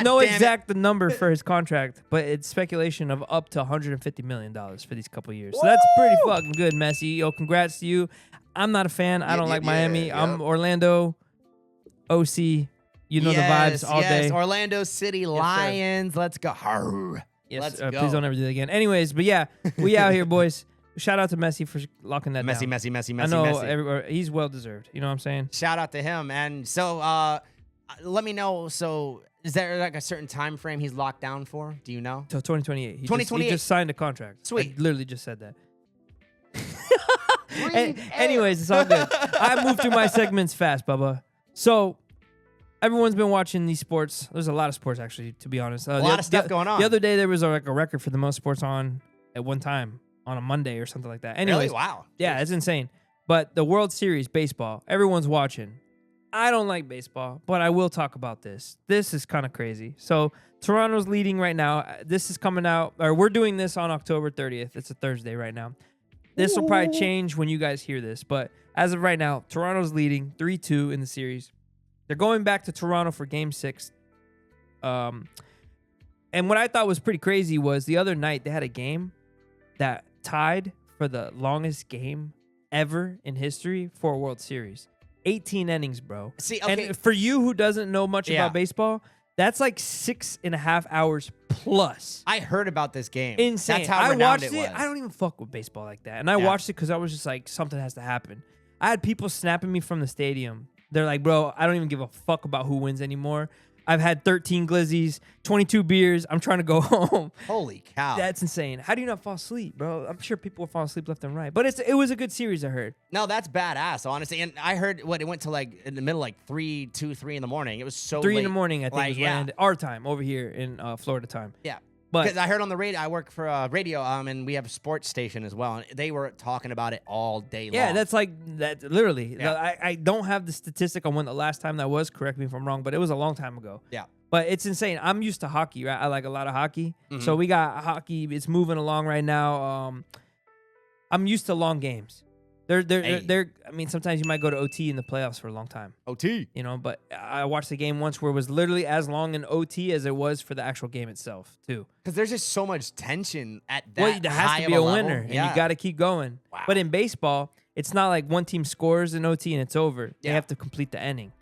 no damn it. exact number for his contract, but it's speculation of up to $150 million for these couple years. So that's pretty fucking good, Messi. Yo, congrats to you. I'm not a fan. I don't like Miami. I'm Orlando, OC. You know the vibes all day. Orlando City Lions. Let's go. Arr. Yes, Let's please go. don't ever do that again. Anyways, but yeah, we out here, boys. Shout out to Messi for locking that Messi, down. Messi. I know Messi. he's well deserved. You know what I'm saying? Shout out to him. And so, let me know. So, is there like a certain time frame he's locked down for? Do you know? Till 2028. He 2028. just signed a contract. Sweet. I literally just said that. Anyways, it's all good. I moved through my segments fast, Bubba. So, everyone's been watching these sports. There's a lot of sports, actually, to be honest. A lot of stuff going on. The other day, there was like a record for the most sports on at one time on a Monday or something like that. Anyways, Really? Wow. yeah, it's insane. But the World Series baseball, everyone's watching. I don't like baseball, but I will talk about this. This is kind of crazy. So Toronto's leading right now. This is coming out, or we're doing this on October 30th. It's a Thursday right now. This will probably change when you guys hear this, but as of right now, Toronto's leading 3-2 in the series. They're going back to Toronto for Game 6. And what I thought was pretty crazy was the other night they had a game that tied for the longest game ever in history for a World Series. 18 innings, bro. See, okay. And for you who doesn't know much Yeah. about baseball, that's like 6.5 hours plus. I heard about this game. Insane. That's how I renowned watched it was. I don't even fuck with baseball like that. And I Yeah. watched it because I was just like, something has to happen. I had people snapping me from the stadium. They're like, bro, I don't even give a fuck about who wins anymore. I've had 13 glizzies, 22 beers. I'm trying to go home. Holy cow. That's insane. How do you not fall asleep, bro? I'm sure people will fall asleep left and right. But it was a good series, I heard. No, that's badass, honestly. And I heard it went to like in the middle, like 3 in the morning. It was so 3 late. in the morning, I think, Like, is when it yeah. ended. Our time over here in Florida time. Yeah. But Because I heard on the radio, I work for a radio, and we have a sports station as well, and they were talking about it all day long. yeah, that's like that. Literally, Yeah. I don't have the statistic on when the last time that was. Correct me if I'm wrong, but it was a long time ago. Yeah. But it's insane. I'm used to hockey, right? I like a lot of hockey. Mm-hmm. So we got hockey. It's moving along right now. I'm used to long games. They're. I mean, sometimes you might go to OT in the playoffs for a long time. OT. You know, but I watched the game once where it was literally as long in OT as it was for the actual game itself, too. Because there's just so much tension at that Well, there has high to of be a level. winner, and Yeah. you got to keep going. Wow. But in baseball, it's not like one team scores in OT and it's over. They Yeah. have to complete the inning.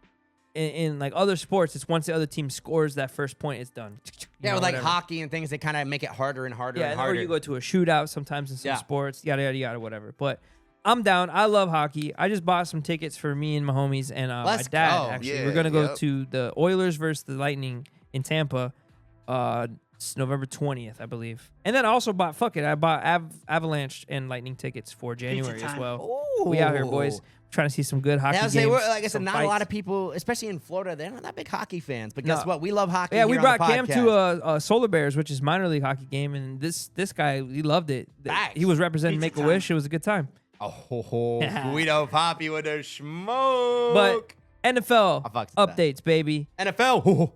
In like other sports, it's once the other team scores that first point, it's done. You Yeah, know, with like whatever. hockey and things, they kind of make it harder and harder Yeah, and or harder. you go to a shootout sometimes in some Yeah. sports, yada, yada, yada, whatever. But I'm down. I love hockey. I just bought some tickets for me and my homies and my Let's dad, go. actually. Yeah, We're going to go yep. to the Oilers versus the Lightning in Tampa. It's November 20th, I believe. And then I also bought, I bought Avalanche and Lightning tickets for January as time. well. We out here, boys. Trying to see some good hockey Yeah, I games. was saying, like I said, some not a lot fights. of people, especially in Florida, they're not that big hockey fans. But guess No. what? We love hockey. Yeah, here we on brought the Cam podcast. to Solar Bears, which is minor league hockey game, and this guy, he loved it. Facts. He was representing Pizza Make-A-Wish. It was a good time. Oh, Guido Papi with a smoke. But NFL I fucks with that. updates, baby. NFL.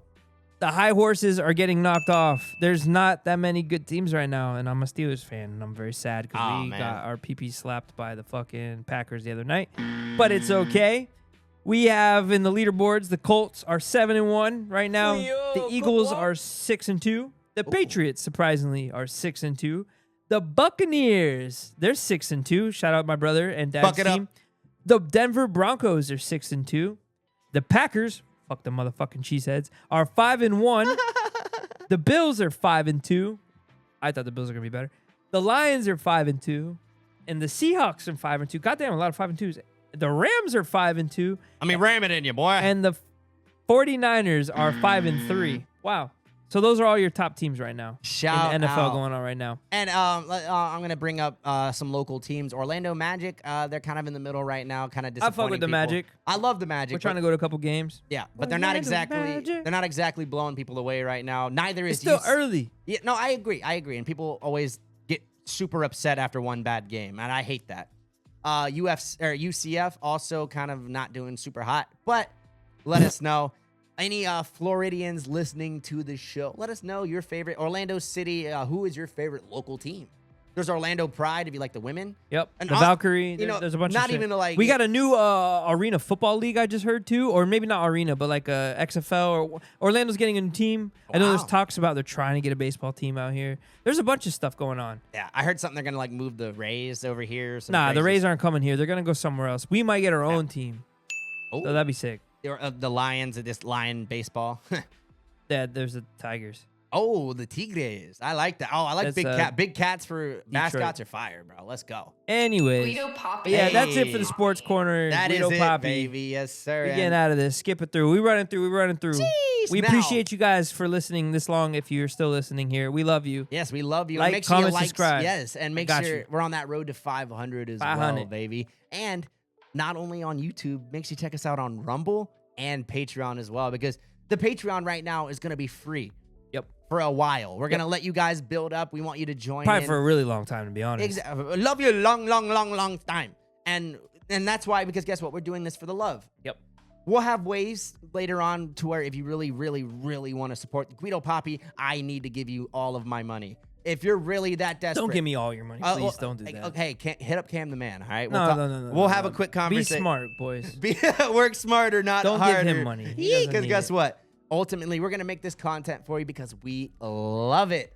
The high horses are getting knocked off. There's not that many good teams right now, and I'm a Steelers fan, and I'm very sad because Aw, we man. got our PP slapped by the fucking Packers the other night. But it's okay. We have in the leaderboards, the Colts are 7-1 right now. The Eagles are 6-2. The Patriots, surprisingly, are 6-2. The Buccaneers, they're 6-2. Shout out my brother and dad's Buck it up. team. The Denver Broncos are 6-2. The Packers, fuck the motherfucking cheeseheads, are 5-1. The Bills are 5-2. I thought the Bills were gonna be better. The Lions are 5-2, and the Seahawks are 5-2. Goddamn, a lot of 5-2s. The Rams are 5-2, I mean, ram it in you, boy. and the 49ers are 5-3. Wow. So those are all your top teams right now. Shout in the NFL out. going on right now. And I'm going to bring up some local teams. Orlando Magic, they're kind of in the middle right now, kind of I disappointing fuck with the people. Magic. I love the Magic. We're trying to go to a couple games. Yeah, but they're not Orlando Magic. exactly blowing people away right now. Neither is It's still UC early. Yeah, no, I agree. And people always get super upset after one bad game, and I hate that. UCF also kind of not doing super hot, but let us know. Any Floridians listening to the show, let us know your favorite Orlando City. Who is your favorite local team? There's Orlando Pride if you like the women. Yep. And the Valkyrie. There's a bunch not of shit. even like We got a new arena football league I just heard too, or maybe not arena, but like a XFL. Or Orlando's getting a new team. I know there's Wow. talks about they're trying to get a baseball team out here. There's a bunch of stuff going on. Yeah, I heard something they're gonna like move the Rays over here. some Nah, the crazy Rays aren't coming here. They're gonna go somewhere else. We might get our own team. Oh. So that'd be sick. Or, the Lions at this Lion baseball. Yeah, there's the Tigers. Oh, the Tigres. I like that. Oh, I like That's, big cats for mascots are fire, bro. Let's go. Anyways. Guido Papi. Yeah, that's it for the Hey. sports corner. That is Guido it, Papi. baby. Yes, sir. We're And getting out of this. Skip it through. We running through. We now- appreciate you guys for listening this long. If you're still listening here, we love you. Yes, we love you. Like, And make sure you comment, like, subscribe. Yes, and make Got sure you. we're on that road to 500 as well, 500. baby. And not only on YouTube, make sure you check us out on Rumble and Patreon as well, because the Patreon right now is going to be free Yep. for a while. We're going to let you guys build up. We want you to join Probably in. for a really long time, to be honest. Exactly. Love you long time. And that's why, because guess what? We're doing this for the love. Yep. We'll have ways later on to where if you really, really, really want to support Guido Papi, I need to give you all of my money. If you're really that desperate. Don't give me all your money. Please well, don't do that. Okay, hit up Cam the man, all right? No, talk- no. We'll have no. a quick Be conversation. smart, boys. Work smarter, not Don't give harder. him money. He doesn't Because need guess it. what? Ultimately, we're going to make this content for you because we love it.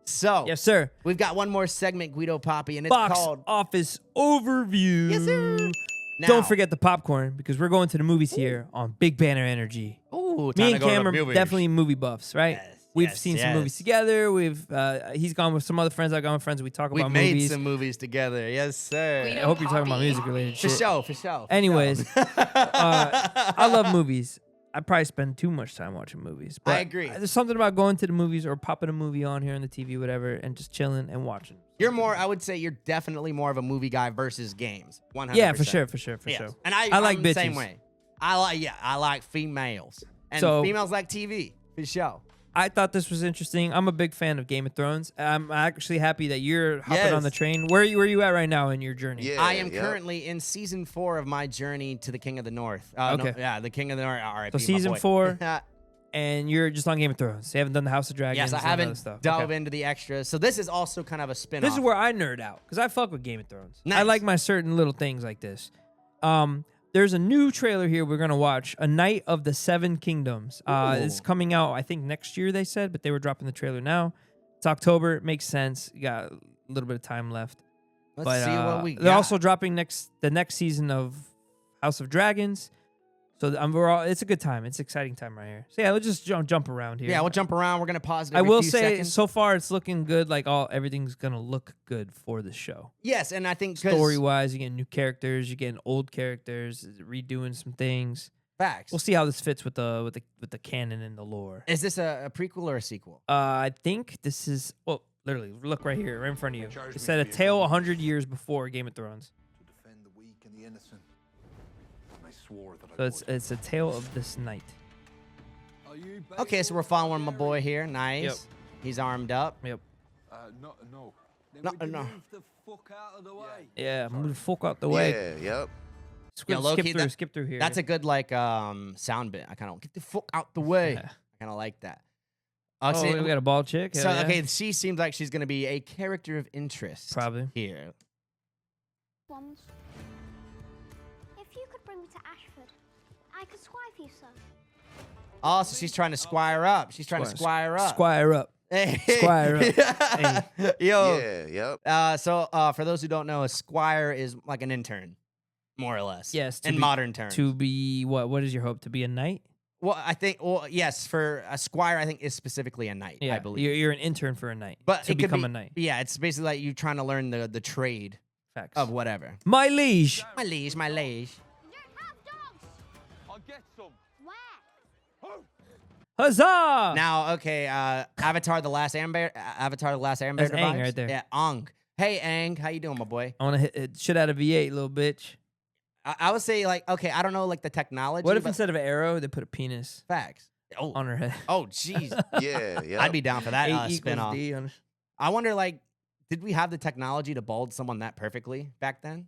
So, Yes, sir. we've got one more segment, Guido Papi, and it's Box called... office overview. Yes, sir. Now- Don't forget the popcorn because we're going to the movies here on Big Banner Energy. Ooh, Me and Cam are definitely movie buffs, right? Yes, We've yes, seen some yes. movies together. He's gone with some other friends. I've gone with friends. We talk We've about made movies. some movies together. Yes, sir. Guido I hope you're talking about Papi. music related For shit. sure, for sure. Anyways, I love movies. I probably spend too much time watching movies. But I agree. There's something about going to the movies or popping a movie on here on the TV, whatever, and just chilling and watching. You're more, I would say you're definitely more of a movie guy versus games. 100%. Yeah, for sure. Yes. And I like I'm the bitches. same way. I like females. And So- females like TV, for sure. I thought this was interesting. I'm a big fan of Game of Thrones. I'm actually happy that you're hopping on the Yes. train. Where are you at right now in your journey? Yeah. I am yep. currently in season 4 of my journey to the King of the North. No, Okay. yeah, the King of the North. R.I.P. So season my boy. 4, and you're just on Game of Thrones. You haven't done the House of Dragons. Yes, I and all that haven't stuff. dove Okay. into the extras. So this is also kind of a spin-off. This is where I nerd out because I fuck with Game of Thrones. I Nice. like my certain little things like this. There's a new trailer here we're gonna watch, A Night of the Seven Kingdoms. It's Ooh. coming out, I think, next year. They said, but they were dropping the trailer now. It's October. It makes sense. You got a little bit of time left. Let's But see what we they're got. also dropping the next season of House of Dragons. So it's a good time. It's an exciting time right here. So yeah, let's just jump around here. Yeah, we'll jump around. We're going to pause it I every will few say, seconds. so far it's looking good. Like everything's gonna look good for the show. Yes, and I think 'cause- Story wise, you're getting new characters, you're getting old characters, redoing some things. Facts. We'll see how this fits with the canon and the lore. Is this a prequel or a sequel? I think this is literally look right here, right in front of you. It said a tale 100 years before Game of Thrones. To defend the weak and the innocent. And I swore that So I it's would. it's a tale of this night. Okay, so we're following my boy here. Nice. Yep. He's armed up. Yep. No. No. Yeah, move the fuck out the way. Yeah, yep. Yeah, low-key, Skip through here. That's a good sound bit. I kind of get the fuck out the way. I kind of like that. Oh, see, we got a bald chick. so Hell yeah. okay, she seems like she's gonna be a character of interest. Probably. Here. Ones. If you could bring me to Ashford, I could squire for you, sir. Oh, so she's trying to squire up. She's trying to squire up. Squire up. Squire up. Hey. Yo. Yeah, yep. So for those who don't know, a squire is like an intern, more or less. Yes. In modern terms. To be what? What is your hope? To be a knight? Well, I think. Well, yes. For a squire, I think is specifically a knight. Yeah. I believe. You're an intern for a knight. But to it could become be, a knight. Yeah, it's basically like you trying to learn the trade Facts. of whatever. My liege. My liege, my liege. You don't have dogs. I'll get some. Where? Huzzah! Now, okay, Avatar: The Last Airbender. Avatar: The Last Airbender. That's Aang vibes? right there. Yeah, Aang. Hey, Aang, how you doing, my boy? I want to hit shit out of V8, little bitch. I would say like, okay, I don't know like the technology. What if but instead of an arrow, they put a penis facts? Oh, on her head? oh, jeez. Yeah, yeah. I'd be down for that A equals spin-off. D on- I wonder, like, did we have the technology to bald someone that perfectly back then?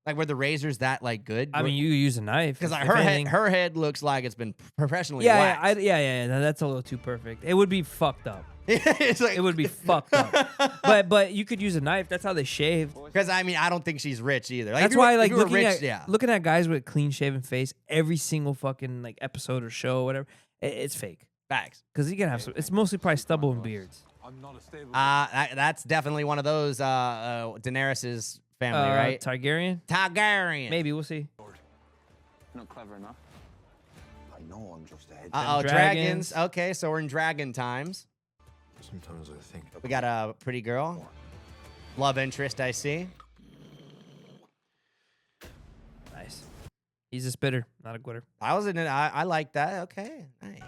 Like, were the razors that like good? I mean, you use a knife. because like if her anything. head, her head looks like it's been professionally Yeah, waxed. yeah. That's a little too perfect. It would be fucked up. It's like, It would be fucked up. But you could use a knife. That's how they shave. because I mean, I don't think she's rich either. Like, That's if you were- why, if like, you were looking rich, at looking at guys with clean shaven face, every single fucking like episode or show, or whatever, it's fake. facts. Because you can have some. It's mostly probably stubble and beards. I'm not a stable. That's definitely one of those Daenerys's family, right? Targaryen. Targaryen. Maybe we'll see. Not clever enough. I know I'm just a head. Uh-oh, Dragons. dragons. Okay, so we're in dragon times. Sometimes I think We got a pretty girl. Love interest, I see. Nice. He's a spitter, not a quitter. I was in it. I like that. Okay, nice.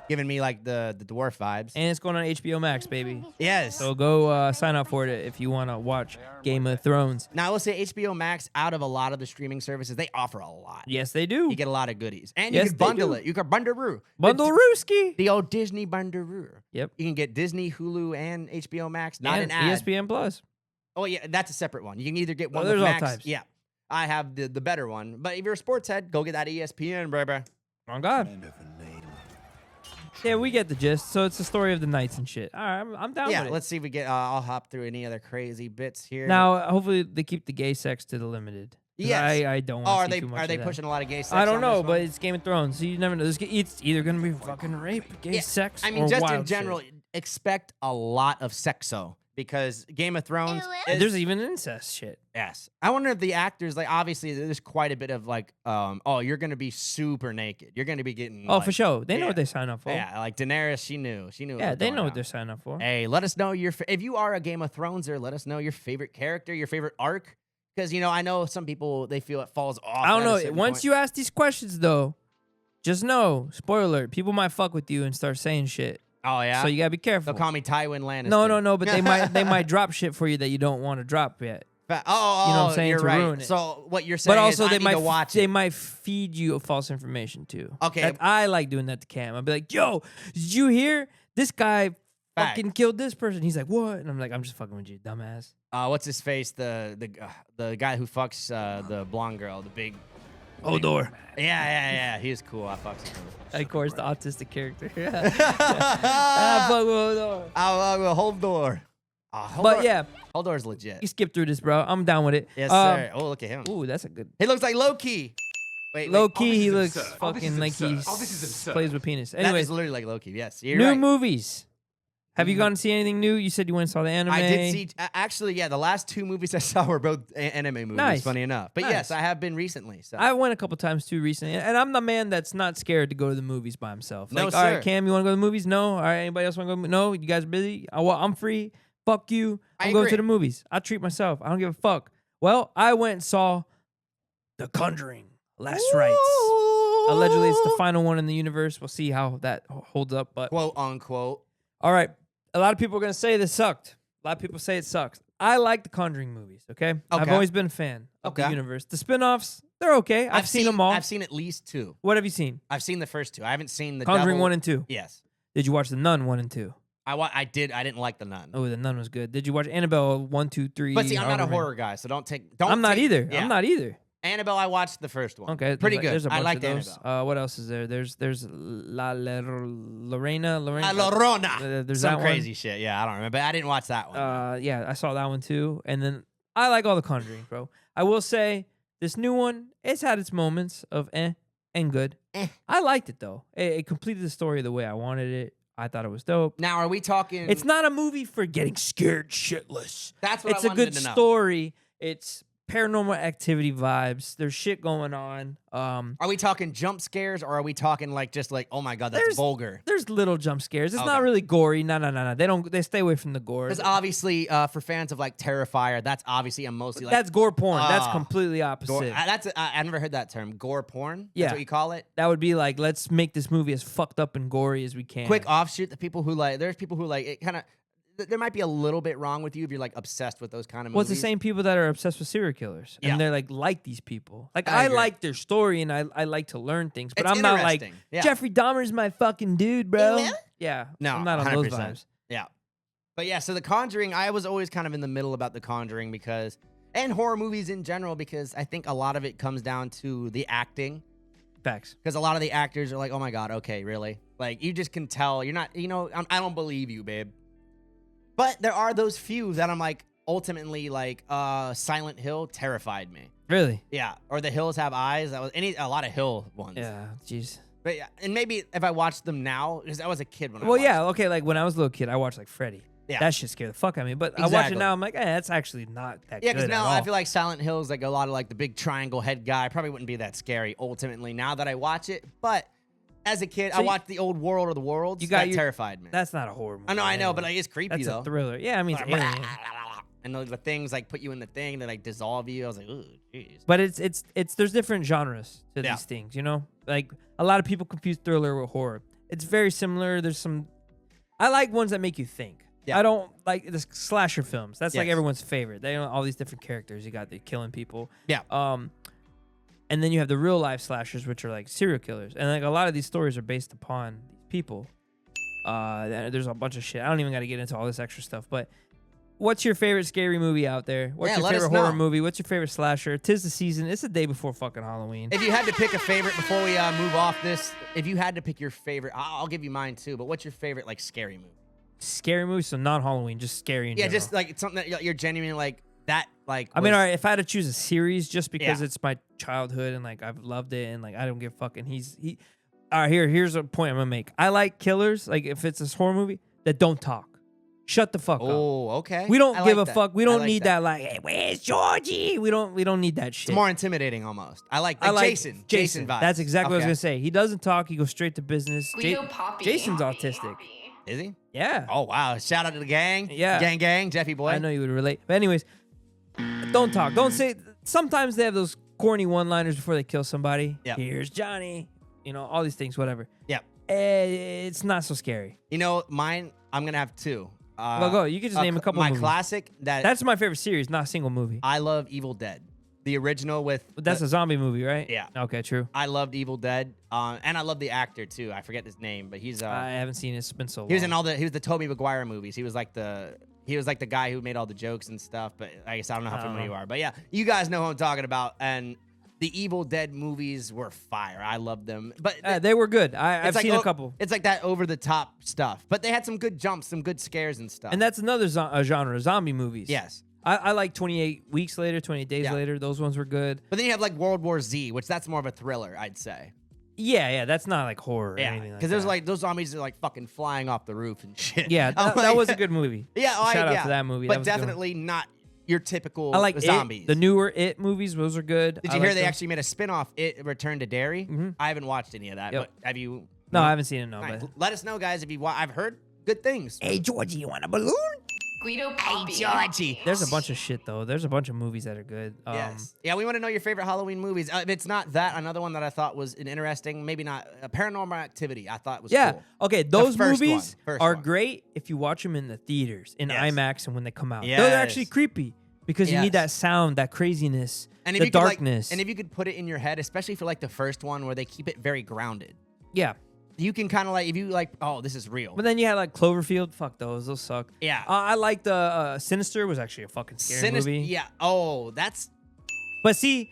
Giving me like the dwarf vibes. And it's going on HBO Max, baby. Yes. So go sign up for it if you want to watch Game of Thrones. Now I will say HBO Max, out of a lot of the streaming services, they offer a lot. Yes, they do. You get a lot of goodies, and Yes, you can they bundle do. it. You can bundle Bundle Rooski. the old Disney bundle. Yep. You can get Disney, Hulu, and HBO Max. Not And an ad. ESPN Plus. Oh yeah, that's a separate one. You can either get one there's with all Max. types. Yeah, I have the better one. But if you're a sports head, go get that ESPN, baby. Oh God. kind of a name. Yeah, we get the gist. So it's the story of the knights and shit. All right, I'm down Yeah, with it. let's see if we get. I'll hop through any other crazy bits here. Now, hopefully, they keep the gay sex to the limited. 'Cause Yes. I don't oh, want are to they see too much are they of that. pushing a lot of gay sex? I don't on know, this but one? it's Game of Thrones, so you never know. It's either gonna be fucking rape, gay Yeah, sex, I mean, or just in wild general, shit. expect a lot of sexo because Game of Thrones. Ew, is- There's even incest shit. yes. I wonder if the actors, like, obviously, there's quite a bit of like, oh, you're gonna be super naked. You're gonna be getting. Oh, like, for sure. They know yeah. what they sign up for. Yeah, like Daenerys, she knew. She knew. Yeah, they know what they're. they're signing up for. Hey, let us know if you are a Game of Throneser, let us know your favorite character, your favorite arc. Because, I know some people, they feel it falls off. I don't at a know. certain Once point. you ask these questions, though, just know, spoiler alert, people might fuck with you and start saying shit. Oh, yeah? So you gotta be careful. They'll call me Tywin Lannister. No, but they might drop shit for you that you don't want to drop yet. Oh, You know what I'm saying, you're to right. ruin it. So what you're saying But also, is I they need might to watch they it. might feed you false information too. Okay. Like, I like doing that to Cam. I'll be like, "Yo, did you hear this guy Fact. fucking killed this person?" He's like, "What?" And I'm like, "I'm just fucking with you, dumbass." What's his face? The guy who fucks the blonde girl, the big. Hodor. Yeah. He's cool. I fucks with him. Of course, the autistic character. Ah, fuck with Hodor. I'll hold door. But yeah, Holdor's legit. you skip through this, bro. I'm down with it. Yes, sir. Oh, look at him. Ooh, that's a good. He looks like Loki. Wait, Low wait. key, he looks absurd. fucking like he plays with penis. That is Anyways, literally like Loki. Yes, you're new right. movies. Have you gone to see anything new? You said you went and saw the anime. I did see. Actually, yeah, the last two movies I saw were both anime movies. Nice. Funny enough, but Nice. yes, I have been recently. So I went a couple times too recently, and I'm the man that's not scared to go to the movies by himself. No, Like, all right, sir. Cam, you want to go to the movies? No. All right, anybody else want to go? No, you guys are busy. I'm free. Fuck you. I I'm going to agree. the movies. I treat myself. I don't give a fuck. Well, I went and saw The Conjuring: Last Rites. Allegedly, it's the final one in the universe. We'll see how that holds up. But quote unquote. all right, a lot of people are gonna say this sucked. A lot of people say it sucks. I like the Conjuring movies. Okay, I've Okay. always been a fan of the Okay. universe. The spin-offs, they're okay. I've seen them all. I've seen at least two. What have you seen? I've seen the first two. I haven't seen the Conjuring Devil. 1 and 2. Yes, Did you watch The Nun 1 and 2? I did. I didn't like the Nun. Oh, The Nun was good. Did you watch Annabelle 1, 2, 3? But see, I'm not a however many? horror guy, so don't. I'm not take- either. Yeah. I'm not either. Annabelle, I watched the first one. Okay, pretty there's good. There's a bunch I liked of those. Annabelle. What else is there? There's Lorena. Lorona. There's Some that crazy one. shit. Yeah, I don't remember. But I didn't watch that one. Yeah, I saw that one too. And then I like all the Conjuring, bro. I will say this new one, it's had its moments of and good. I liked it though. It completed the story the way I wanted it. I thought it was dope. Now, are we talking? It's not a movie for getting scared shitless. That's what It's I a wanted good to know. story. It's paranormal activity vibes. There's shit going on. Are we talking jump scares, or are we talking like just like, oh my god, that's vulgar? There's little jump scares. It's Okay. not really gory. No. They stay away from the gore. Because obviously, for fans of like Terrifier, that's obviously a mostly like That's gore porn. That's Ah, completely opposite. gore. I never heard that term. Gore porn. Yeah. That's what you call it. That would be like, let's make this movie as fucked up and gory as we can. Quick offshoot. The people who like, there's people who like it kind of. There might be a little bit wrong with you if you're like obsessed with those kind of Well, movies. it's the same people that are obsessed with serial killers, Yeah. and they're like these people. Like I I agree. like their story, and I like to learn things, but It's I'm not like interesting. Yeah. Jeffrey Dahmer's my fucking dude, bro. Really? Yeah, No, I'm not on those 100%. vibes. Yeah. But yeah, so The Conjuring, I was always kind of in the middle about The Conjuring because, and horror movies in general, because I think a lot of it comes down to the acting. Facts. Because a lot of the actors are like, oh my God, okay, really? Like, you just can tell you're not, I don't believe you, babe. But there are those few that I'm like, ultimately, like, Silent Hill terrified me. Really? Yeah. Or The Hills Have Eyes. That was a lot of Hill ones. Yeah. Jeez. But yeah, and maybe if I watched them now, because I was a kid when I Well, watched yeah. them. Okay. Like when I was a little kid, I watched like Freddy. Yeah. That shit scared the fuck out of me. But I watch it Exactly. now. I'm like, that's actually not that Yeah, good. because now at all. I feel like Silent Hill's like a lot of like the big triangle head guy. Probably wouldn't be that scary ultimately now that I watch it. But as a kid, So I you- watched the old World of the Worlds. You got that your- terrified me. That's not a horror movie. I know, but anyway. like, it's creepy That's though. a thriller. Yeah, I mean, it's alien. And the things like put you in the thing that like dissolve you. I was like, ooh, jeez. But it's there's different genres to Yeah. these things, you know? Like a lot of people confuse thriller with horror. It's very similar. There's some I like ones that make you think. Yeah. I don't like the slasher films. That's like Yes. everyone's favorite. They have all these different characters. You got the killing people. Yeah. And then you have the real life slashers, which are like serial killers. And like a lot of these stories are based upon these people. There's a bunch of shit. I don't even got to get into all this extra stuff. But what's your favorite scary movie out there? What's Yeah, your let us favorite horror know. movie? What's your favorite slasher? 'Tis the season. It's the day before fucking Halloween. If you had to pick a favorite before we move off this, if you had to pick your favorite, I'll give you mine too. But what's your favorite like scary movie? Scary movie, so not Halloween, just scary in Yeah, general. just like it's something that you're genuinely like that. Like I mean, was- all right, if I had to choose a series just because Yeah. it's my childhood and like I've loved it and like I don't give a fucking all right, here's a point I'm gonna make. I like killers, like if it's a horror movie, that don't talk. Shut the fuck up. Oh, okay. We don't I give like a that. fuck. We I don't like need that. Like, hey, where's Georgie? We don't need that shit. It's more intimidating almost. I like Jason. Jason vibes. That's exactly what I was Okay. gonna say. He doesn't talk. He goes straight to business. Guido Papi. Jason's autistic. Is he? Yeah. Oh wow! Shout out to the gang. Yeah. Gang, Jeffy boy. I know you would relate. But anyways, don't talk. Don't say. Sometimes they have those corny one-liners before they kill somebody. Yep. Here's Johnny. You know, all these things, whatever. Yep. It's not so scary. You know mine. I'm gonna have two. Well, go. You can just name a couple My movies. classic that That's my favorite series, not a single movie. I love Evil Dead, the original with. But that's a zombie movie, right? Yeah. Okay, true. I loved Evil Dead, and I love the actor too. I forget his name, but he's. I haven't seen it. It's been so long. He was in all the. He was the Tobey Maguire movies. He was like the guy who made all the jokes and stuff. But I guess I don't know how I don't familiar know. you are. But yeah, you guys know who I'm talking about. And the Evil Dead movies were fire. I loved them. But They were good. I've it's like, seen a couple. It's like that over the top stuff. But they had some good jumps, some good scares and stuff. And that's another genre, zombie movies. yes. I like 28 Weeks Later, 28 Days Yeah. Later. Those ones were good. But then you have like World War Z, which that's more of a thriller, I'd say. Yeah, that's not like horror or Yeah, anything like because there's that. like those zombies are like fucking flying off the roof and shit. Yeah, I'm that like- was a good movie. Yeah, Shout out yeah. to that movie. But That was a good one. definitely not your typical I like zombies. It, the newer It movies. Those are good. Did I you hear like they those. actually made a spin-off, It Return to Derry? Mhm. I haven't watched any of that, Yep. but have you? No, I haven't seen it. No, Nice. but Let us know, guys, if you want. I've heard good things. hey, Georgie, you want a balloon? Guido Papi. Georgie. There's a bunch of shit though. There's a bunch of movies that are good. Yes. Yeah, we want to know your favorite Halloween movies. If it's not that, another one that I thought was an interesting, maybe not Paranormal Activity. I thought was Yeah. cool. Okay, those first movies one. First are one. great if you watch them in the theaters, in Yes. IMAX, and when they come out. They're Yes. actually creepy because you need Yes. that sound, that craziness, And if the you could, like- darkness. and if you could put it in your head, especially for like the first one where they keep it very grounded, yeah. you can kind of like, if you like, oh, this is real. But then you had like Cloverfield. Fuck those. Those suck. Yeah. I like the Sinister was actually a fucking scary movie. Yeah. Oh, that's But see,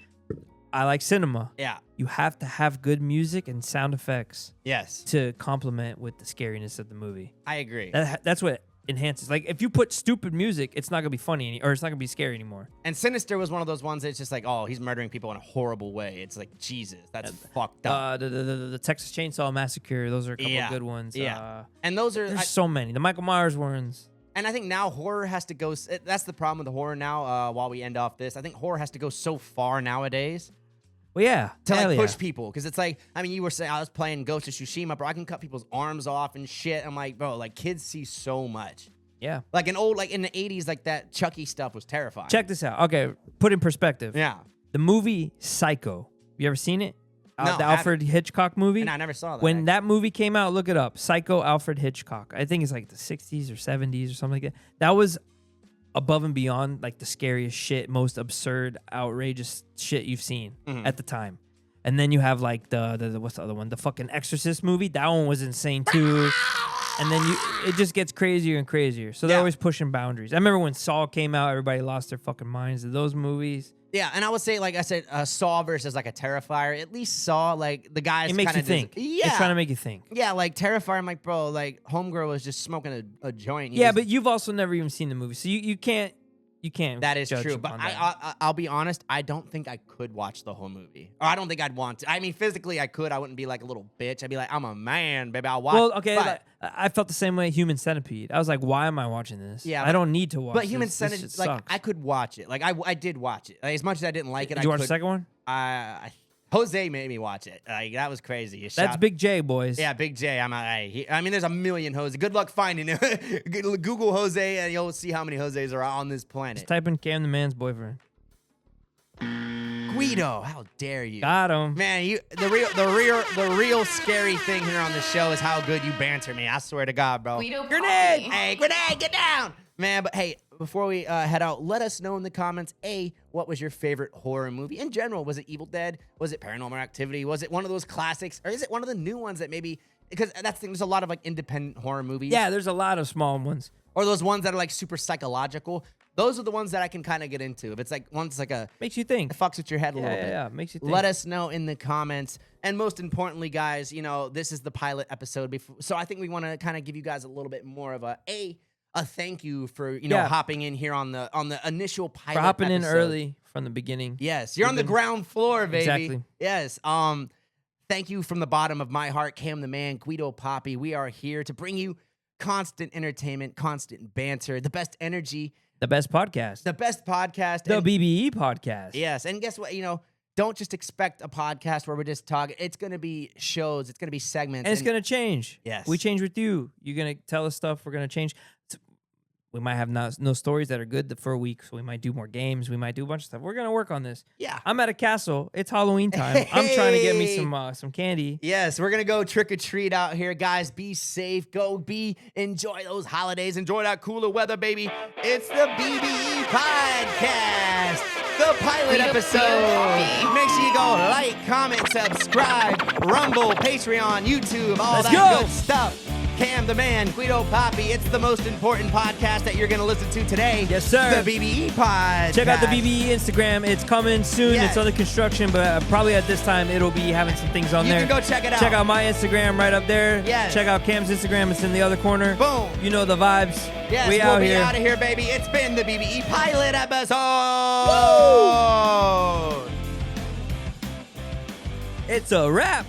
I like cinema. Yeah. You have to have good music and sound effects Yes. to complement with the scariness of the movie. I agree. That's what enhances. Like if you put stupid music, it's not gonna be funny or it's not gonna be scary anymore. And Sinister was one of those ones that's just like, oh, he's murdering people in a horrible way. It's like, Jesus, that's fucked up. The Texas Chainsaw Massacre. Those are a couple of good ones. Yeah. And those are... There's so many. The Michael Myers ones. And I think now horror has to go... That's the problem with the horror now, while we end off this. I think horror has to go so far nowadays Well, yeah. to Hell like yeah. push people. Because it's like, I mean, you were saying, I was playing Ghost of Tsushima, bro. I can cut people's arms off and shit. I'm like, bro, like kids see so much. Yeah. Like in the 80s, like that Chucky stuff was terrifying. Check this out. Okay, put in perspective. Yeah. The movie Psycho. You ever seen it? No, the I Alfred Hitchcock movie? And I never saw that. When that movie came out, look it up. Psycho Alfred Hitchcock. I think it's like the 60s or 70s or something like that. That was above and beyond like the scariest shit, most absurd, outrageous shit you've seen at the time. And then you have like the what's the other one? The fucking Exorcist movie. That one was insane too. And then it just gets crazier and crazier. So they're always pushing boundaries. I remember when Saw came out, everybody lost their fucking minds to those movies. Yeah, and I would say, like I said, Saw versus like a Terrifier. At least Saw, like the guys It makes you think. Yeah. It's trying to make you think. Yeah, like Terrifier, I'm like, bro, like Homegirl was just smoking a joint. Yeah, but you've also never even seen the movie. So you can't that is judge true. But on that. I'll be honest, I don't think I could watch the whole movie. Or I don't think I'd want to. I mean, physically I could. I wouldn't be like a little bitch. I'd be like, I'm a man, baby. I'll watch. Well, okay, but, like, I felt the same way. Human Centipede. I was like, why am I watching this? Yeah, I don't need to watch. But Human this. Centipede, This shit like sucks. I could watch it. Like I did watch it. Like, as much as I didn't like it, Did you watch could. the second one? Jose made me watch it. Like that was crazy. That's Big J, boys. Yeah, Big J. I mean, there's a million Jose. Good luck finding him. Google Jose, and you'll see how many Jose's are on this planet. Just type in Cam the Man's boyfriend. Guido, how dare you? Got him. Man, the real scary thing here on the show is how good you banter me. I swear to God, bro. Guido Grenade! Papi. Hey, grenade, get down! Man, but hey, before we head out, let us know in the comments, what was your favorite horror movie? In general, was it Evil Dead? Was it Paranormal Activity? Was it one of those classics? Or is it one of the new ones that maybe, because that's the thing, there's a lot of like independent horror movies. Yeah, there's a lot of small ones. Or those ones that are like super psychological. Those are the ones that I can kind of get into. If it's like one's like Makes you think. it fucks with your head a little bit. Yeah, makes you think. Let us know in the comments. And most importantly, guys, this is the pilot episode. So I think we want to kind of give you guys a little bit more of a thank you for, hopping in here on the initial pilot For hopping in episode. early from the beginning. Yes, you're on the ground floor, baby. Exactly. Yes. Thank you from the bottom of my heart, Cam the Man, Guido Papi. We are here to bring you constant entertainment, constant banter, the best energy, The best podcast. the best podcast. The and- BBE podcast. Yes, and guess what? Don't just expect a podcast where we're just talking. It's going to be shows. It's going to be segments. And it's going to change. Yes. We change with you. You're going to tell us stuff. We're going to change. We might have no stories that are good for a week, so we might do more games. We might do a bunch of stuff. We're going to work on this. Yeah. I'm at a castle. It's Halloween time. I'm trying to get me some candy. Yes, we're going to go trick or treat out here, guys. Be safe. Enjoy those holidays. Enjoy that cooler weather, baby. It's the BBE Podcast, the pilot episode. Make sure you go like, comment, subscribe, Rumble, Patreon, YouTube, all Let's that go. good stuff. Cam the Man, Guido Papi. It's the most important podcast that you're going to listen to today. Yes, sir. The BBE Podcast. Check out the BBE Instagram. It's coming soon. Yes. It's under construction, but probably at this time it'll be having some things on You there. can go check it out. Check out my Instagram right up there. Yes. Check out Cam's Instagram. It's in the other corner. Boom. You know the vibes. Yes, we we'll out be here. out of here, baby. It's been the BBE pilot episode. It's a wrap.